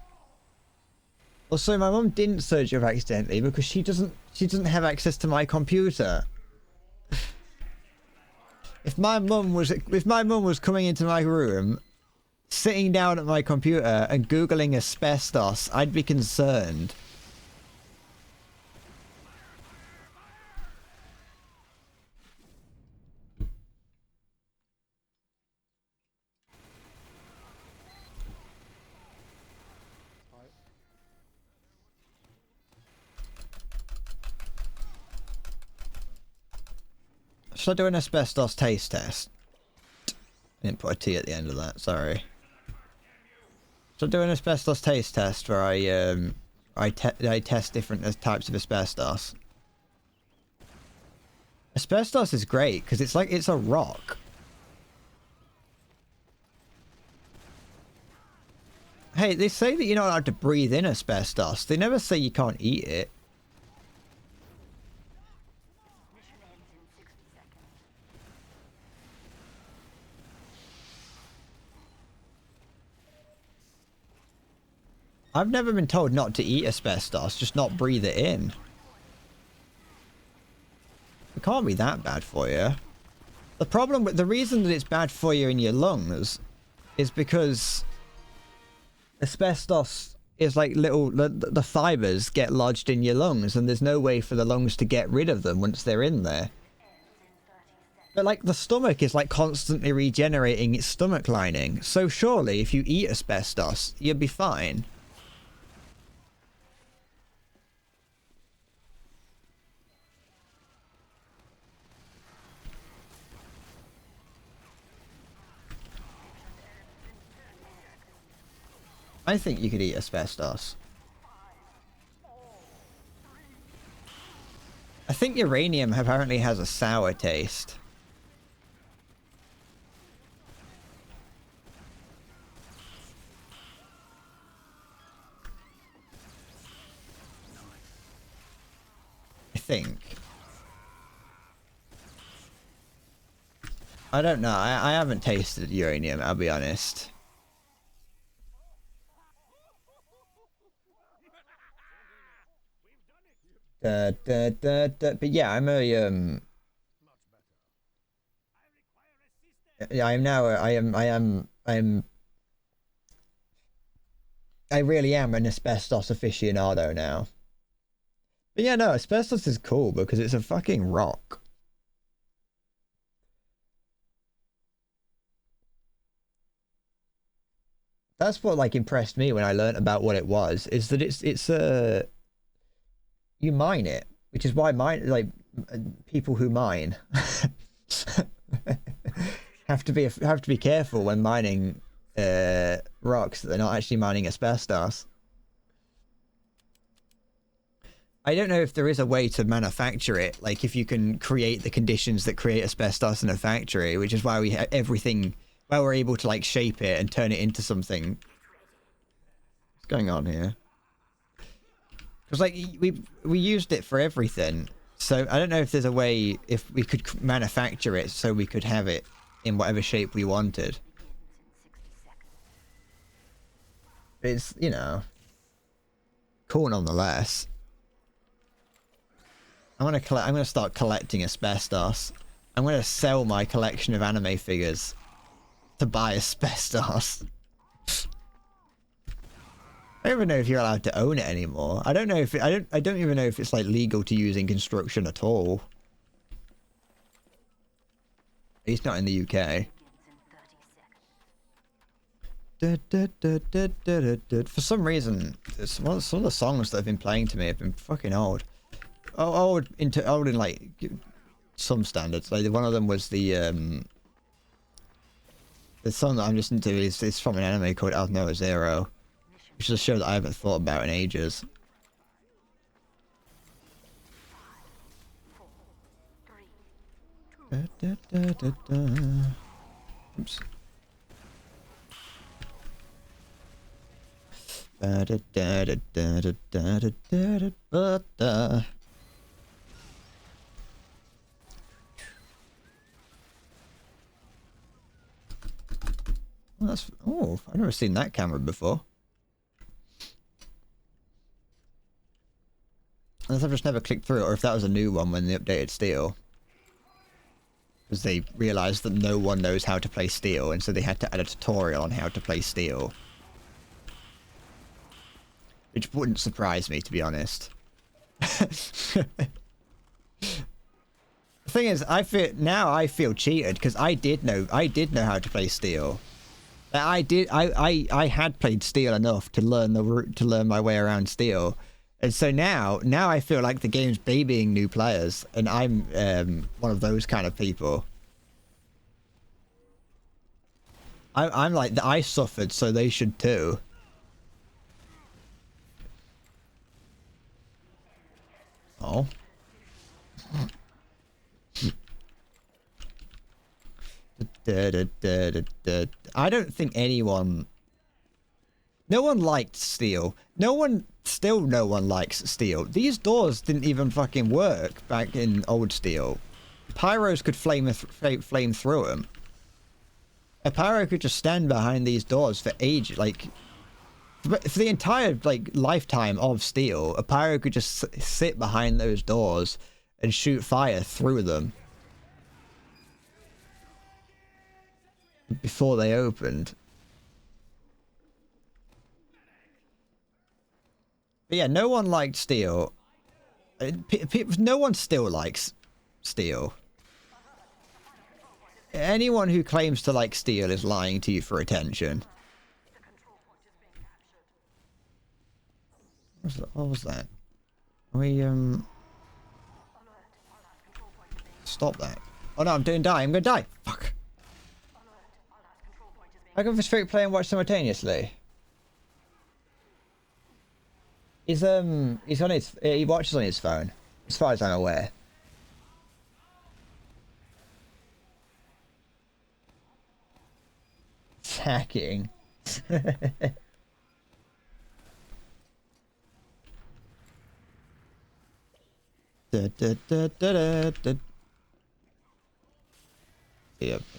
Also, my mum didn't search it accidentally because she doesn't have access to my computer. If my mum was coming into my room, sitting down at my computer and googling asbestos, I'd be concerned. Should I do an asbestos taste test? I didn't put a T at the end of that, sorry. Should I do an asbestos taste test where I test different types of asbestos? Asbestos is great because it's like it's a rock. Hey, they say that you're not allowed to breathe in asbestos. They never say you can't eat it. Mission ends in 60 seconds. I've never been told not to eat asbestos, just not breathe it in. It can't be that bad for you. The reason that it's bad for you in your lungs is because asbestos is like the fibers get lodged in your lungs and there's no way for the lungs to get rid of them once they're in there. But like the stomach is like constantly regenerating its stomach lining. So surely if you eat asbestos, you'll be fine. I think you could eat asbestos. I think uranium apparently has a sour taste. I think. I don't know. I haven't tasted uranium, I'll be honest. But yeah, I'm a yeah, I really am an asbestos aficionado now. But yeah, no, asbestos is cool because it's a fucking rock. That's what like impressed me when I learned about what it was, is that it's a you mine it, which is why people who mine have to be careful when mining rocks that they're not actually mining asbestos. I don't know if there is a way to manufacture it, like if you can create the conditions that create asbestos in a factory, which is why we have everything, why we're able to like shape it and turn it into something. What's going on here? Because like we used it for everything, so I don't know if there's a way if we could manufacture it so we could have it in whatever shape we wanted. But it's, you know, cool nonetheless. I'm gonna start collecting asbestos. I'm gonna sell my collection of anime figures to buy asbestos. I don't even know if you're allowed to own it anymore. I don't know if I don't even know if it's like legal to use in construction at all. At least not in the UK. For some reason, some of the songs that have been playing to me have been fucking old. Old in like some standards. Like one of them was the song that I'm listening to is from an anime called Alnoa Zero, which is a show that I haven't thought about in ages. 5, 4, 3, 2. Oops. Oh, I've never seen that camera before. Unless I've just never clicked through it, or if that was a new one when they updated Steel. Because they realised that no one knows how to play Steel, and so they had to add a tutorial on how to play Steel. Which wouldn't surprise me, to be honest. The thing is, I feel cheated, because I did know how to play Steel. I had played Steel enough to learn my way around Steel. And so now I feel like the game's babying new players, and I'm one of those kind of people. I'm like, I suffered, so they should too. Oh. I don't think anyone... No one liked steel. No one likes steel. These doors didn't even fucking work back in old steel. Pyros could flame through them. A pyro could just stand behind these doors for ages, like... For the entire, like, lifetime of steel, a pyro could just sit behind those doors and shoot fire through them before they opened. But yeah, no one liked steel. No one still likes steel. Anyone who claims to like steel is lying to you for attention. What was that? Stop that. Oh no, I'm gonna die. Fuck. I go for straight play and watch simultaneously. He watches on his phone, as far as I'm aware. Hacking. Yeah,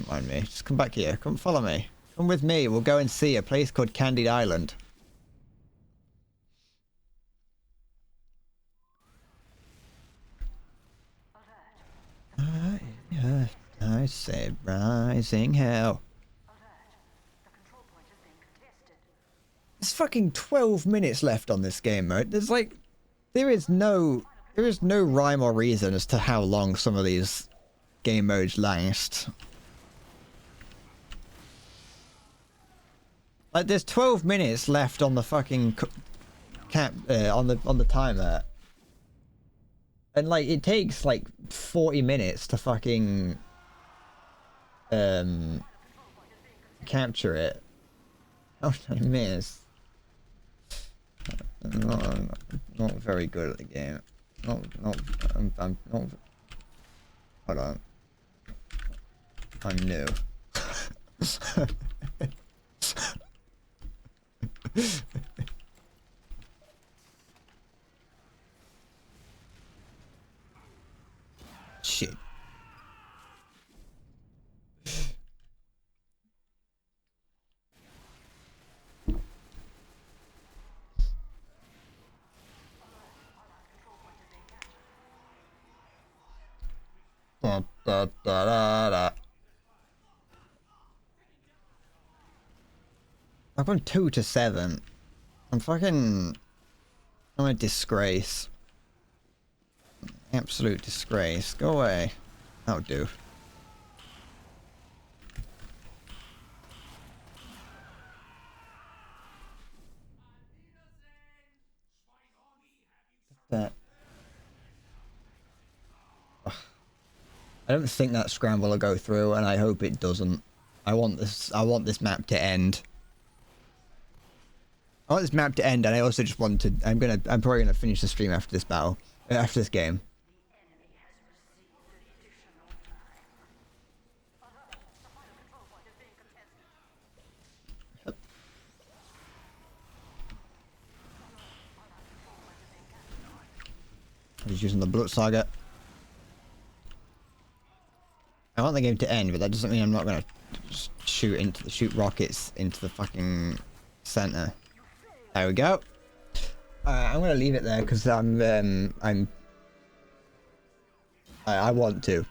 mind me. Just come back here. Come follow me. Come with me. We'll go and see a place called Candied Island. I say rising hell. There's fucking 12 minutes left on this game mode. There's like, there is no rhyme or reason as to how long some of these game modes last. Like, there's 12 minutes left on the fucking on the timer, and like it takes like 40 minutes to fucking capture it. How did I miss? I'm not very good at the game. I'm not. Hold on. I'm new. Shit. Da, da, da, da, da. I've gone 2 to 7. I'm a disgrace. Absolute disgrace. Go away. That'll do. That. I don't think that scramble will go through, and I hope it doesn't. I want this map to end. I want this map to end, and I also just want to. I'm probably gonna finish the stream after this battle, after this game. He's using the Blood Saga. I want the game to end, but that doesn't mean I'm not gonna shoot rockets into the fucking center. There we go. I'm gonna leave it there because I want to.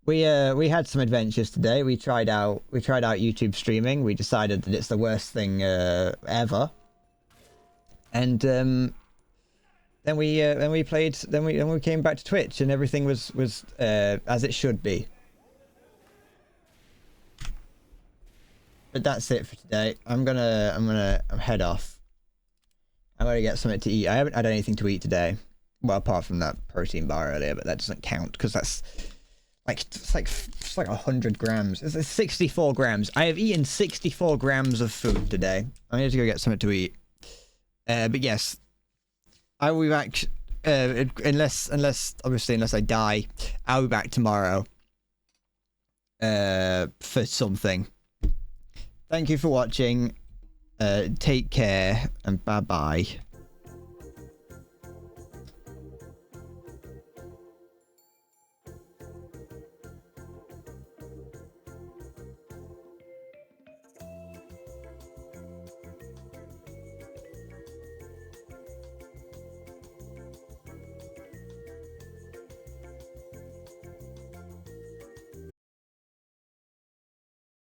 We had some adventures today. We tried out YouTube streaming. We decided that it's the worst thing ever. And then we came back to Twitch, and everything was as it should be. but that's it for today. I'm gonna head off. I'm gonna get something to eat. I haven't had anything to eat today. Well, apart from that protein bar earlier, but that doesn't count because that's it's like 100 grams. It's 64 grams. I have eaten 64 grams of food today. I need to go get something to eat. But yes, I will be back. Unless I die, I'll be back tomorrow. For something. Thank you for watching. Take care and bye bye.